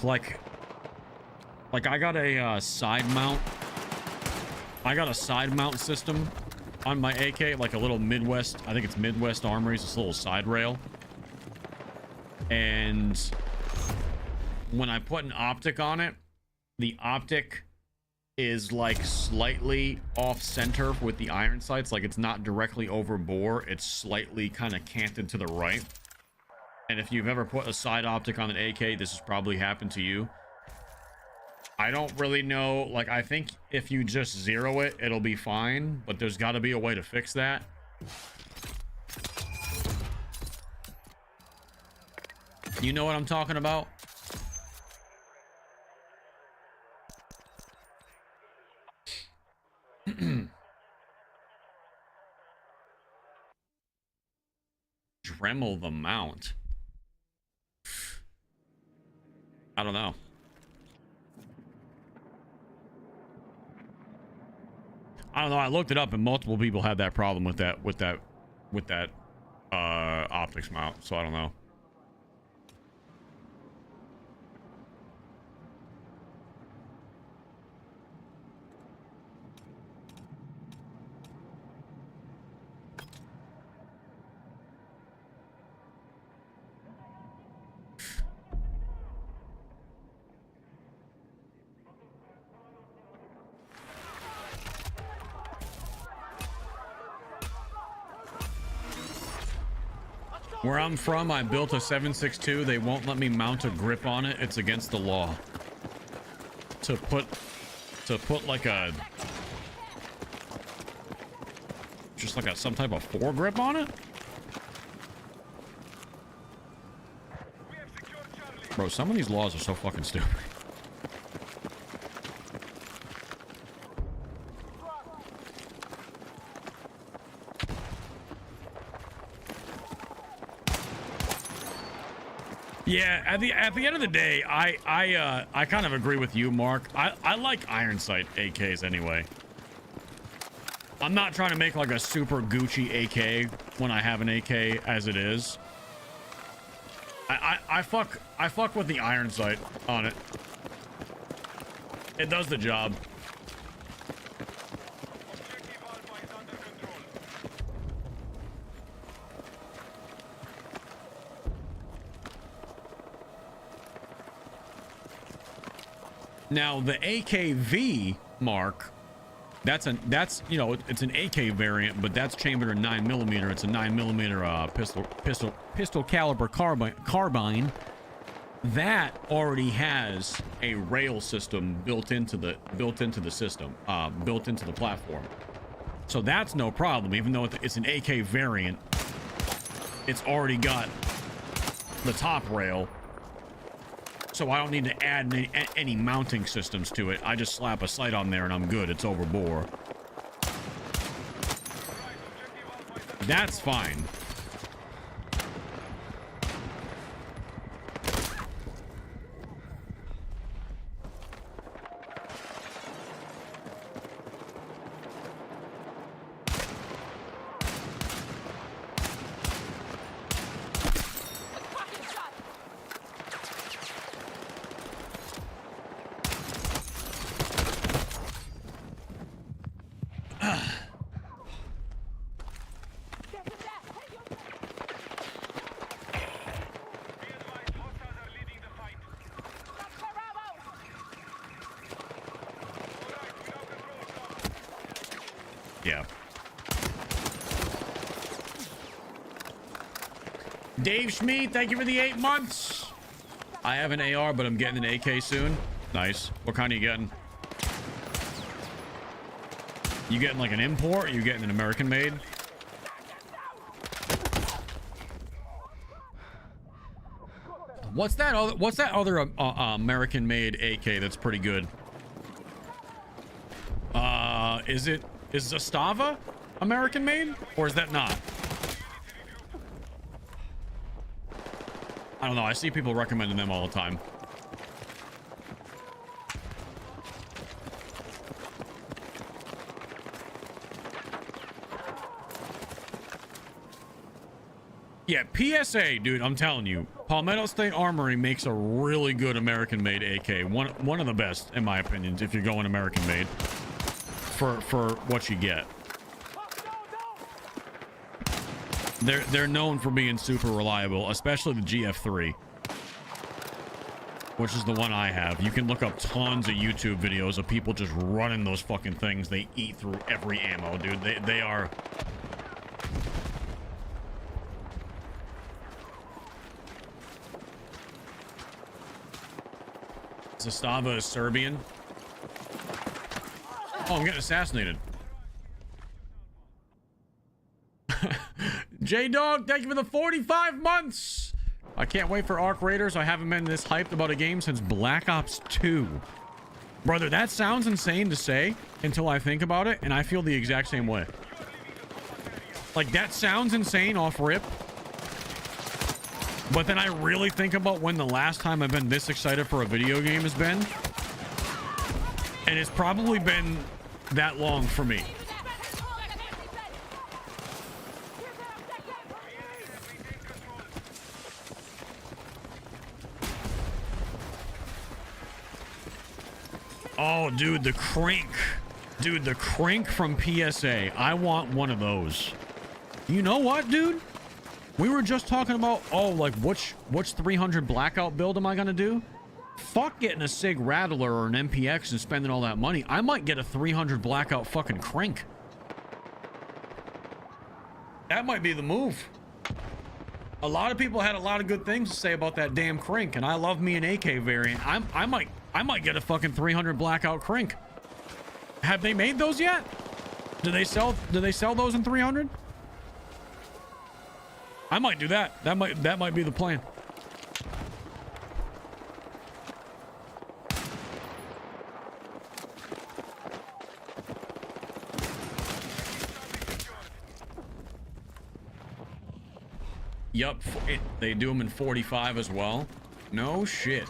Like I got a side mount. I got a side mount system on my AK, like a little Midwest. I think it's Midwest Armories. It's a little side rail. And when I put an optic on it, the optic is like slightly off center with the iron sights. Like it's not directly over bore. It's slightly kind of canted to the right. And if you've ever put a side optic on an AK, this has probably happened to you. I don't really know. Like, I think if you just zero it, it'll be fine. But there's got to be a way to fix that. You know what I'm talking about? Dremel the mount. I don't know. I don't know. I looked it up and multiple people had that problem with that optics mount. So I don't know. Where I'm from, I built a 7.62. They won't let me mount a grip on it. It's against the law. To put like a, just like some type of foregrip on it. Bro, some of these laws are so fucking stupid. Yeah, at the end of the day, I kind of agree with you, Mark. I like iron sight AKs anyway. I'm not trying to make like a super Gucci AK when I have an AK as it is. I fuck with the iron sight on it. It does the job. Now the AKV, Mark, that's you know, it's an AK variant, but that's chambered in 9mm. It's a 9mm pistol caliber carbine. That already has a rail system built into the system, built into the platform. So that's no problem. Even though it's an AK variant, it's already got the top rail. So I don't need to add any mounting systems to it. I just slap a sight on there and I'm good. It's over bore. That's fine. Yeah. Dave Schmee, thank you for the 8 months. I have an AR, but I'm getting an AK soon. Nice. What kind are you getting? You getting like an import? Or you getting an American made? What's that other American made AK that's pretty good? Is Zastava American made, or is that not? I don't know. I see people recommending them all the time. Yeah, PSA, dude, I'm telling you, Palmetto State Armory makes a really good American-made AK. One of the best, in my opinion, if you're going American-made for what you get. They're known for being super reliable, especially the GF3, which is the one I have. You can look up tons of YouTube videos of people just running those fucking things. They eat through every ammo, dude. They are... Zastava is Serbian. Oh, I'm getting assassinated. J-Dog, thank you for the 45 months. I can't wait for Arc Raiders. I haven't been this hyped about a game since Black Ops 2. Brother, that sounds insane to say until I think about it, and I feel the exact same way. Like, that sounds insane off rip. But then I really think about when the last time I've been this excited for a video game has been. And it's probably been that long for me. Oh, dude, the crank. Dude, the crank from PSA. I want one of those. You know what, dude? We were just talking about, oh, like, which 300 blackout build am I going to do? Fuck getting a SIG Rattler or an MPX and spending all that money. I might get a 300 blackout fucking crank. That might be the move. A lot of people had a lot of good things to say about that damn crank, and I love me an AK variant. I might get a fucking 300 blackout crank. Have they made those yet? Do they sell those in 300? I might do that. That might be the plan. Yup, they do them in 45 as well. No shit.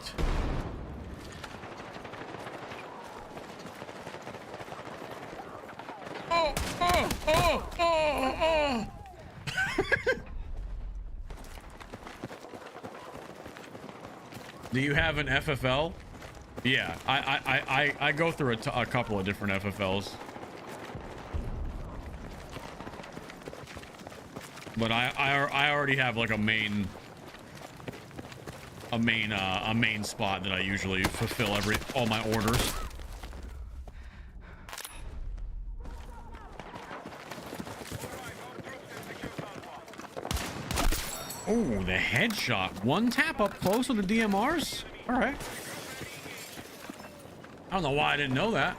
Oh. Do you have an FFL? Yeah, I go through a couple of different FFLs. But I already have like a main spot that I usually fulfill all my orders. Oh, the headshot. One tap up close with the DMRs? All right. I don't know why I didn't know that.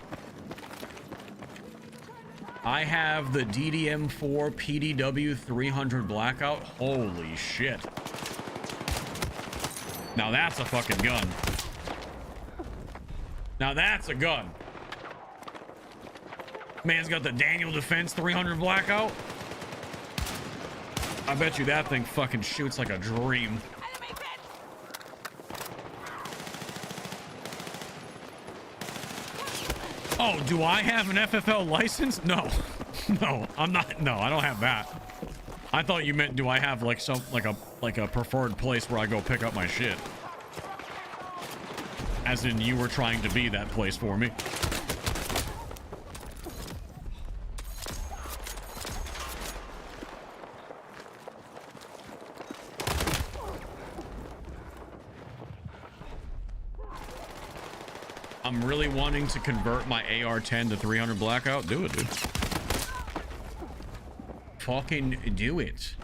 I have the DDM4 PDW 300 Blackout. Holy shit. Now that's a fucking gun. Now that's a gun. Man's got the Daniel Defense 300 Blackout. I bet you that thing fucking shoots like a dream. Oh, do I have an FFL license? No. No, I'm not. No, I don't have that. I thought you meant do I have like a preferred place where I go pick up my shit. As in you were trying to be that place for me. I'm really wanting to convert my AR-10 to 300 Blackout. Do it, dude. Fucking do it.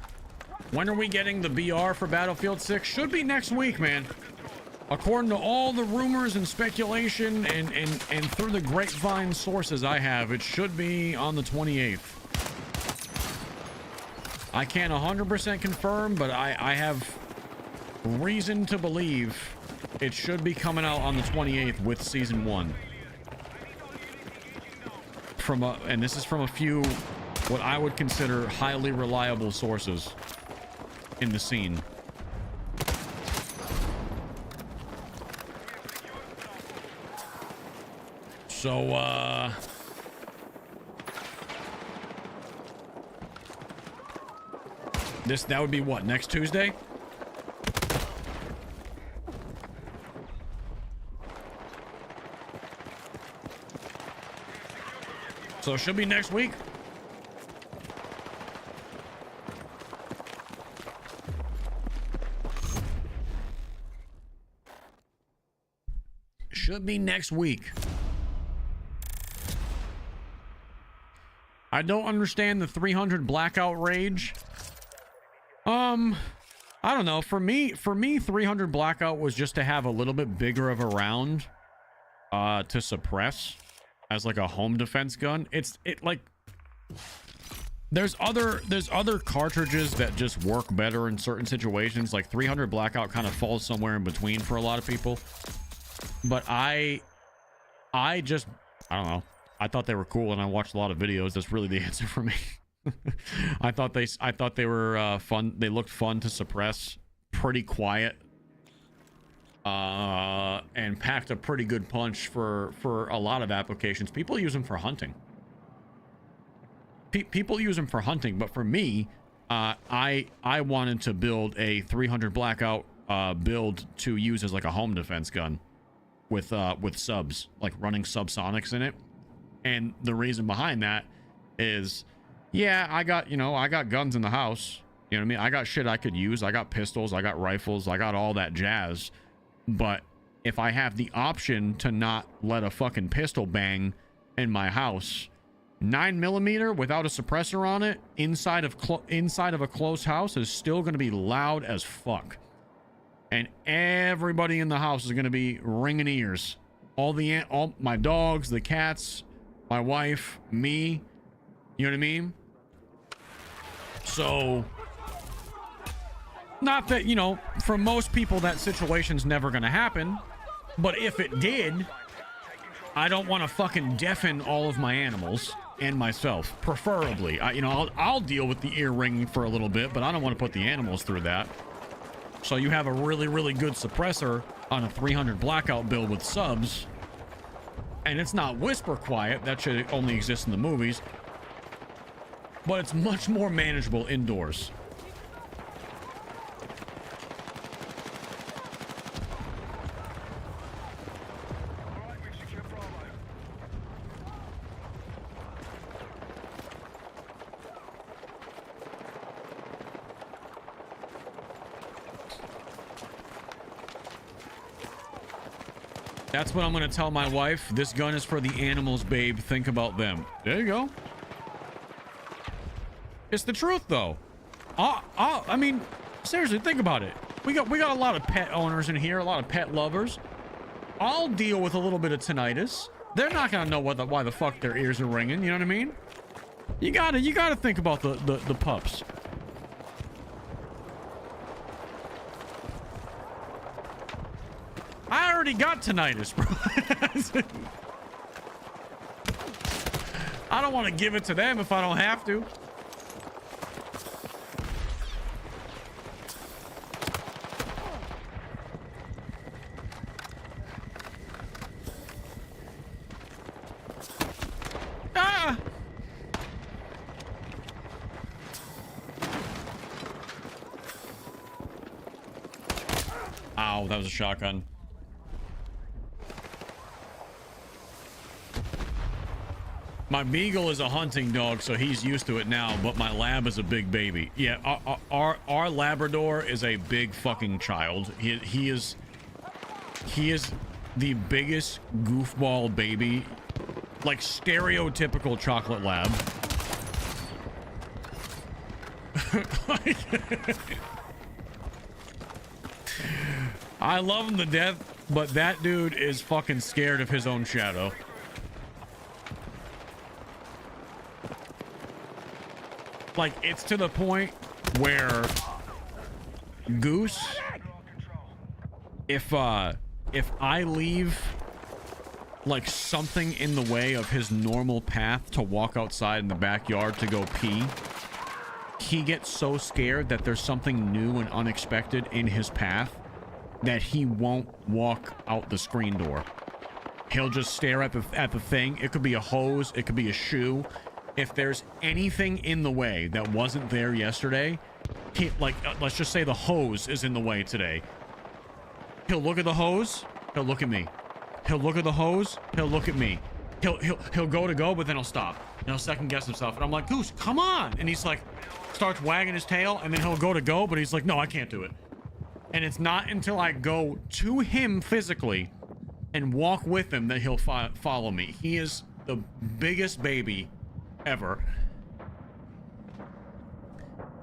When are we getting the BR for Battlefield 6? Should be next week, man. According to all the rumors and speculation and through the grapevine sources I have, it should be on the 28th. I can't 100% confirm, but I have reason to believe it should be coming out on the 28th with Season 1. And this is from a few, what I would consider highly reliable sources in the scene. So, that would be what, next Tuesday? So it should be next week. Should be next week. I don't understand the 300 blackout rage. I don't know. For me 300 blackout was just to have a little bit bigger of a round to suppress as like a home defense gun. There's other cartridges that just work better in certain situations. Like 300 blackout kind of falls somewhere in between for a lot of people. But I don't know. I thought they were cool and I watched a lot of videos. That's really the answer for me. I thought they were fun. They looked fun to suppress, pretty quiet, and packed a pretty good punch for a lot of applications. People use them for hunting. People use them for hunting, but for me, I wanted to build a 300 blackout build to use as like a home defense gun with subs, like running subsonics in it. And the reason behind that is, yeah, I got guns in the house. You know what I mean? I got shit I could use. I got pistols. I got rifles. I got all that jazz. But if I have the option to not let a fucking pistol bang in my house, 9mm without a suppressor on it inside of a closed house is still going to be loud as fuck. And everybody in the house is going to be ringing ears. All my dogs, the cats, my wife, me. You know what I mean? So, not that, you know, for most people that situation's never going to happen. But if it did, I don't want to fucking deafen all of my animals and myself, preferably. I'll deal with the ear ringing for a little bit, but I don't want to put the animals through that. So you have a really, really good suppressor on a 300 blackout build with subs. And it's not whisper quiet. That should only exist in the movies. But it's much more manageable indoors. That's what I'm going to tell my wife. This gun is for the animals, babe. Think about them. There you go. It's the truth, though. I mean, seriously, think about it. We got a lot of pet owners in here, a lot of pet lovers. I'll deal with a little bit of tinnitus. They're not going to know why the fuck their ears are ringing. You know what I mean? You gotta think about the pups. I already got tinnitus, bro. I don't want to give it to them if I don't have to. Ah! Ow, that was a shotgun. My beagle is a hunting dog, so he's used to it now, but my lab is a big baby. Yeah, our Labrador is a big fucking child. He is the biggest goofball baby, like stereotypical chocolate lab. I love him to death, but that dude is fucking scared of his own shadow. Like, it's to the point where Goose, if I leave like something in the way of his normal path to walk outside in the backyard to go pee, he gets so scared that there's something new and unexpected in his path that he won't walk out the screen door. He'll just stare at the thing. It could be a hose. It could be a shoe. If there's anything in the way that wasn't there yesterday, let's just say the hose is in the way today. He'll look at the hose. He'll look at me. He'll look at the hose. He'll look at me. He'll go, but then he'll stop. And he'll second guess himself. And I'm like, Goose, come on. And he's like, starts wagging his tail, and then he'll go, but he's like, no, I can't do it. And it's not until I go to him physically and walk with him that he'll follow me. He is the biggest baby ever.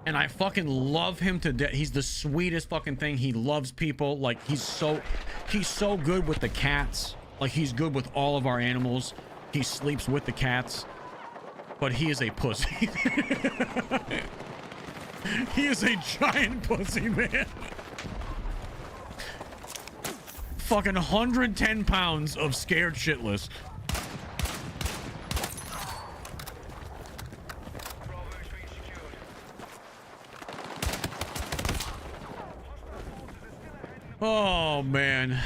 And I fucking love him to death. He's the sweetest fucking thing. He loves people. Like, he's so good with the cats. Like, he's good with all of our animals. He sleeps with the cats. But he is a pussy. He is a giant pussy, man. Fucking 110 pounds of scared shitless. Oh man.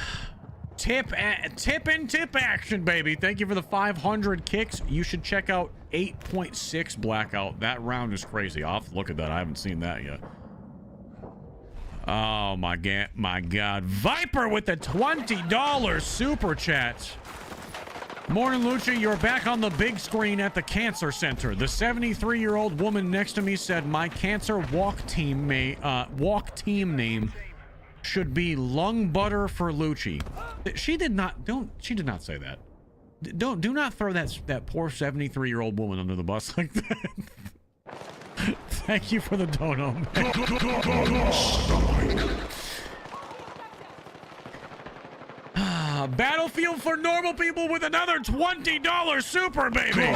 Tip action, baby. Thank you for the 500 kicks. You should check out 8.6 Blackout. That round is crazy. I'll have to look at that. I haven't seen that yet. Oh my god. Viper with the $20 super chat. Morning, Lucha. You're back on the big screen at the cancer center. The 73-year-old woman next to me said my cancer walk team name should be lung butter for Lucci. She did not say that. Do not throw that poor 73-year-old woman under the bus like that. Thank you for the dono, man. Battlefield for normal people with another $20 super, baby.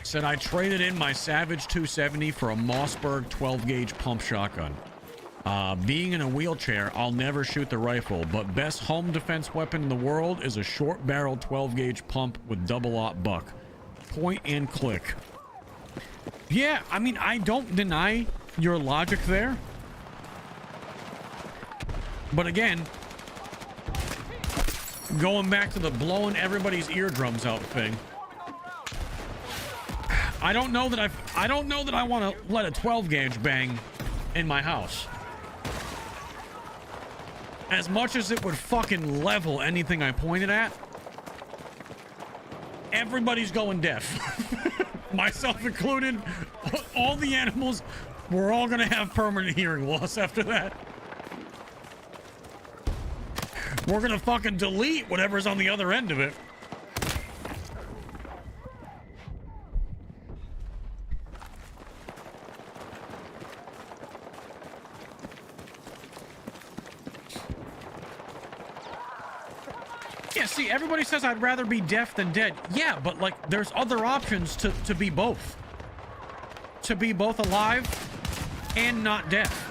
Said I traded in my Savage 270 for a Mossberg 12-gauge pump shotgun. Being in a wheelchair, I'll never shoot the rifle, but best home defense weapon in the world is a short barrel 12-gauge pump with double-aught buck. Point and click. Yeah, I mean, I don't deny your logic there. But again, going back to the blowing everybody's eardrums out thing. I don't know that I want to let a 12-gauge bang in my house. As much as it would fucking level anything I pointed at, everybody's going deaf. Myself included. All the animals, we're all gonna have permanent hearing loss after that. We're gonna fucking delete whatever's on the other end of it. Yeah, see, everybody says I'd rather be deaf than dead. Yeah, but like, there's other options to be both. To be both alive and not deaf.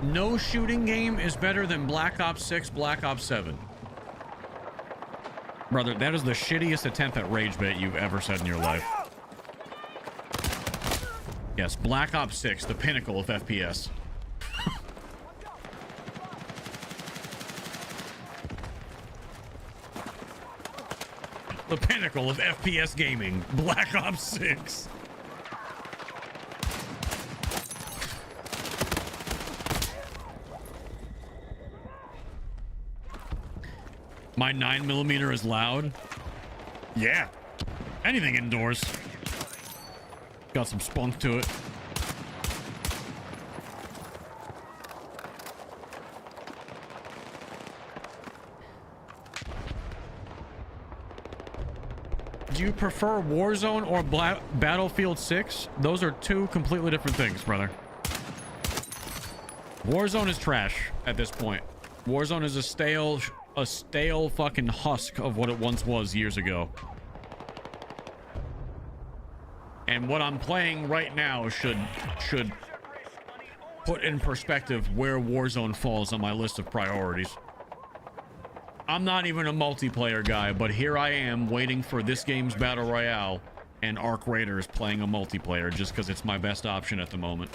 No shooting game is better than Black Ops 6, Black Ops 7. Brother, that is the shittiest attempt at rage bait you've ever said in your life. Yes, Black Ops 6, the pinnacle of FPS. The pinnacle of FPS gaming, Black Ops 6. My 9mm is loud. Yeah. Anything indoors. Got some spunk to it. Do you prefer Warzone or Battlefield 6? Those are two completely different things, brother. Warzone is trash at this point. Warzone is a stale fucking husk of what it once was years ago. And what I'm playing right now should put in perspective where Warzone falls on my list of priorities. I'm not even a multiplayer guy, but here I am waiting for this game's Battle Royale and Arc Raiders playing a multiplayer just because it's my best option at the moment.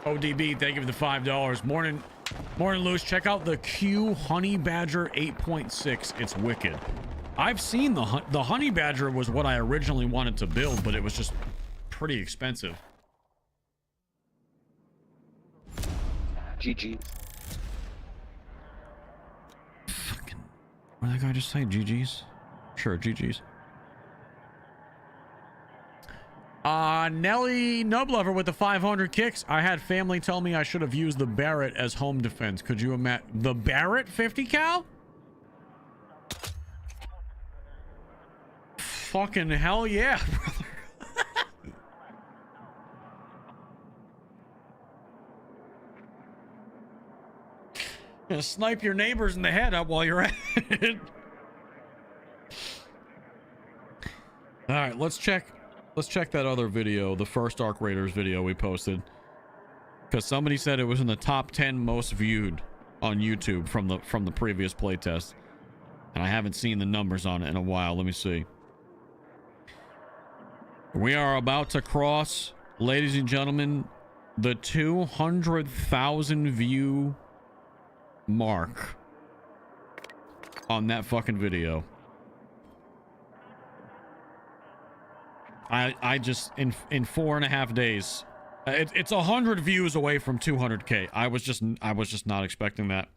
ODB, thank you for the $5. Morning, Luce. Check out the Q Honey Badger 8.6. It's wicked. I've seen the Honey Badger was what I originally wanted to build, but it was just pretty expensive. GG. Fucking, what did that guy just say? GG's? Sure, GG's. Nelly Nublover with the 500 kicks. I had family tell me I should have used the Barrett as home defense. Could you imagine the Barrett 50 cal? Fucking hell yeah, brother. Gonna snipe your neighbors in the head up while you're at it. All right, let's check that other video, the first Arc Raiders video we posted, because somebody said it was in the top 10 most viewed on YouTube from the previous playtest, and I haven't seen the numbers on it in a while. Let me see. We are about to cross, ladies and gentlemen, the 200,000 view mark on that fucking video. I just in 4.5 days, it's 100 views away from 200K. I was just not expecting that.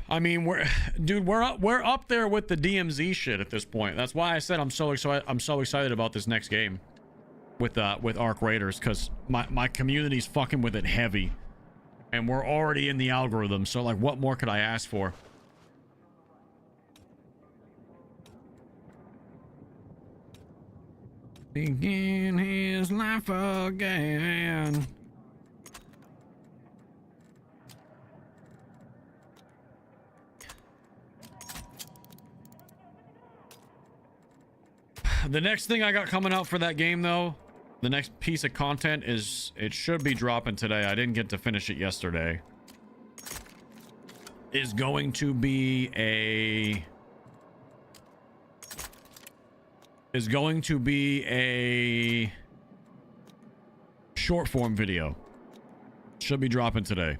I mean, we're up there with the DMZ shit at this point. That's why I said I'm so excited about this next game with Arc Raiders, because my community's fucking with it heavy, and we're already in the algorithm. So like, what more could I ask for? Begin his life again. The next thing I got coming out for that game, though, the next piece of content is, it should be dropping today. I didn't get to finish it yesterday. Is going to be a short form video. Should be dropping today.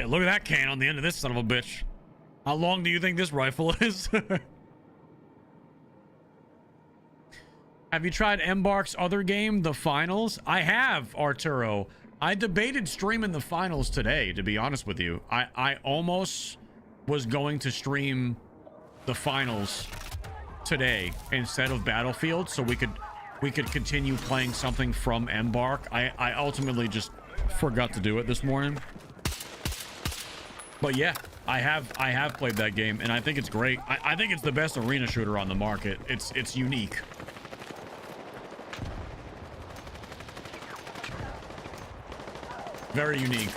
Look at that can on the end of this son of a bitch. How long do you think this rifle is? Have you tried Embark's other game, the finals? I have, Arturo. I debated streaming the finals today, to be honest with you. I almost was going to stream the finals today instead of Battlefield, so we could continue playing something from Embark. I ultimately just forgot to do it this morning. But yeah, I have played that game, and I think it's great. I think it's the best arena shooter on the market. It's unique. Very unique.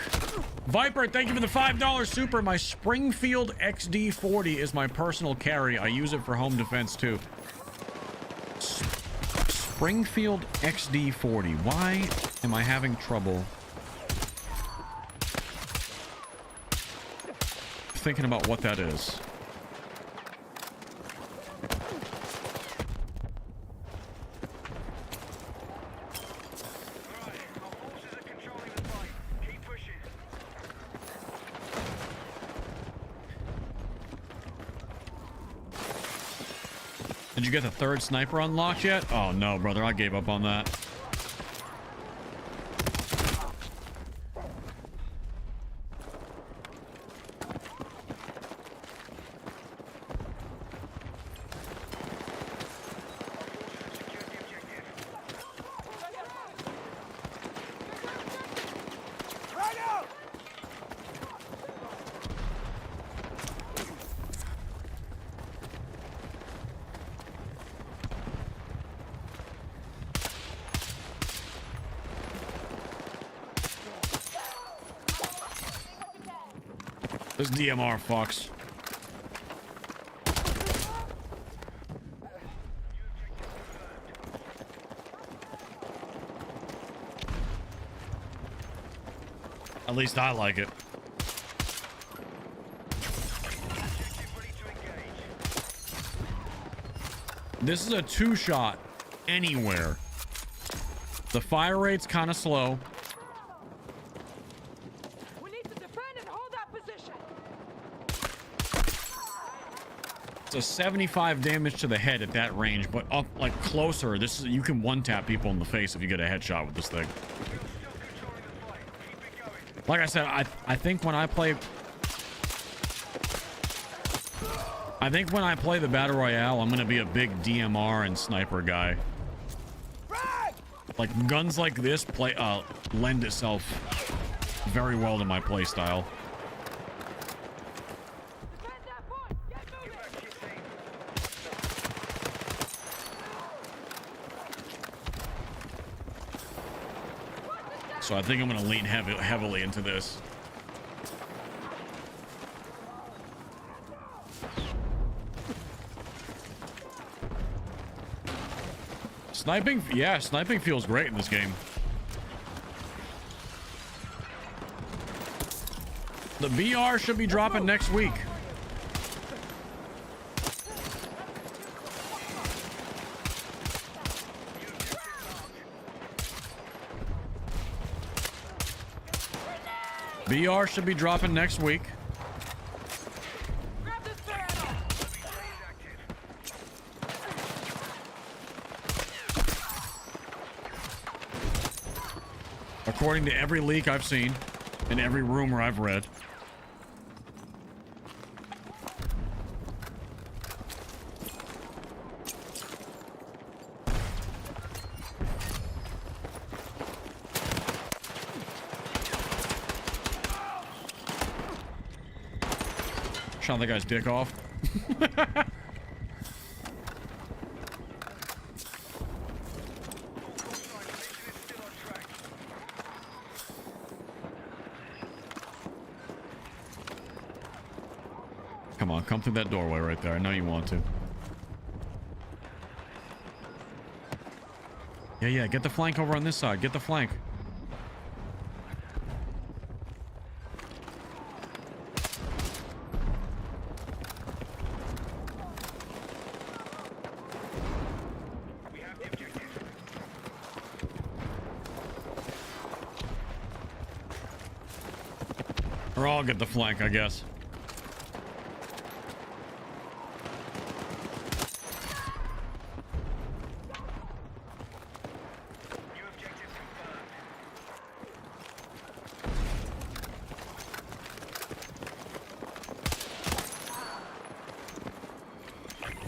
Viper, thank you for the $5 super. My Springfield XD40 is my personal carry. I use it for home defense too. Springfield XD40. Why am I having trouble thinking about what that is? Did you get the third sniper unlocked yet? Oh no, brother, I gave up on that. This DMR fucks. At least I like it. This is a 2-shot anywhere. The fire rate's kind of slow. We need to defend and hold that position. It's a 75 damage to the head at that range, but up like closer, this is, you can one-tap people in the face if you get a headshot with this thing. Like I said, I think when I play the Battle Royale, I'm gonna be a big DMR and sniper guy. Like guns like this lend itself very well to my play style. Defend that point. Get moving. So I think I'm gonna lean heavily into this. Sniping, yeah, sniping feels great in this game. The VR should be dropping next week. VR should be dropping next week. Grab this barrel. According to every leak I've seen and every rumor I've read. Shot the guy's dick off. Come on, come through that doorway right there. I know you want to. Yeah, get the flank over on this side. Get the flank. Or I'll get the flank, I guess.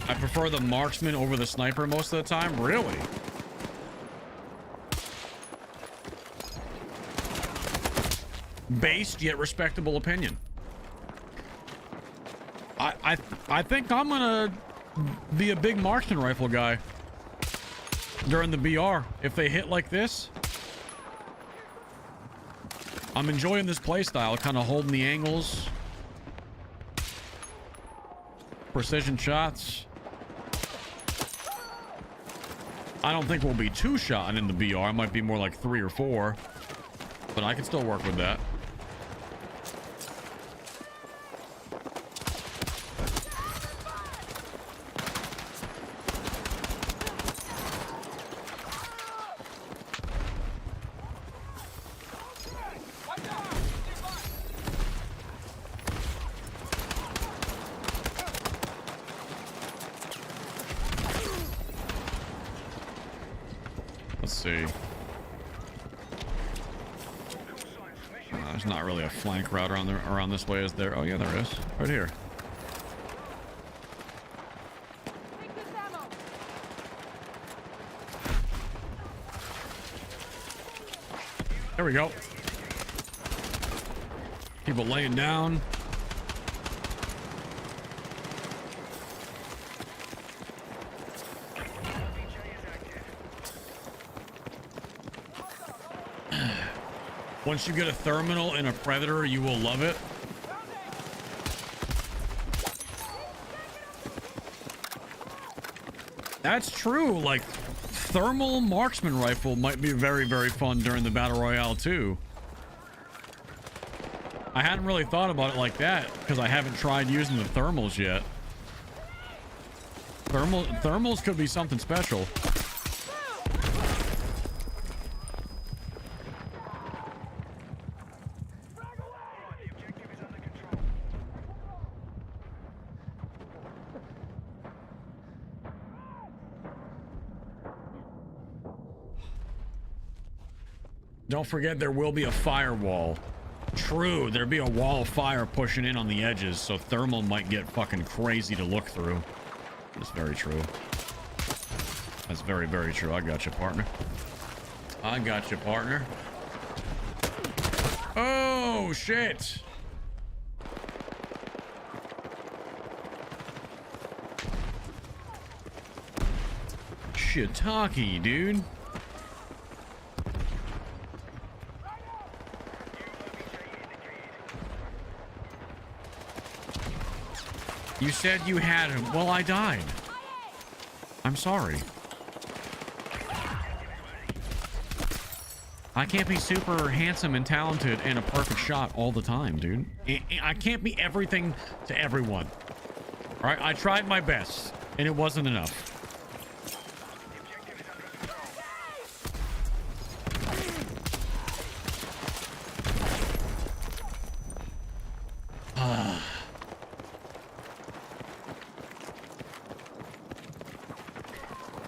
I prefer the marksman over the sniper most of the time. Really? Based yet respectable opinion. I think I'm gonna be a big marksman rifle guy during the BR. If they hit like this, I'm enjoying this playstyle, kind of holding the angles, precision shots. I don't think we'll be 2-shotting in the BR. It might be more like 3 or 4, but I can still work with that. Let's see. There's not really a flank route around this way, is there? Oh yeah, there is. Right here. Take this ammo. There we go. People laying down. Once you get a thermal in a Predator, you will love it. That's true. Like, thermal marksman rifle might be very, very fun during the battle royale too. I hadn't really thought about it like that because I haven't tried using the thermals yet. Thermals could be something special. Don't forget there will be a firewall. True, there'd be a wall of fire pushing in on the edges, so thermal might get fucking crazy to look through. That's very true. That's very, very true. I got you, partner. I got you, partner. Oh, shit. Shiitake, dude. You said you had him. Well, I died. I'm sorry. I can't be super handsome and talented and a perfect shot all the time, dude. I can't be everything to everyone. All right, I tried my best, and it wasn't enough.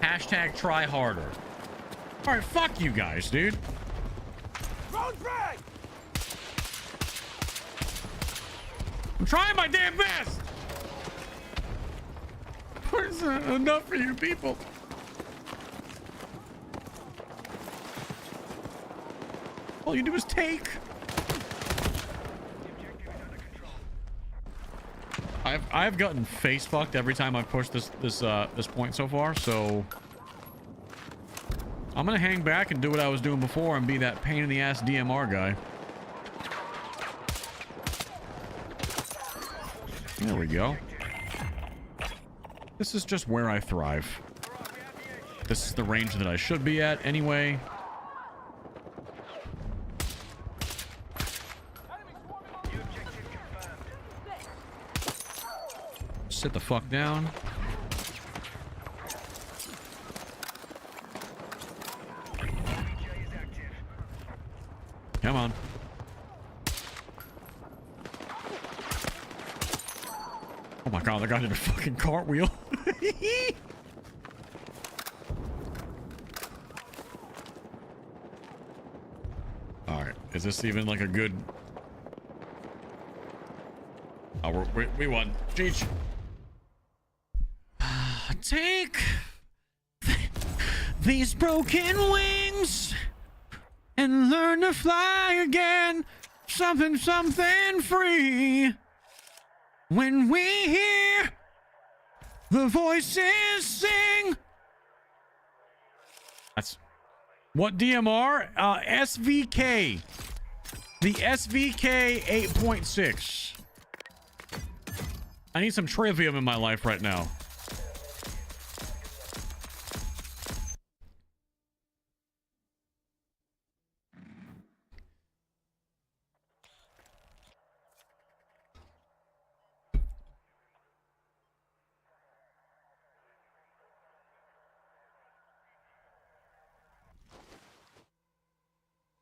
Hashtag try harder. All right, fuck you guys, dude. I'm trying my damn best. Where's enough for you people? All you do is take. I've gotten face fucked every time I've pushed this point so far, so I'm gonna hang back and do what I was doing before and be that pain in the ass DMR guy. There we go. This is just where I thrive. This is the range that I should be at anyway. Sit the fuck down. Come on. Oh my god, that guy did a fucking cartwheel. Alright, is this even like a good... Oh, we won. Cheech. Take these broken wings and learn to fly again. Something free. When we hear the voices sing. That's what DMR? SVK. The SVK 8.6. I need some trivium in my life right now.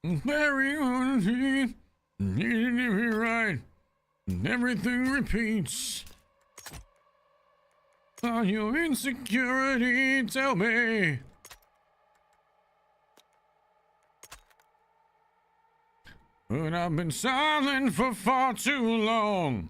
Very honestly, needed to be right, and everything repeats. On your insecurity, tell me. But I've been silent for far too long.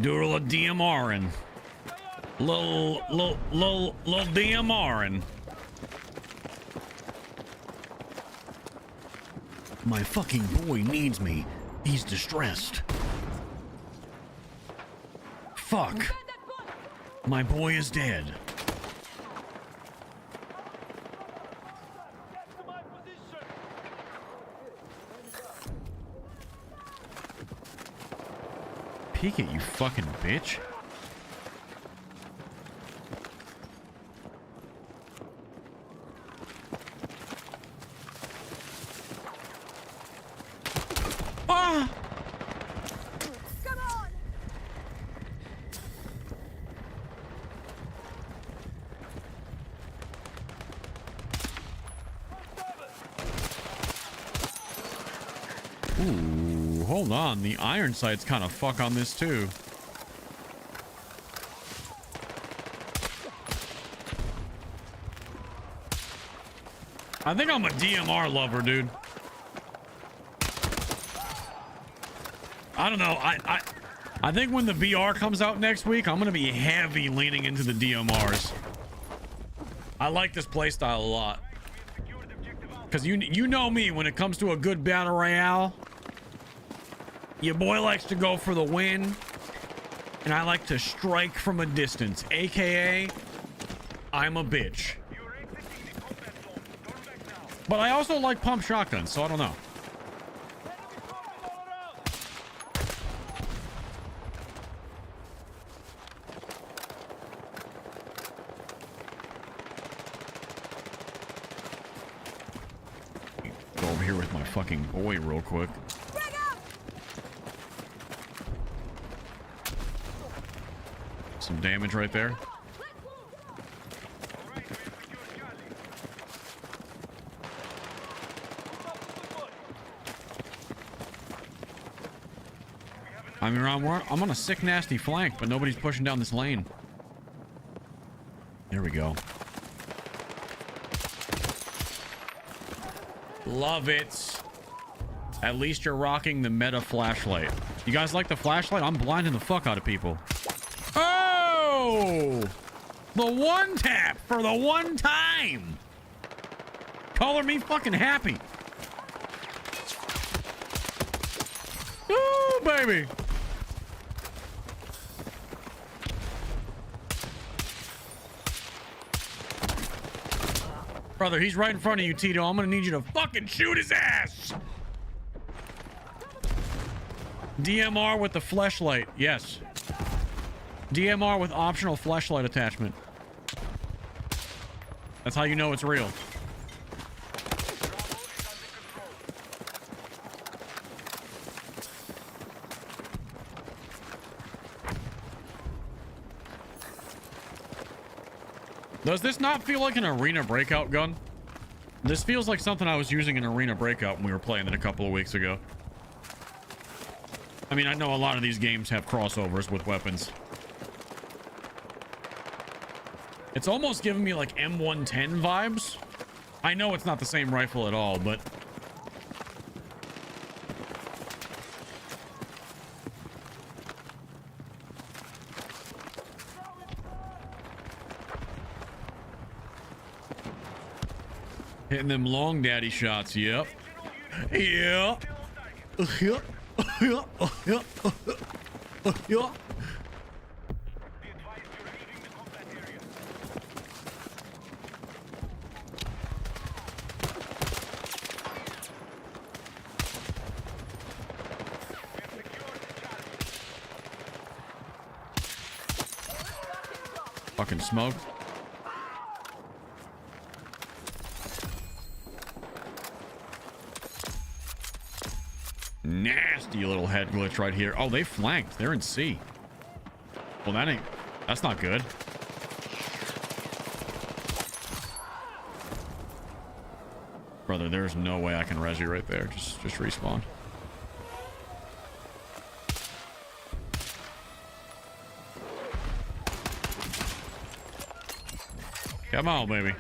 Do a little DMRing. Little DMRing. My fucking boy needs me. He's distressed. Fuck. My boy is dead. Peek it, you fucking bitch. Ah! Come on! Ooh, hold on. The iron sights kind of fuck on this too. I think I'm a DMR lover, dude. I don't know. I think when the VR comes out next week, I'm gonna be heavy leaning into the DMRs. I like this playstyle a lot. Cause you know me, when it comes to a good battle royale, your boy likes to go for the win, and I like to strike from a distance, aka I'm a bitch. But I also like pump shotguns, so I don't know. Go over here with my fucking boy real quick. Some damage right there. I mean, I'm on a sick, nasty flank, but nobody's pushing down this lane. There we go. Love it. At least you're rocking the meta flashlight. You guys like the flashlight? I'm blinding the fuck out of people. Oh! The one tap for the one time. Color me fucking happy. Ooh, baby. Brother, he's right in front of you, Tito. I'm gonna need you to fucking shoot his ass. DMR with the fleshlight. Yes. DMR with optional fleshlight attachment. That's how you know it's real. Does this not feel like an arena breakout gun? This feels like something I was using in arena breakout when we were playing it a couple of weeks ago. I mean, I know a lot of these games have crossovers with weapons. It's almost giving me like M110 vibes. I know it's not the same rifle at all, but... hitting them long daddy shots, yep. Yeah. Yeah. Yeah. Fucking smoke. Nasty little head glitch right here. Oh, they flanked. They're in C. Well, that's not good. Brother, there's no way I can res you right there. Just respawn. Come on, baby.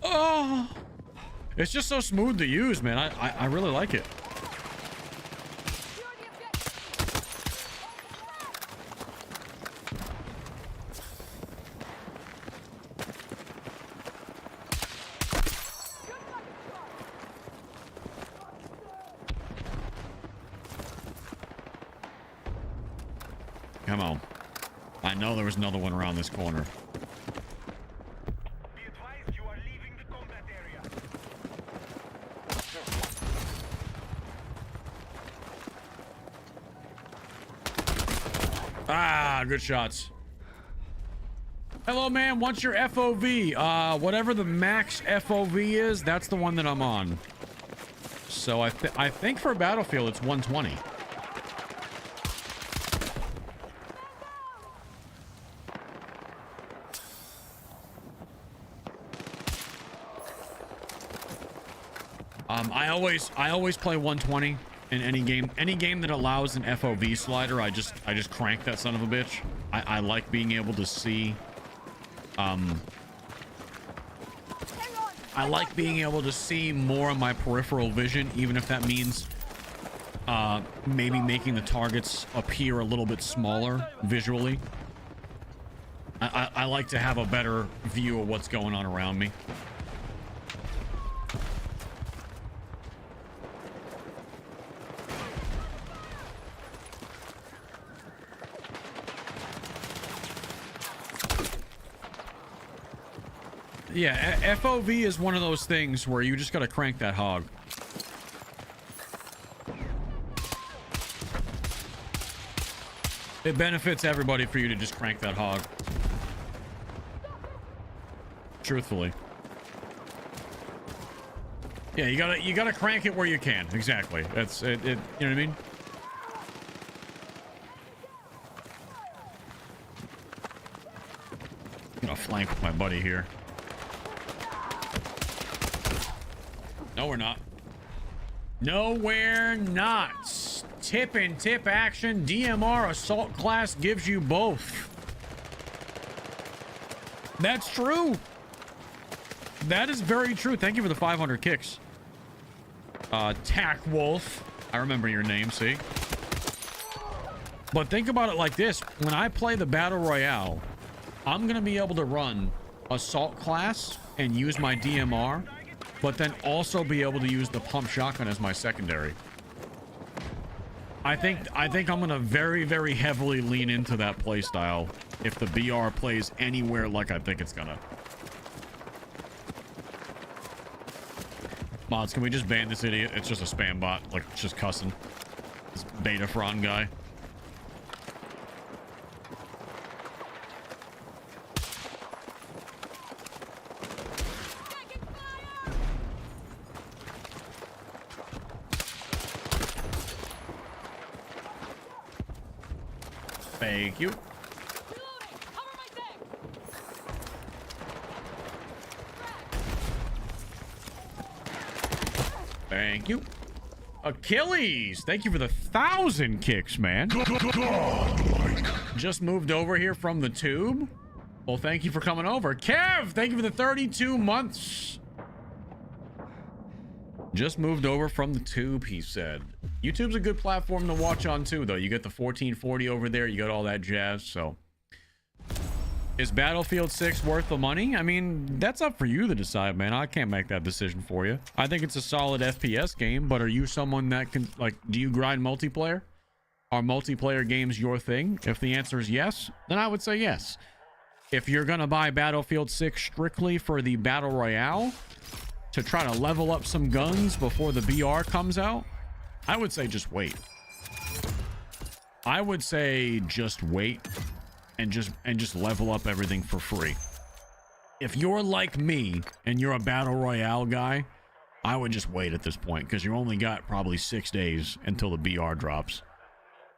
Oh! It's just so smooth to use, man. I really like it. know there was another one around this corner. Be advised you are leaving the combat area. Ah, good shots. Hello, man. What's your FOV? Whatever the max FOV is, that's the one that I'm on. So I think for Battlefield, it's 120. I always play 120 in any game. Any game that allows an FOV slider, I just crank that son of a bitch. I like being able to see. I like being able to see more of my peripheral vision, even if that means maybe making the targets appear a little bit smaller visually. I like to have a better view of what's going on around me. Yeah, FOV is one of those things where you just gotta crank that hog. It benefits everybody for you to just crank that hog. Truthfully. Yeah, you gotta crank it where you can. Exactly. That's it, you know what I mean? I'm gonna flank with my buddy here. No, we're not. No, we're not. Tip and tip action. DMR assault class gives you both. That's true. That is very true. Thank you for the 500 kicks. Tack Wolf. I remember your name, see? But think about it like this. When I play the Battle Royale, I'm going to be able to run assault class and use my DMR, but then also be able to use the pump shotgun as my secondary. I think I'm going to very, very heavily lean into that playstyle if the BR plays anywhere like I think it's gonna. Mods, can we just ban this idiot? It's just a spam bot, like just cussing. This beta Fron guy. Thank you. Thank you. Achilles, thank you for the 1,000 kicks, man. Just moved over here from the tube. Well, thank you for coming over. Kev, thank you for the 32 months. Just moved over from the tube, he said. YouTube's a good platform to watch on too, though. You get the 1440 over there. You got all that jazz. So is Battlefield 6 worth the money? I mean, that's up for you to decide, man. I can't make that decision for you. I think it's a solid FPS game, but are you someone that can, like, do you grind multiplayer? Are multiplayer games your thing? If the answer is yes, then I would say yes. If you're going to buy Battlefield 6 strictly for the Battle Royale to try to level up some guns before the BR comes out, I would say just wait. I would say just wait and just level up everything for free. If you're like me and you're a Battle Royale guy, I would just wait at this point because you only got probably 6 days until the BR drops.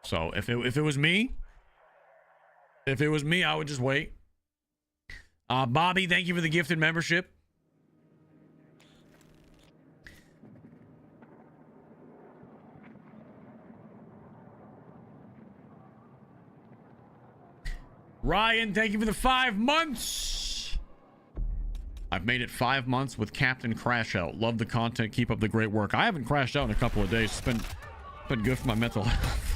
So if it was me, I would just wait. Bobby, thank you for the gifted membership. Ryan, thank you for the 5 months. I've made it 5 months with Captain Crash Out. Love the content. Keep up the great work. I haven't crashed out in a couple of days. It's been good for my mental health.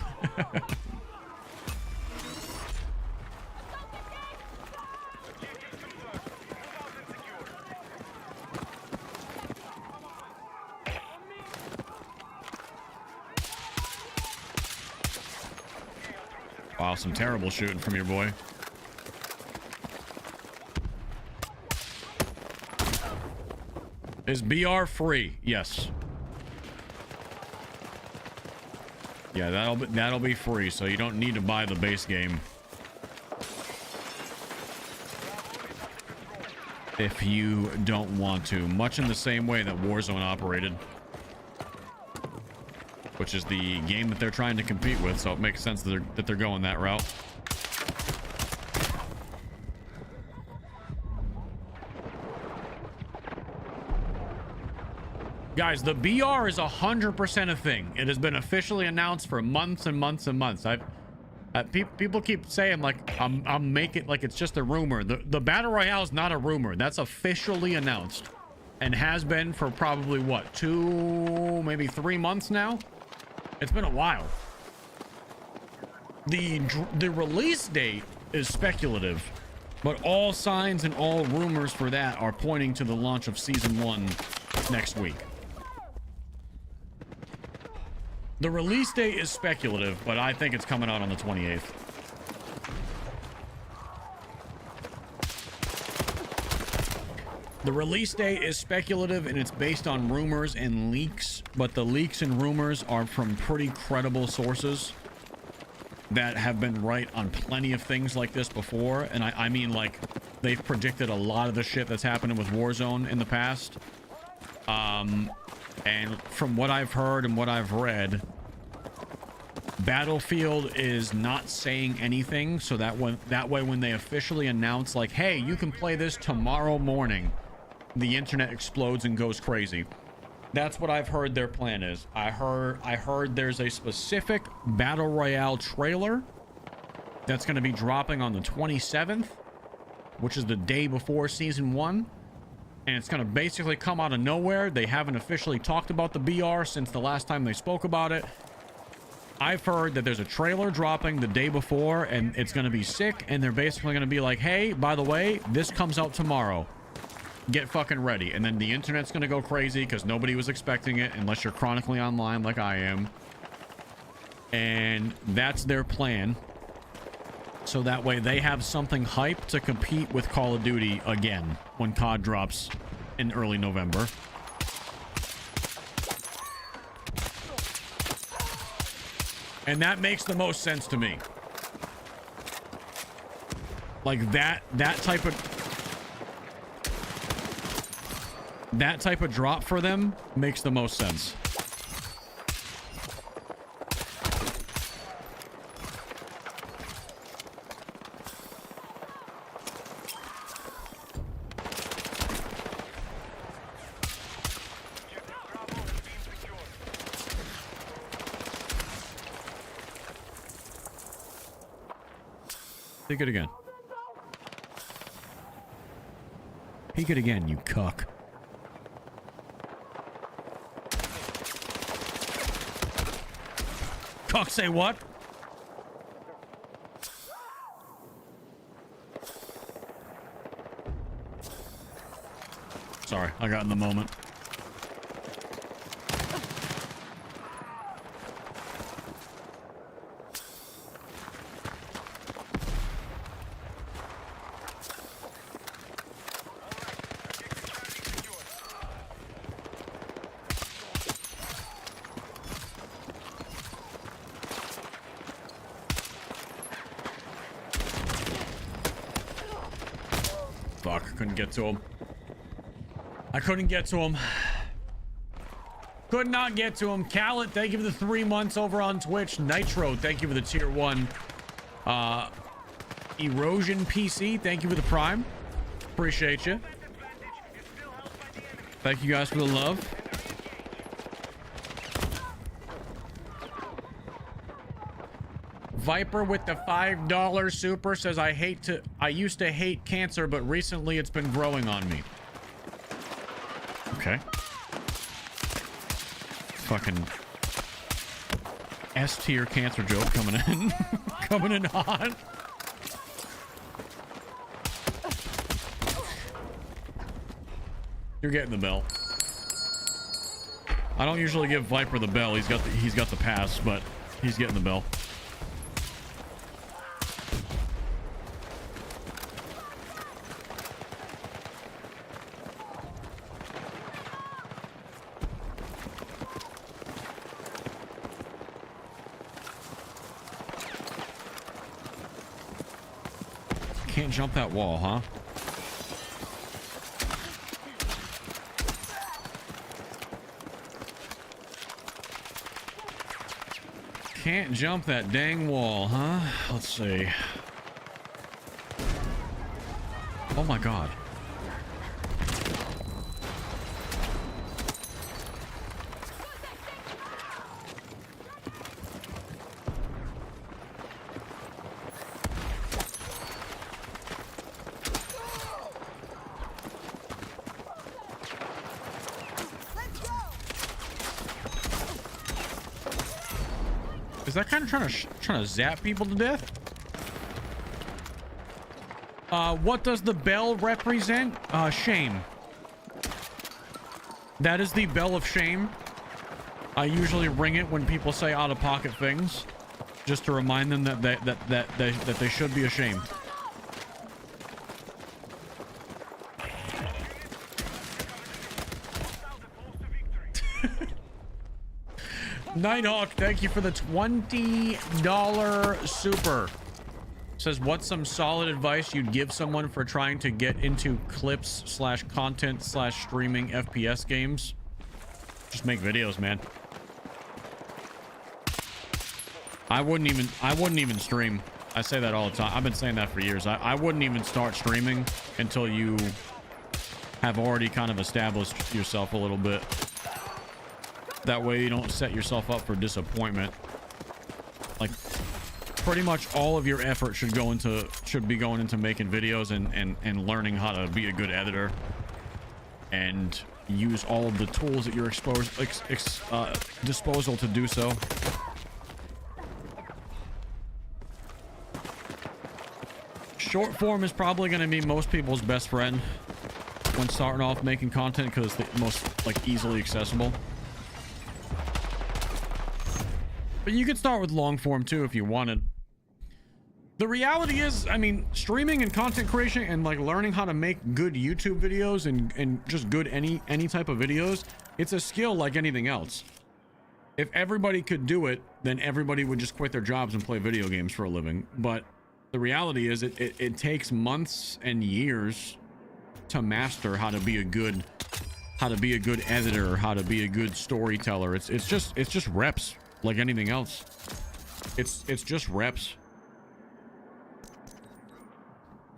Wow, some terrible shooting from your boy. Is BR free? Yes. Yeah, that'll be free, so you don't need to buy the base game if you don't want to. Much in the same way that Warzone operated, which is the game that they're trying to compete with, so it makes sense that they're going that route. Guys, the BR is 100% a thing. It has been officially announced for months and months and months. People keep saying like I'm making like it's just a rumor. The battle royale is not a rumor. That's officially announced and has been for probably what, 2 maybe 3 months now. It's been a while. The release date is speculative, but all signs and all rumors for that are pointing to the launch of season 1 next week. The release date is speculative, but I think it's coming out on the 28th. The release date is speculative and it's based on rumors and leaks, but the leaks and rumors are from pretty credible sources that have been right on plenty of things like this before. And I mean, like, they've predicted a lot of the shit that's happening with Warzone in the past. And from what I've heard and what I've read, Battlefield is not saying anything, so that way when they officially announce like, hey, you can play this tomorrow morning, the internet explodes and goes crazy. That's what I've heard their plan is. I heard there's a specific Battle Royale trailer that's going to be dropping on the 27th, which is the day before Season 1. And it's going to basically come out of nowhere. They haven't officially talked about the BR since the last time they spoke about it. I've heard that there's a trailer dropping the day before, and it's going to be sick. And they're basically going to be like, hey, by the way, this comes out tomorrow. Get fucking ready. And then the internet's going to go crazy because nobody was expecting it unless you're chronically online like I am. And that's their plan. So that way they have something hype to compete with Call of Duty again when COD drops in early November. And that makes the most sense to me. Like that type of drop for them makes the most sense. Take it again. Peek it again, you cuck. Cuck say what? Sorry, I got in the moment. Couldn't get to him. I couldn't get to him. Could not get to him. Khaled, thank you for the 3 months over on Twitch. Nitro, thank you for the tier 1. Erosion PC, thank you for the prime. Appreciate you. Thank you guys for the love. Viper with the $5 super says, I used to hate cancer, but recently it's been growing on me. Okay. Fucking S tier cancer joke coming in. Coming in hot. You're getting the bell. I don't usually give Viper the bell. He's got the pass, but he's getting the bell. Can't jump that wall, huh? Can't jump that dang wall, huh? Let's see. Oh my god. Is that kind of trying to zap people to death? What does the bell represent? Shame. That is the bell of shame. I usually ring it when people say out-of-pocket things, just to remind them that they should be ashamed. Nighthawk, thank you for the $20 super. Says, what's some solid advice you'd give someone for trying to get into clips/content/streaming FPS games? Just make videos, man. I wouldn't even stream. I say that all the time. I've been saying that for years. I wouldn't even start streaming until you have already kind of established yourself a little bit. That way you don't set yourself up for disappointment. Like, pretty much all of your effort should be going into making videos and learning how to be a good editor and use all of the tools at your disposal to do so. Short form is probably going to be most people's best friend when starting off making content because it's the most easily accessible. But you could start with long form too if you wanted. The reality is, I mean, streaming and content creation and learning how to make good YouTube videos and just good any type of videos, it's a skill like anything else. If everybody could do it, then everybody would just quit their jobs and play video games for a living. But the reality is it takes months and years to master how to be a good editor, how to be a good storyteller. It's just reps. Like anything else, it's just reps.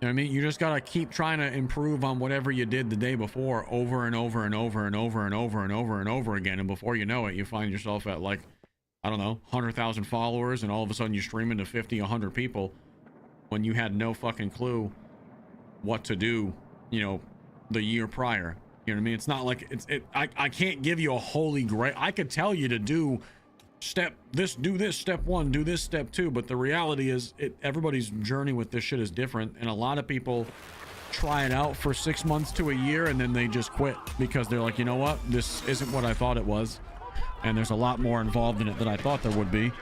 You know what I mean? You just gotta keep trying to improve on whatever you did the day before over and over and over and over and over and over and over again, and before you know it, you find yourself at I don't know, 100,000 followers, and all of a sudden you're streaming to 50, 100 people when you had no fucking clue what to do, the year prior. You know what I mean? It's not like I can't give you a holy grail. I could tell you to do do this step 1, do this step 2, but the reality is everybody's journey with this shit is different, and a lot of people try it out for 6 months to a year and then they just quit because they're like, you know what, this isn't what I thought it was, and there's a lot more involved in it than I thought there would be.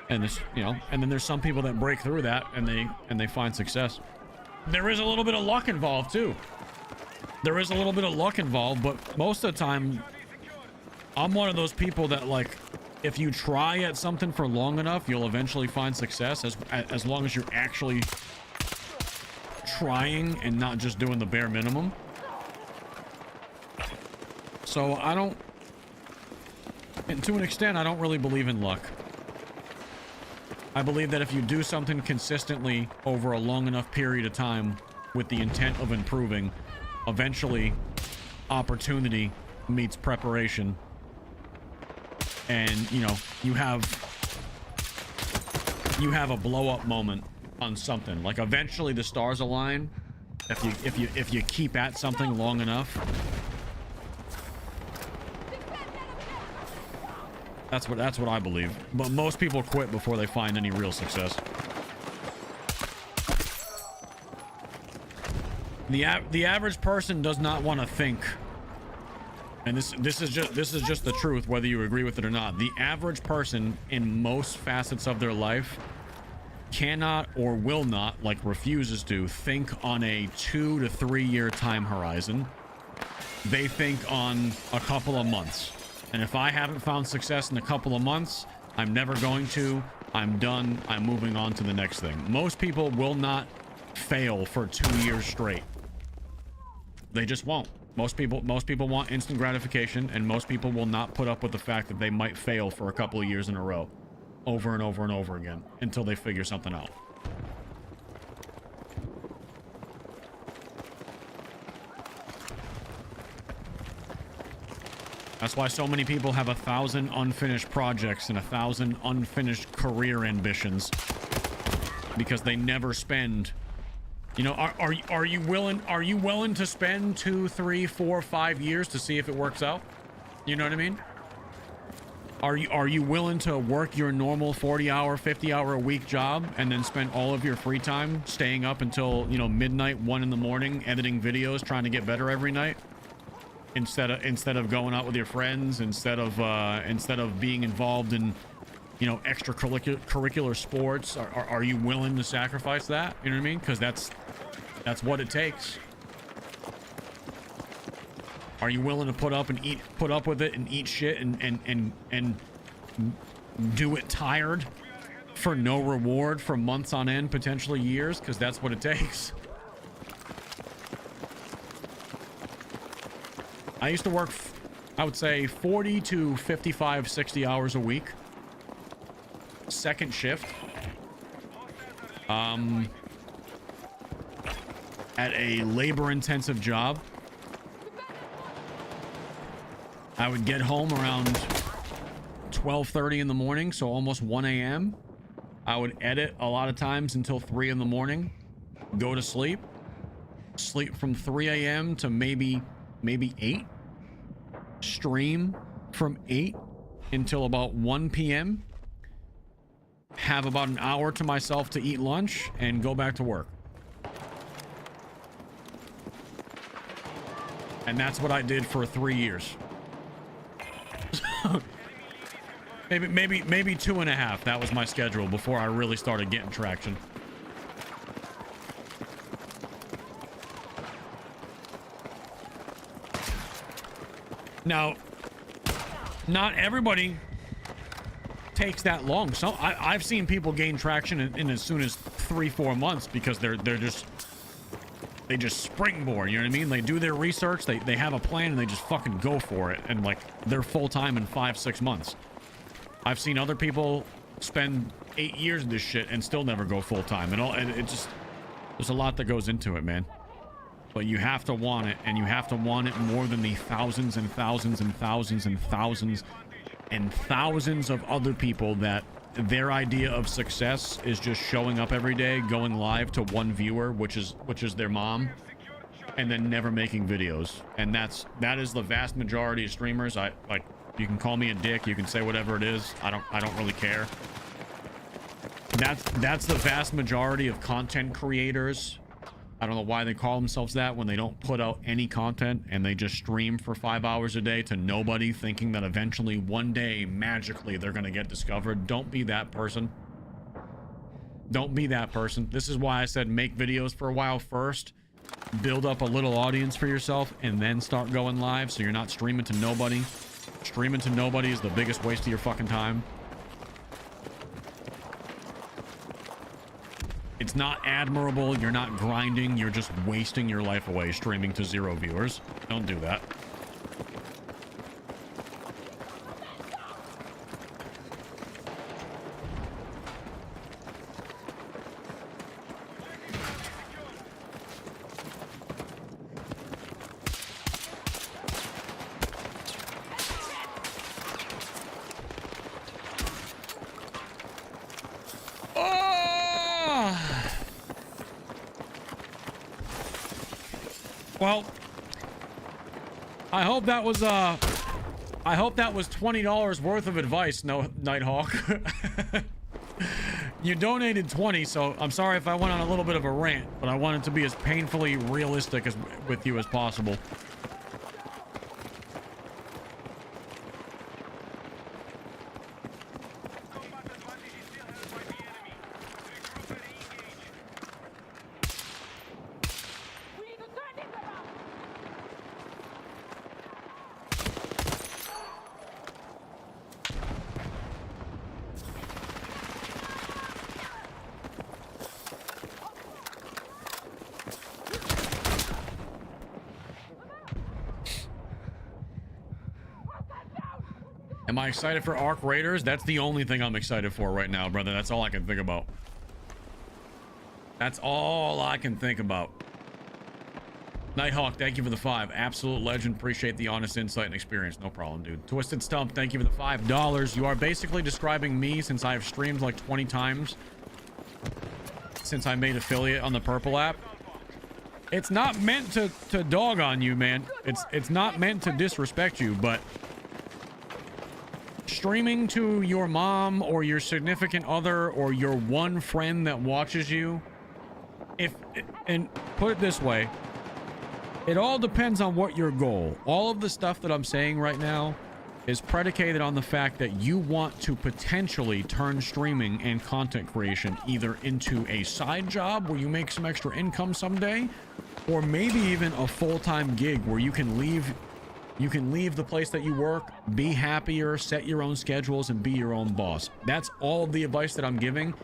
And this, and then there's some people that break through that and they find success. There is a little bit of luck involved too. There is a little bit of luck involved, but most of the time I'm one of those people that if you try at something for long enough, you'll eventually find success as long as you're actually trying and not just doing the bare minimum. So and to an extent, I don't really believe in luck. I believe that if you do something consistently over a long enough period of time with the intent of improving, eventually opportunity meets preparation. And you have a blow up moment on something. Eventually the stars align if you keep at something long enough. That's what I believe. But most people quit before they find any real success. The average person does not want to think. And this is just the truth, whether you agree with it or not. The average person in most facets of their life cannot or will not, refuses to, think on a 2 to 3 year time horizon. They think on a couple of months. And if I haven't found success in a couple of months, I'm never going to. I'm done. I'm moving on to the next thing. Most people will not fail for 2 years straight. They just won't. Most people want instant gratification, and most people will not put up with the fact that they might fail for a couple of years in a row, over and over and over again, until they figure something out. That's why so many people have 1,000 unfinished projects and 1,000 unfinished career ambitions, because they never spend. You know, are you willing to spend 2, 3, 4, 5 years to see if it works out? You know what I mean? Are you willing to work your normal 40-hour, 50-hour a week job and then spend all of your free time staying up until, you know, midnight, 1 in the morning, editing videos, trying to get better every night? Instead of going out with your friends, instead of being involved in, you know, extracurricular sports, are you willing to sacrifice that? You know what I mean? Because that's what it takes. Are you willing to put up with it and eat shit and do it tired for no reward for months on end, potentially years? Because that's what it takes. I used to work, I would say 40 to 55, 60 hours a week. Second shift. At a labor-intensive job. I would get home around 12:30 in the morning, so almost 1 a.m. I would edit a lot of times until 3 in the morning. Go to sleep. Sleep from 3 a.m. to maybe 8. Stream from 8 until about 1 p.m. Have about an hour to myself to eat lunch and go back to work. And that's what I did for 3 years. maybe 2.5. That was my schedule before I really started getting traction. Now, not everybody takes that long. So I've seen people gain traction in as soon as 3-4 months, because they just springboard. You know what I mean? They do their research, they have a plan, and they just fucking go for it, and like they're full-time in 5-6 months. I've seen other people spend 8 years in this shit and still never go full-time, and it just, there's a lot that goes into it, man. But you have to want it, and you have to want it more than the thousands and thousands and thousands and thousands and thousands of other people that their idea of success is just showing up every day, going live to one viewer, which is their mom, and then never making videos. And that is the vast majority of streamers. You can call me a dick, you can say whatever it is. I don't really care. That's the vast majority of content creators. I don't know why they call themselves that when they don't put out any content and they just stream for 5 hours a day to nobody, thinking that eventually one day magically they're going to get discovered. Don't be that person. Don't be that person. This is why I said make videos for a while first, build up a little audience for yourself, and then start going live, so you're not streaming to nobody. Streaming to nobody is the biggest waste of your fucking time. It's not admirable. You're not grinding. You're just wasting your life away streaming to 0 viewers. Don't do that. Well, I hope that was $20 worth of advice, Nighthawk. You donated 20, so I'm sorry if I went on a little bit of a rant, but I wanted to be as painfully realistic with you as possible. Am I excited for Arc Raiders? That's the only thing I'm excited for right now, brother. That's all I can think about. That's all I can think about. Nighthawk, thank you for the 5. Absolute legend. Appreciate the honest insight and experience. No problem, dude. Twisted Stump, thank you for the $5. You are basically describing me since I have streamed like 20 times since I made affiliate on the Purple app. It's not meant to dog on you, man. It's not meant to disrespect you, but streaming to your mom or your significant other or your one friend that watches you, and put it this way, it all depends on what your goal. All of the stuff that I'm saying right now is predicated on the fact that you want to potentially turn streaming and content creation either into a side job where you make some extra income someday, or maybe even a full-time gig where you can leave the place that you work, be happier, set your own schedules, and be your own boss. That's all of the advice that I'm giving.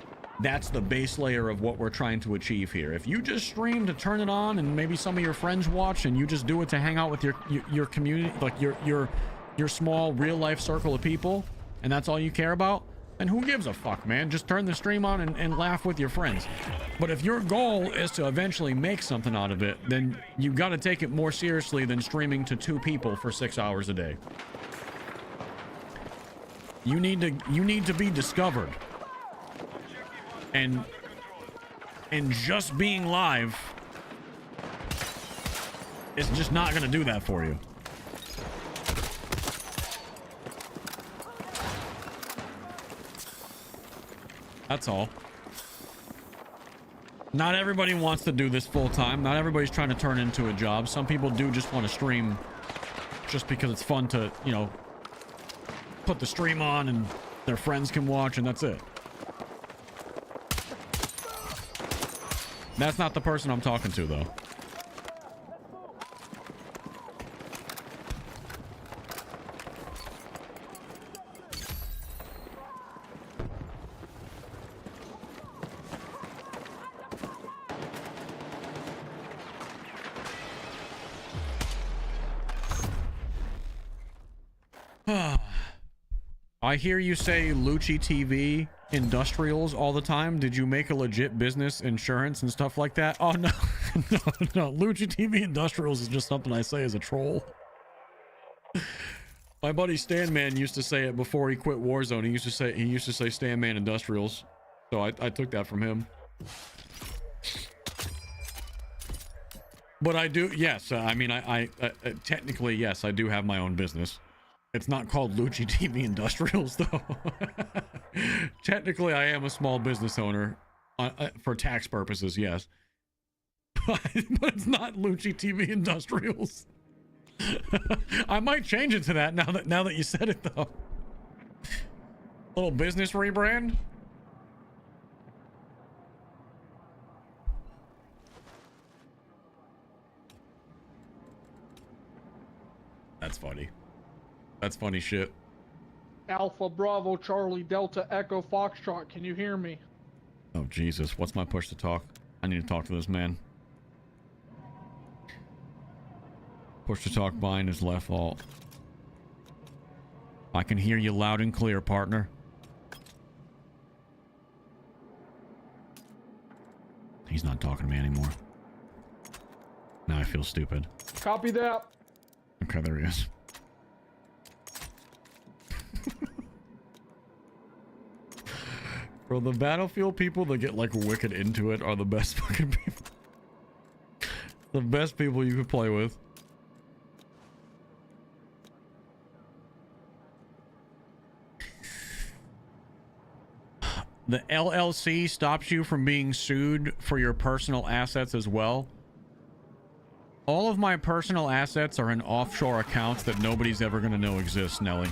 That's the base layer of what we're trying to achieve here. If you just stream to turn it on and maybe some of your friends watch, and you just do it to hang out with your community, like your small real life circle of people, and that's all you care about, then who gives a fuck, man? Just turn the stream on and laugh with your friends. But if your goal is to eventually make something out of it, then you got to take it more seriously than streaming to 2 people for 6 hours a day. You need to be discovered. And just being live is just not going to do that for you. That's all. Not everybody wants to do this full time. Not everybody's trying to turn into a job. Some people do just want to stream just because it's fun to, you know, put the stream on and their friends can watch, and that's it. That's not the person I'm talking to, though. I hear you say Lucci TV Industrials all the time. Did you make a legit business, insurance and stuff like that? Oh no. no. Lucci TV Industrials is just something I say as a troll. My buddy Stanman used to say it before he quit Warzone. He used to say Stanman Industrials. So I took that from him. But I do, yes. I mean, I technically, yes, I do have my own business. It's not called Lucci TV Industrials, though. Technically, I am a small business owner for tax purposes, yes. But it's not Lucci TV Industrials. I might change it to that now that you said it, though. Little business rebrand. That's funny. That's funny shit. Alpha Bravo Charlie Delta Echo Foxtrot, can you hear me? Oh Jesus, what's my push to talk? I need to talk to this man. Push to talk bind is left alt. I can hear you loud and clear, partner. He's not talking to me anymore. Now I feel stupid. Copy that. Okay, there he is. Bro, the Battlefield people that get like wicked into it are the best fucking people. The best people you could play with. The LLC stops you from being sued for your personal assets as well. All of my personal assets are in offshore accounts that nobody's ever going to know exist, Nelly.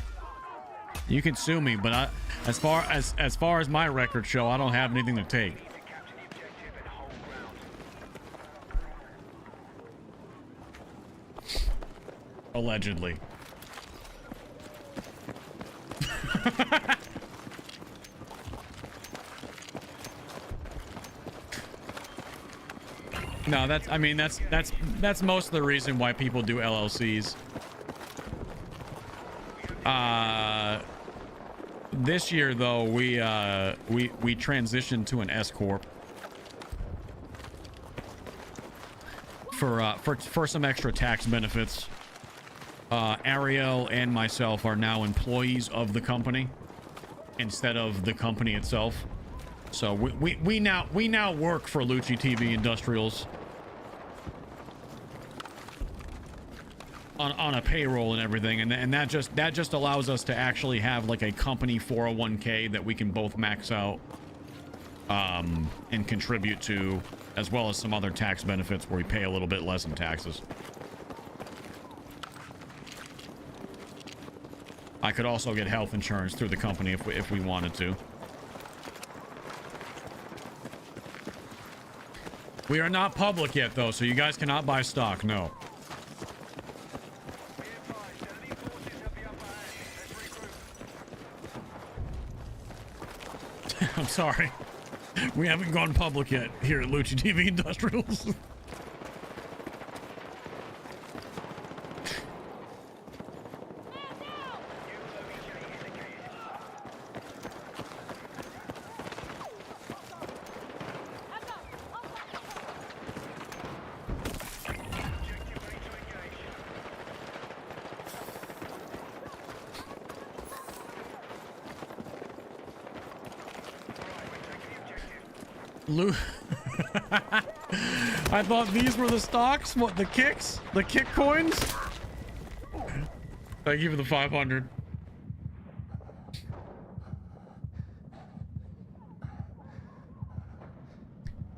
You can sue me, but as far as my records show, I don't have anything to take. Allegedly. No, that's most of the reason why people do LLCs. This year though, we transitioned to an S corp for some extra tax benefits. Ariel and myself are now employees of the company instead of the company itself. So we now work for Lucci TV Industrials on a payroll and everything, and that just allows us to actually have like a company 401k that we can both max out and contribute to, as well as some other tax benefits where we pay a little bit less in taxes. I could also get health insurance through the company if we wanted to. We are not public yet though, so you guys cannot buy stock. No. I'm sorry. We haven't gone public yet here at Lucci TV Industrials. I thought these were the stocks. What, the kicks? The kick coins? Thank you for the 500.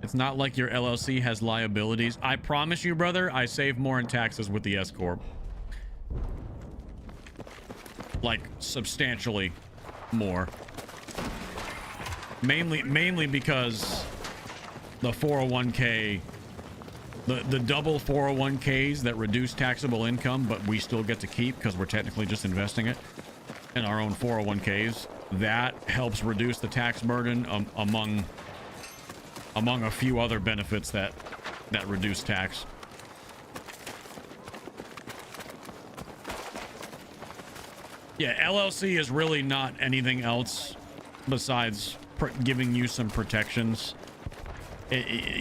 It's not like your LLC has liabilities. I promise you, brother, I save more in taxes with the S Corp. Like, substantially more. Mainly because the 401k, the double 401ks that reduce taxable income, but we still get to keep because we're technically just investing it in our own 401ks. That helps reduce the tax burden among a few other benefits that reduce tax. Yeah, LLC is really not anything else besides giving you some protections.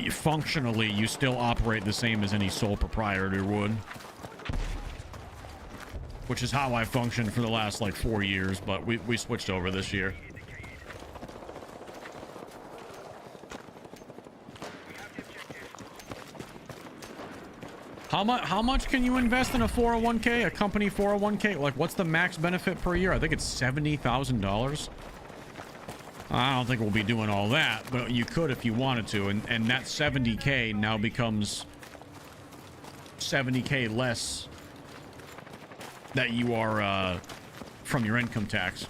Functionally, you still operate the same as any sole proprietor would, which is how I functioned for the last like 4 years, but we switched over this year. How much can you invest in a 401k, a company 401k? Like, what's the max benefit per year? I think it's $70,000. I don't think we'll be doing all that, but you could if you wanted to, and that 70k now becomes 70k less that you are from your income tax.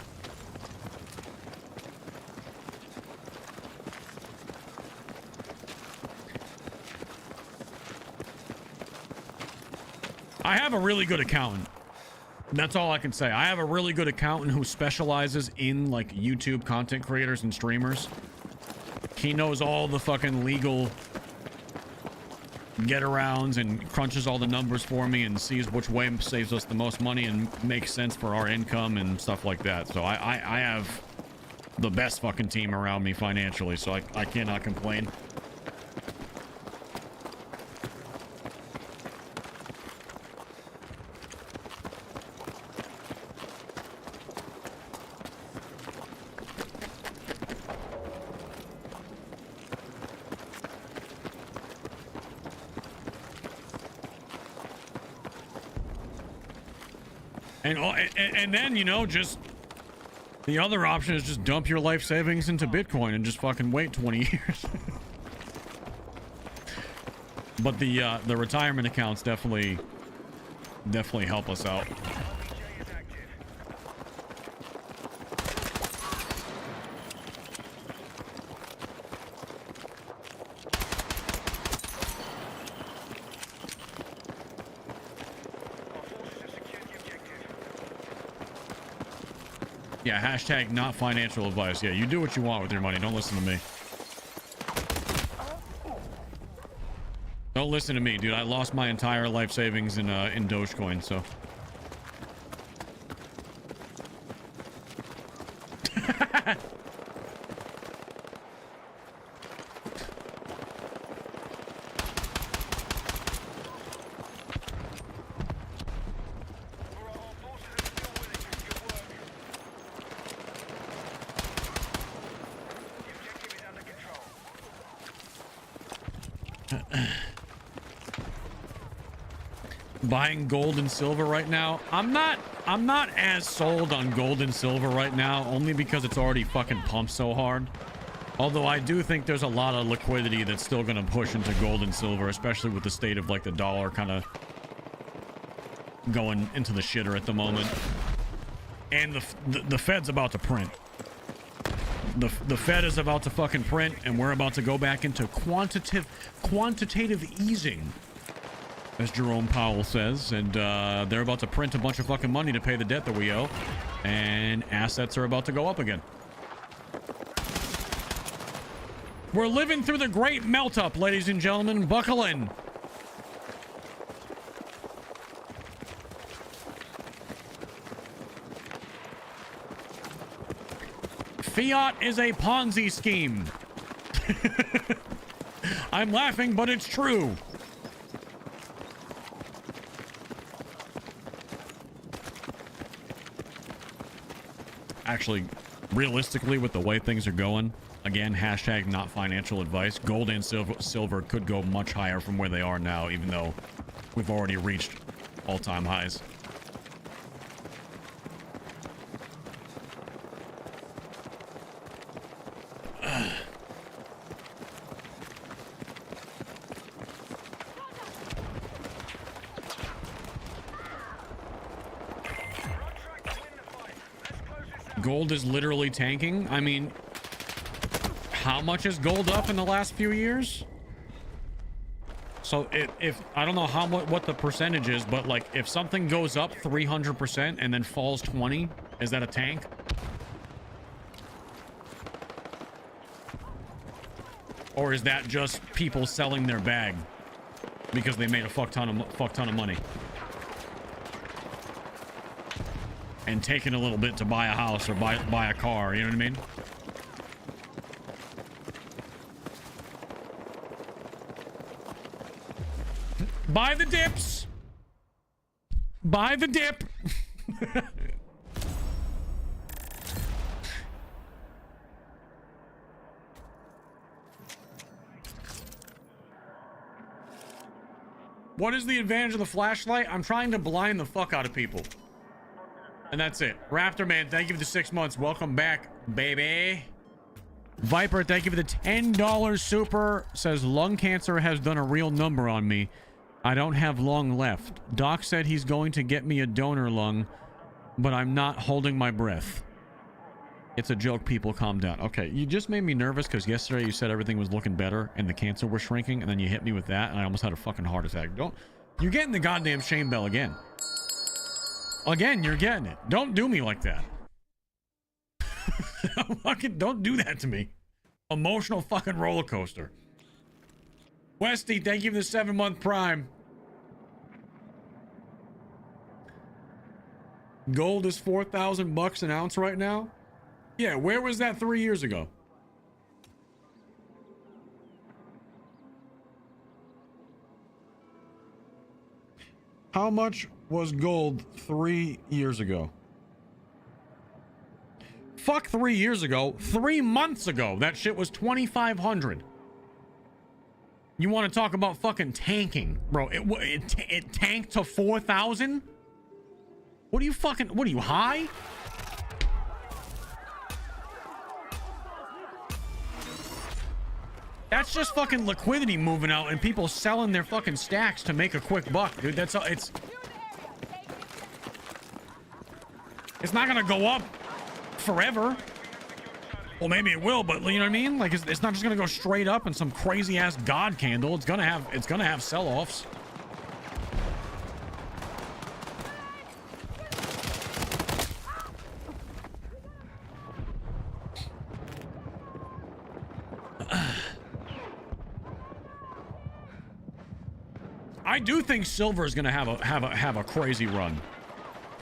I have a really good accountant. That's all I can say. I have a really good accountant who specializes in like YouTube content creators and streamers. He knows all the fucking legal get arounds and crunches all the numbers for me and sees which way saves us the most money and makes sense for our income and stuff like that. So I have the best fucking team around me financially, so I cannot complain. And then, you know, just the other option is just dump your life savings into Bitcoin and just fucking wait 20 years. But the retirement accounts definitely help us out. Yeah, hashtag not financial advice. Yeah, you do what you want with your money. Don't listen to me. Don't listen to me, dude. I lost my entire life savings in Dogecoin, so. Buying gold and silver right now. I'm not as sold on gold and silver right now, only because it's already fucking pumped so hard. Although I do think there's a lot of liquidity that's still going to push into gold and silver, especially with the state of like the dollar kind of going into the shitter at the moment. And the Fed's about to print. The Fed is about to fucking print, and we're about to go back into quantitative easing, as Jerome Powell says, and they're about to print a bunch of fucking money to pay the debt that we owe, and assets are about to go up again. We're living through the great melt up, ladies and gentlemen. Buckle in. Fiat is a Ponzi scheme. I'm laughing, but it's true. Actually, realistically, with the way things are going, again, hashtag not financial advice, gold and silver could go much higher from where they are now, even though we've already reached all-time highs. Gold is literally tanking. I mean, how much is gold up in the last few years? So if I don't know what the percentage is, but like if something goes up 300% and then falls 20, is that a tank? Or is that just people selling their bag because they made a fuck ton of money? And taking a little bit to buy a house or buy a car, you know what I mean? Buy the dips! Buy the dip! What is the advantage of the flashlight? I'm trying to blind the fuck out of people. And that's it. Raptor Man, thank you for the 6 months. Welcome back, baby. Viper, thank you for the $10 super. Says lung cancer has done a real number on me. I don't have lung left. Doc said he's going to get me a donor lung, but I'm not holding my breath. It's a joke, people. Calm down. Okay, you just made me nervous because yesterday you said everything was looking better and the cancer was shrinking, and then you hit me with that, and I almost had a fucking heart attack. You're getting the goddamn shame bell again. Again, you're getting it. Don't do me like that. Fucking don't do that to me. Emotional fucking roller coaster. Westy, thank you for the 7-month prime. Gold is $4,000 an ounce right now. Yeah, where was that 3 years ago? How much was gold 3 years ago? Fuck 3 years ago. 3 months ago, that shit was 2,500. You want to talk about fucking tanking, bro? It tanked to 4,000? What are you high? That's just fucking liquidity moving out and people selling their fucking stacks to make a quick buck, dude. That's all. It's not gonna go up forever. Well, maybe it will, but you know what I mean? Like, it's not just gonna go straight up in some crazy ass god candle. It's gonna have sell-offs. I do think silver is gonna have a crazy run.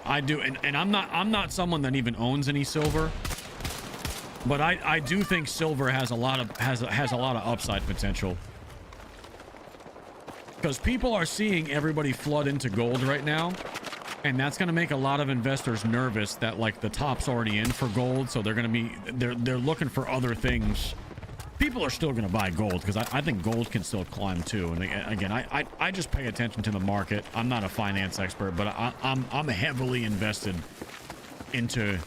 I do, and I'm not someone that even owns any silver. But I do think silver has a lot of upside potential. Because people are seeing everybody flood into gold right now, and that's going to make a lot of investors nervous that like the top's already in for gold, so they're going to be they're looking for other things. People are still going to buy gold because I think gold can still climb too. And again, I just pay attention to the market. I'm not a finance expert, but I'm heavily invested into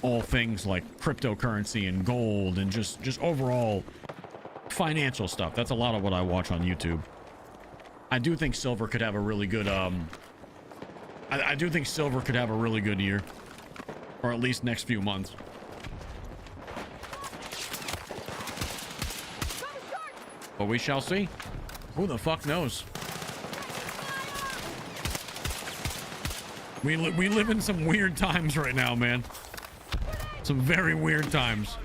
all things like cryptocurrency and gold and just overall financial stuff. That's a lot of what I watch on YouTube. I do think silver could have a really good I do think silver could have a really good year, or at least next few months. But we shall see. Who the fuck knows? We live in some weird times right now, man. Some very weird times.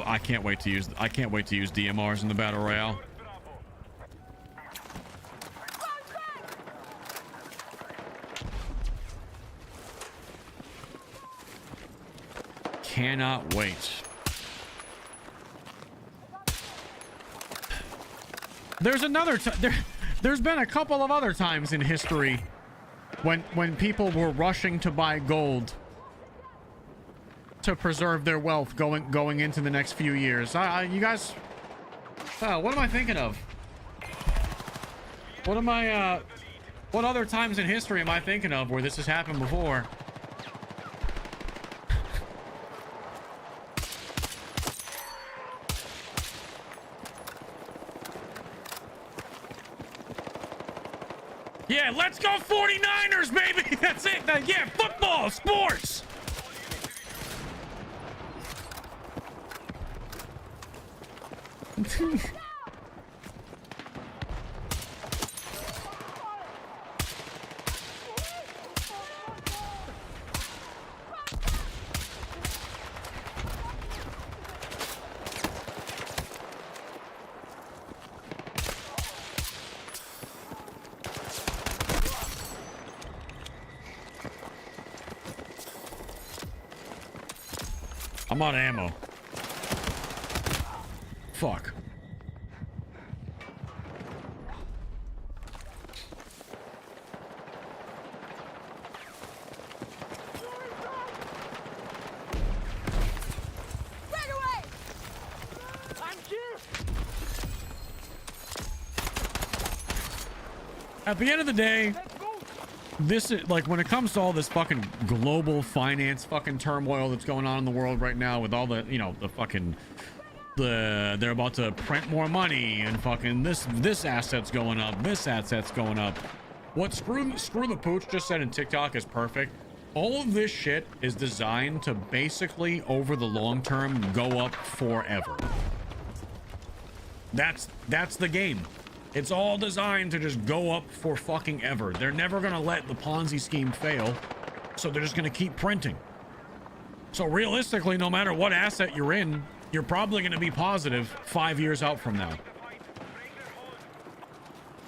I can't wait to use DMRs in the battle royale. Cannot wait. There's been a couple of other times in history when people were rushing to buy gold to preserve their wealth going into the next few years. You guys, what am I thinking of? What other times in history am I thinking of where this has happened before? Yeah, let's go 49ers, baby. That's it. Yeah, football, sports. I'm out of ammo. Fuck. At the end of the day, this is like when it comes to all this fucking global finance fucking turmoil that's going on in the world right now with all the, you know, the fucking they're about to print more money and fucking this asset's going up, this asset's going up. What Screw the Pooch just said in TikTok is perfect. All of this shit is designed to basically over the long term go up forever. That's the game. It's all designed to just go up for fucking ever. They're never gonna let the Ponzi scheme fail, so they're just gonna keep printing. So realistically, no matter what asset you're in, you're probably gonna be positive 5 years out from now.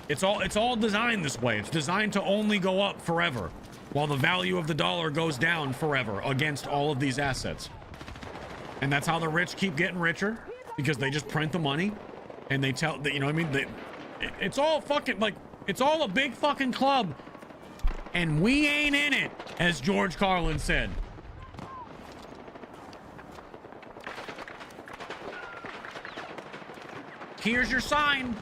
It's all designed this way. It's designed to only go up forever, while the value of the dollar goes down forever against all of these assets. And that's how the rich keep getting richer, because they just print the money, and they tell, you know what I mean? It's all fucking, like, it's all a big fucking club, and we ain't in it, as George Carlin said. Here's your sign.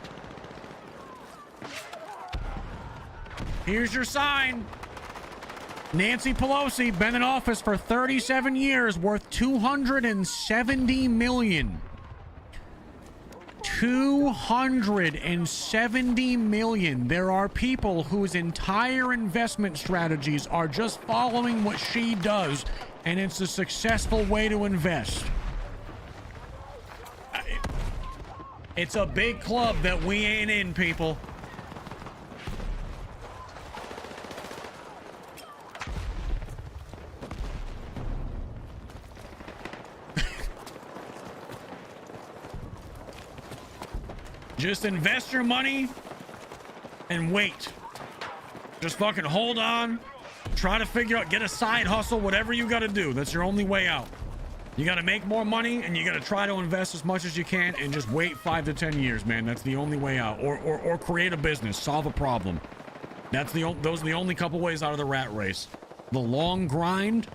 Here's your sign. Nancy Pelosi, been in office for 37 years, worth $270 million. $270 million. There are people whose entire investment strategies are just following what she does, and it's a successful way to invest. It's a big club that we ain't in, people. Just invest your money and wait. Just fucking hold on. Try to figure out, get a side hustle, whatever you got to do. That's your only way out. You got to make more money and you got to try to invest as much as you can and just wait 5 to 10 years, man. That's the only way out. Or create a business, solve a problem. Those are the only couple ways out of the rat race. The long grind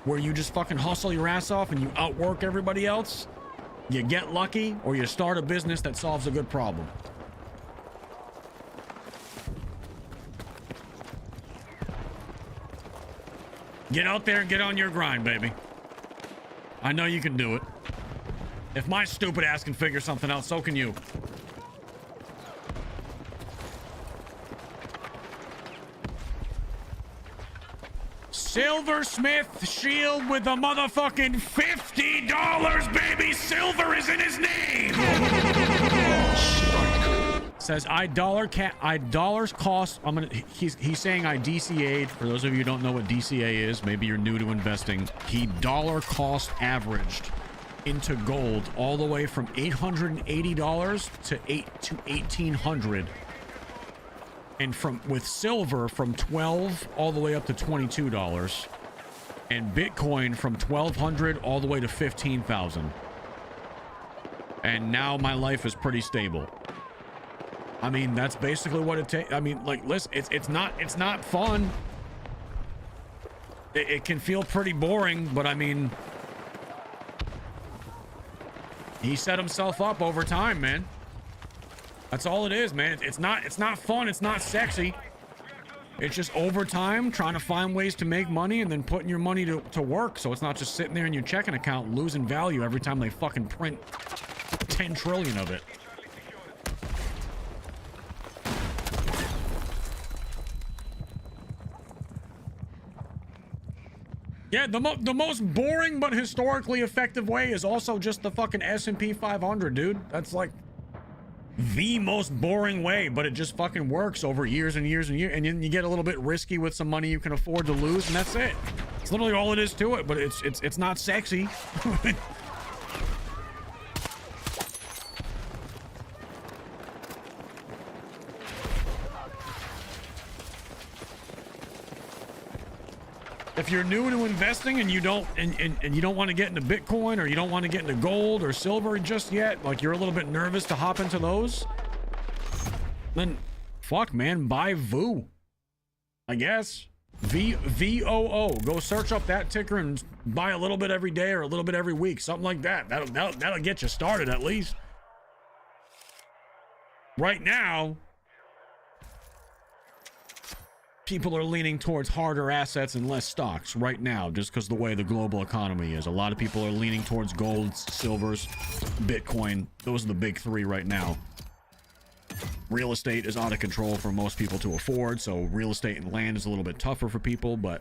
where you just fucking hustle your ass off and you outwork everybody else. You get lucky, or you start a business that solves a good problem. Get out there and get on your grind, baby. I know you can do it. If my stupid ass can figure something out, so can you. Silversmith shield with a motherfucking $50, baby. Silver is in his name. Says dollars cost. He's saying I DCA'd. For those of you who don't know what DCA is, maybe you're new to investing. He dollar cost averaged into gold all the way from $880 to $1,800. And with silver from $12 all the way up to $22, and Bitcoin from $1,200 all the way to $15,000. And now my life is pretty stable. I mean, that's basically what it takes. I mean, like, listen, it's not fun. It can feel pretty boring, but I mean, he set himself up over time, man. That's all it is, man. It's not fun. It's not sexy. It's just over time trying to find ways to make money and then putting your money to work. So it's not just sitting there in your checking account losing value every time they fucking print 10 trillion of it. Yeah, the most boring but historically effective way is also just the fucking S&P 500, dude. That's like the most boring way, but it just fucking works over years and years and years, and then you get a little bit risky with some money you can afford to lose, and that's it. It's literally all it is to it, but it's not sexy. If you're new to investing and you don't want to get into Bitcoin, or you don't want to get into gold or silver just yet, like you're a little bit nervous to hop into those, then fuck, man, buy VOO. I guess VOO. Go search up that ticker and buy a little bit every day or a little bit every week, something like that. That'll get you started at least. Right now, people are leaning towards harder assets and less stocks right now, just because the way the global economy is. A lot of people are leaning towards gold, silvers, Bitcoin. Those are the big three right now. Real estate is out of control for most people to afford, so real estate and land is a little bit tougher for people, but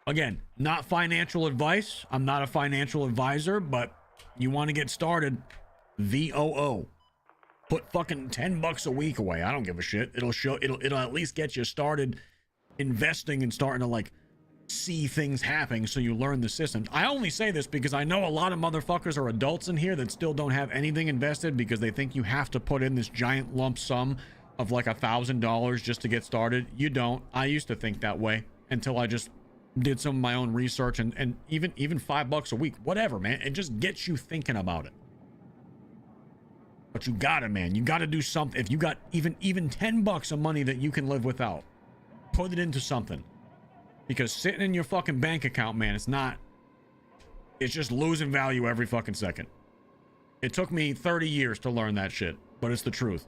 again, not financial advice. I'm not a financial advisor, but you want to get started, VOO. Put fucking $10 a week away. I don't give a shit. It'll at least get you started investing and starting to like see things happening, so you learn the system. I only say this because I know a lot of motherfuckers are adults in here that still don't have anything invested because they think you have to put in this giant lump sum of like $1,000 just to get started. You don't. I used to think that way until I just did some of my own research, and even $5 a week, whatever, man. It just gets you thinking about it. But you gotta, man. You gotta do something. If you got even $10 of money that you can live without, put it into something. Because sitting in your fucking bank account, man, it's just losing value every fucking second. It took me 30 years to learn that shit, but it's the truth.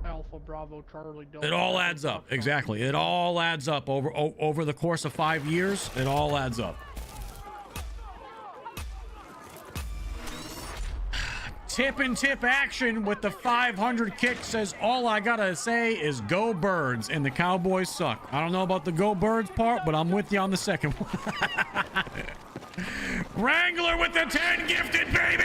Alpha, Bravo, Charlie, Delta. It all adds up. Exactly. It all adds up over the course of 5 years. It all adds up. Tip and tip action with the 500 kick says, all I gotta say is go Birds, and the Cowboys suck. I don't know about the go Birds part, but I'm with you on the second one. Wrangler with the 10 gifted, baby!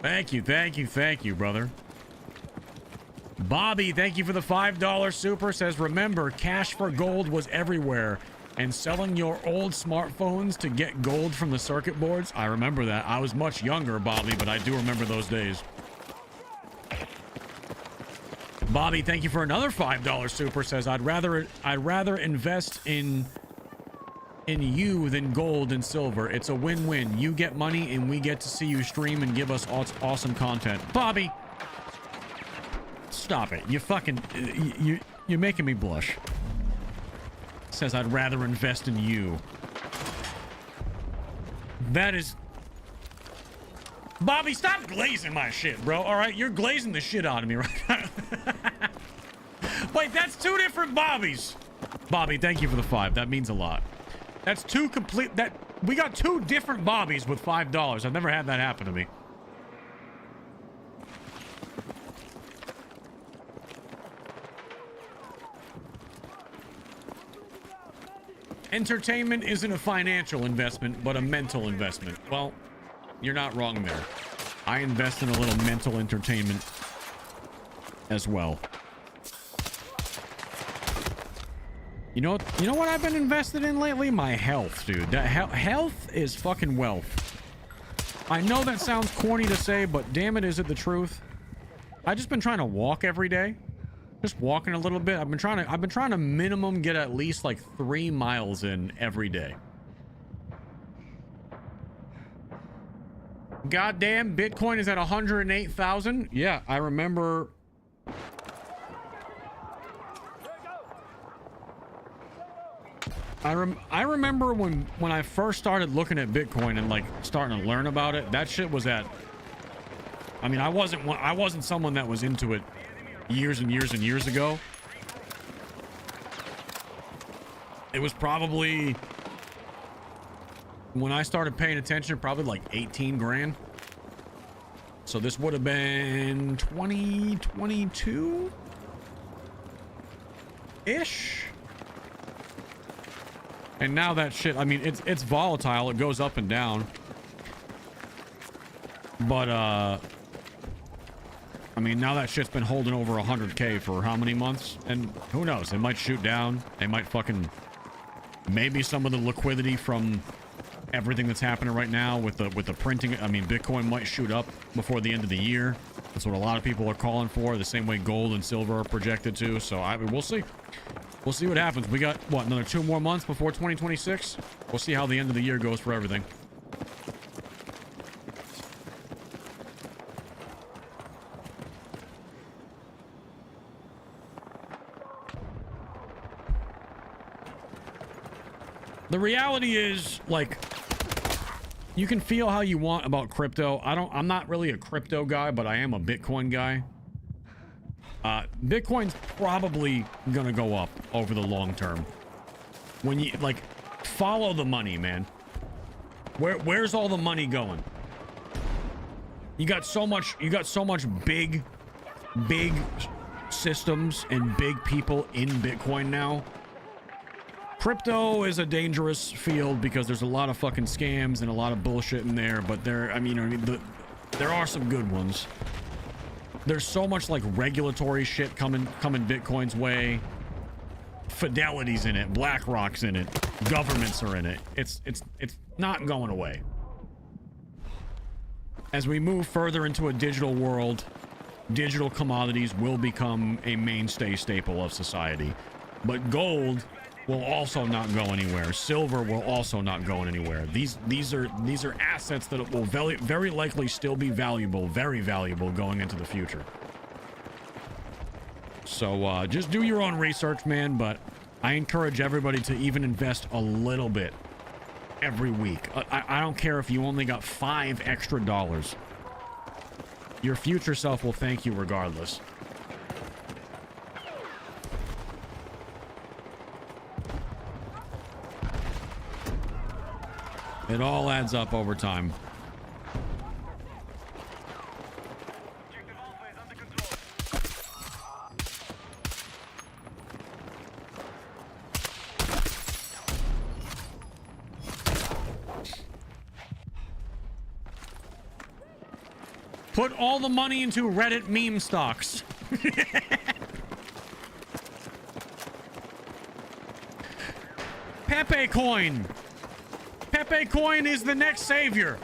Thank you, brother. Bobby, thank you for the $5 super. Says, remember, cash for gold was everywhere. And selling your old smartphones to get gold from the circuit boards. I remember that. I was much younger, Bobby, but I do remember those days. Bobby, thank you for another $5 super. Says, I'd rather invest in you than gold and silver. It's a win-win. You get money and we get to see you stream and give us awesome content. Bobby, stop it. You fucking you're making me blush. Says I'd rather invest in you. That is... Bobby, stop glazing my shit, bro. All right, you're glazing the shit out of me right now. Wait, that's two different Bobbies. Bobby, thank you for the 5. That means a lot. That's two complete... We got two different Bobbies with $5. I've never had that happen to me. Entertainment isn't a financial investment, but a mental investment. Well, you're not wrong there. I invest in a little mental entertainment as well. You know what I've been invested in lately? My health, dude. That health is fucking wealth. I know that sounds corny to say, but damn it, is it the truth? I've just been trying to walk every day. Just walking a little bit. I've been trying to minimum get at least like 3 miles in every day. Goddamn, Bitcoin is at 108,000. Yeah, I remember. I remember when I first started looking at Bitcoin and like starting to learn about it. That shit was at. I mean, I wasn't someone that was into it years and years and years ago. It was probably when I started paying attention, probably like 18 grand. So this would have been 2022 ish. And now that shit, I mean, it's volatile. It goes up and down. But I mean, now that shit's been holding over 100K for how many months? And who knows? It might shoot down. They might fucking... Maybe some of the liquidity from everything that's happening right now with the printing. I mean, Bitcoin might shoot up before the end of the year. That's what a lot of people are calling for. The same way gold and silver are projected to. So we'll see. We'll see what happens. We got, what, another 2 more months before 2026? We'll see how the end of the year goes for everything. The reality is, like, you can feel how you want about crypto. I'm not really a crypto guy, but I am a Bitcoin guy. Bitcoin's probably gonna go up over the long term. When you, like, follow the money, man. Where's all the money going? You got so much big systems and big people in Bitcoin now. Crypto is a dangerous field because there's a lot of fucking scams and a lot of bullshit in there, but there are some good ones. There's so much like regulatory shit coming Bitcoin's way. Fidelity's in it, BlackRock's in it, governments are in it. It's not going away. As we move further into a digital world, digital commodities will become a mainstay staple of society. But gold will also not go anywhere. Silver will also not go anywhere. These are assets that will very likely still be valuable, very valuable going into the future. So just do your own research, man, but I encourage everybody to even invest a little bit every week. I don't care if you only got $5 extra. Your future self will thank you regardless. It all adds up over time. Put all the money into Reddit meme stocks. Pepe coin. Pepe coin is the next savior.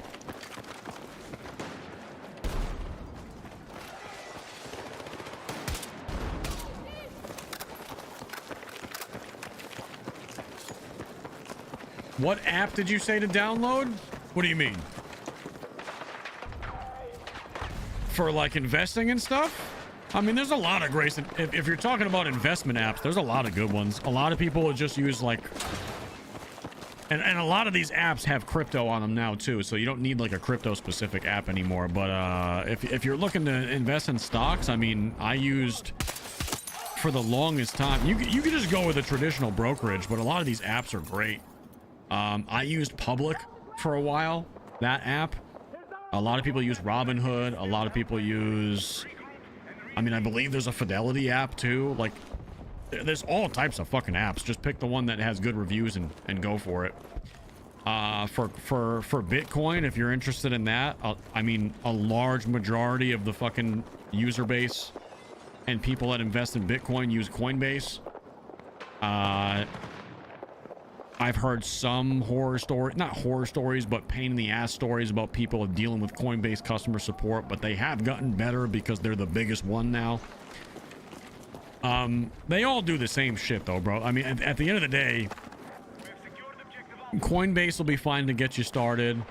What app did you say to download? What do you mean? For like investing and stuff? I mean, there's a lot of great, if you're talking about investment apps, there's a lot of good ones. A lot of people will just use like, and a lot of these apps have crypto on them now too, so you don't need like a crypto specific app anymore. But if you're looking to invest in stocks, I mean, I used for the longest time, you could just go with a traditional brokerage, but a lot of these apps are great. I used Public for a while, that app. A lot of people use Robinhood. A lot of people use, I mean, I believe there's a Fidelity app too. Like, there's all types of fucking apps. Just pick the one that has good reviews and go for it. For Bitcoin, if you're interested in that, I mean, a large majority of the fucking user base and people that invest in Bitcoin use Coinbase. I've heard some not horror stories, but pain in the ass stories about people dealing with Coinbase customer support, but they have gotten better because they're the biggest one now. They all do the same shit though, bro. I mean, at the end of the day, Coinbase will be fine to get you started.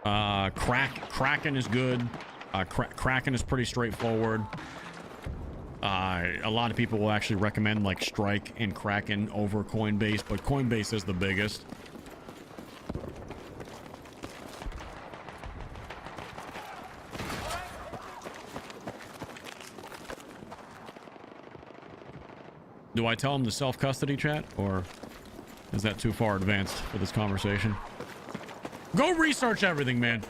Kraken is good. Kraken is pretty straightforward. A lot of people will actually recommend like Strike and Kraken over Coinbase, but Coinbase is the biggest. Do I tell them to self-custody, chat, or is that too far advanced for this conversation? Go research everything, man.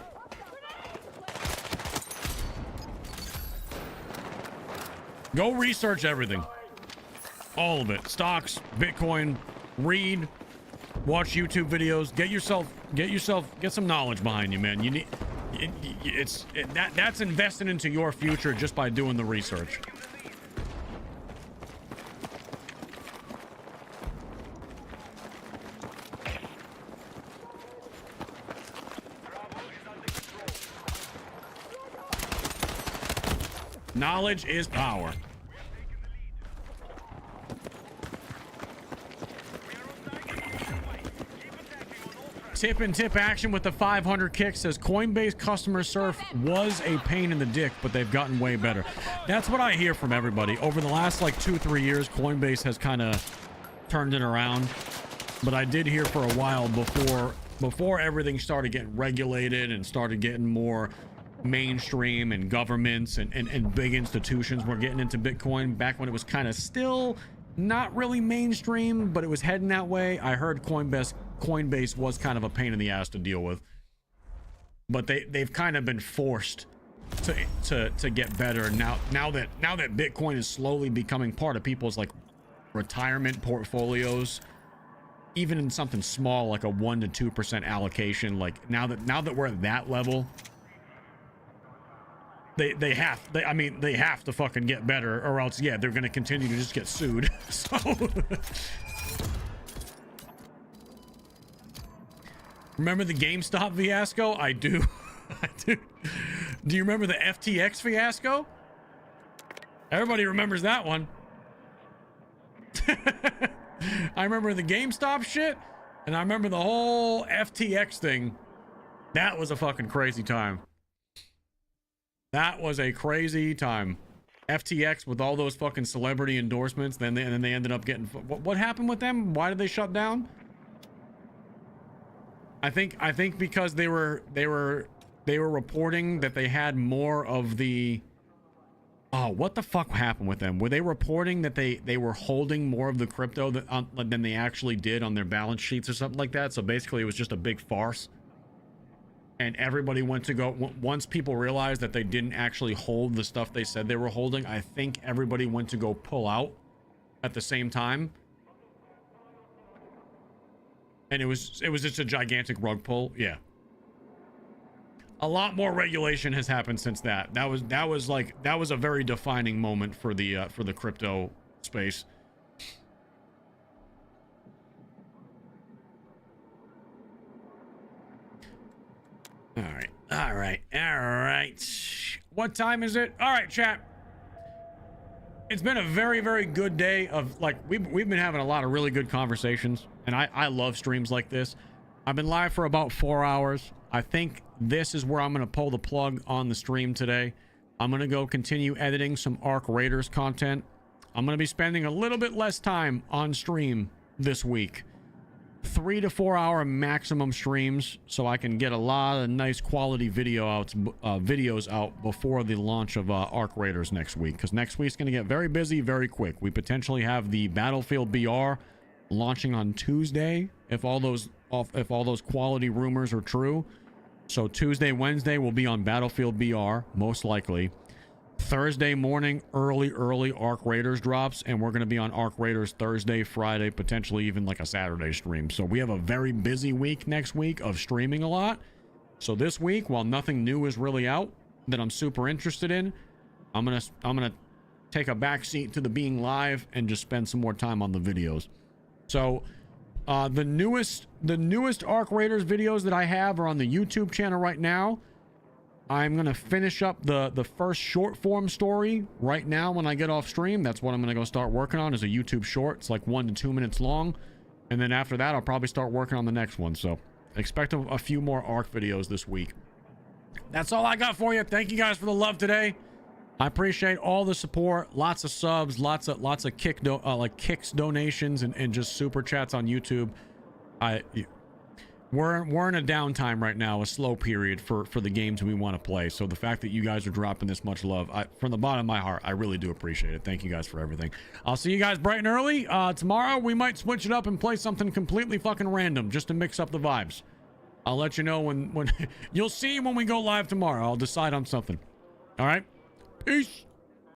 Go research everything. All of it. Stocks, Bitcoin, read, watch YouTube videos, get some knowledge behind you, man. You need that's investing into your future just by doing the research. Knowledge is power. Tip and tip action with the 500 kick says Coinbase customer surf was a pain in the dick, but they've gotten way better. That's what I hear from everybody. Over the last like 2-3 years, Coinbase has kind of turned it around. But I did hear for a while before everything started getting regulated and started getting more mainstream and governments and big institutions were getting into Bitcoin back when it was kind of still not really mainstream, but it was heading that way. I heard Coinbase was kind of a pain in the ass to deal with, but they've kind of been forced to get better now that Bitcoin is slowly becoming part of people's like retirement portfolios, even in something small like a 1% to 2% allocation. Like now that we're at that level, they have to fucking get better, or else yeah, they're gonna continue to just get sued. So remember the GameStop fiasco? I do. Do you remember the FTX fiasco? Everybody remembers that one. I remember the GameStop shit, and I remember the whole FTX thing. That was a fucking crazy time. That was a crazy time. FTX with all those fucking celebrity endorsements, then they ended up getting. What happened with them? Why did they shut down? I think because they were reporting that they had more of the. Oh, what the fuck happened with them? Were they reporting that they were holding more of the crypto than they actually did on their balance sheets or something like that? So basically, it was just a big farce. And everybody went to go, once people realized that they didn't actually hold the stuff they said they were holding, I think everybody went to go pull out at the same time. And it was just a gigantic rug pull. Yeah. A lot more regulation has happened since that. That was a very defining moment for the crypto space. All right. What time is it? All right, chat. It's been a very, very good day of, like, we've been having a lot of really good conversations, and I love streams like this. I've been live for about 4 hours. I think this is where I'm going to pull the plug on the stream today. I'm going to go continue editing some Arc Raiders content. I'm going to be spending a little bit less time on stream this week. 3 to 4 hour maximum streams, so I can get a lot of nice quality videos out before the launch of Arc Raiders next week, because next week's going to get very busy very quick. We potentially have the Battlefield BR launching on Tuesday, if all those quality rumors are true. So Tuesday, Wednesday will be on Battlefield BR, most likely. Thursday morning, early Arc Raiders drops, and we're going to be on Arc Raiders Thursday, Friday, potentially even like a Saturday stream. So we have a very busy week next week of streaming a lot. So this week, while nothing new is really out that I'm super interested in, I'm gonna take a back seat to the being live and just spend some more time on the videos. So the newest Arc Raiders videos that I have are on the YouTube channel right now. I'm going to finish up the first short form story right now when I get off stream. That's what I'm going to go start working on, is a YouTube short. It's like 1 to 2 minutes long. And then after that, I'll probably start working on the next one. So expect a few more Arc videos this week. That's all I got for you. Thank you guys for the love today. I appreciate all the support, lots of subs, lots of kicks donations and just super chats on YouTube. We're in a downtime right now, a slow period for the games we want to play. So the fact that you guys are dropping this much love, from the bottom of my heart, I really do appreciate it. Thank you guys for everything. I'll see you guys bright and early. Tomorrow we might switch it up and play something completely fucking random just to mix up the vibes. I'll let you know when you'll see when we go live tomorrow. I'll decide on something. All right. Peace.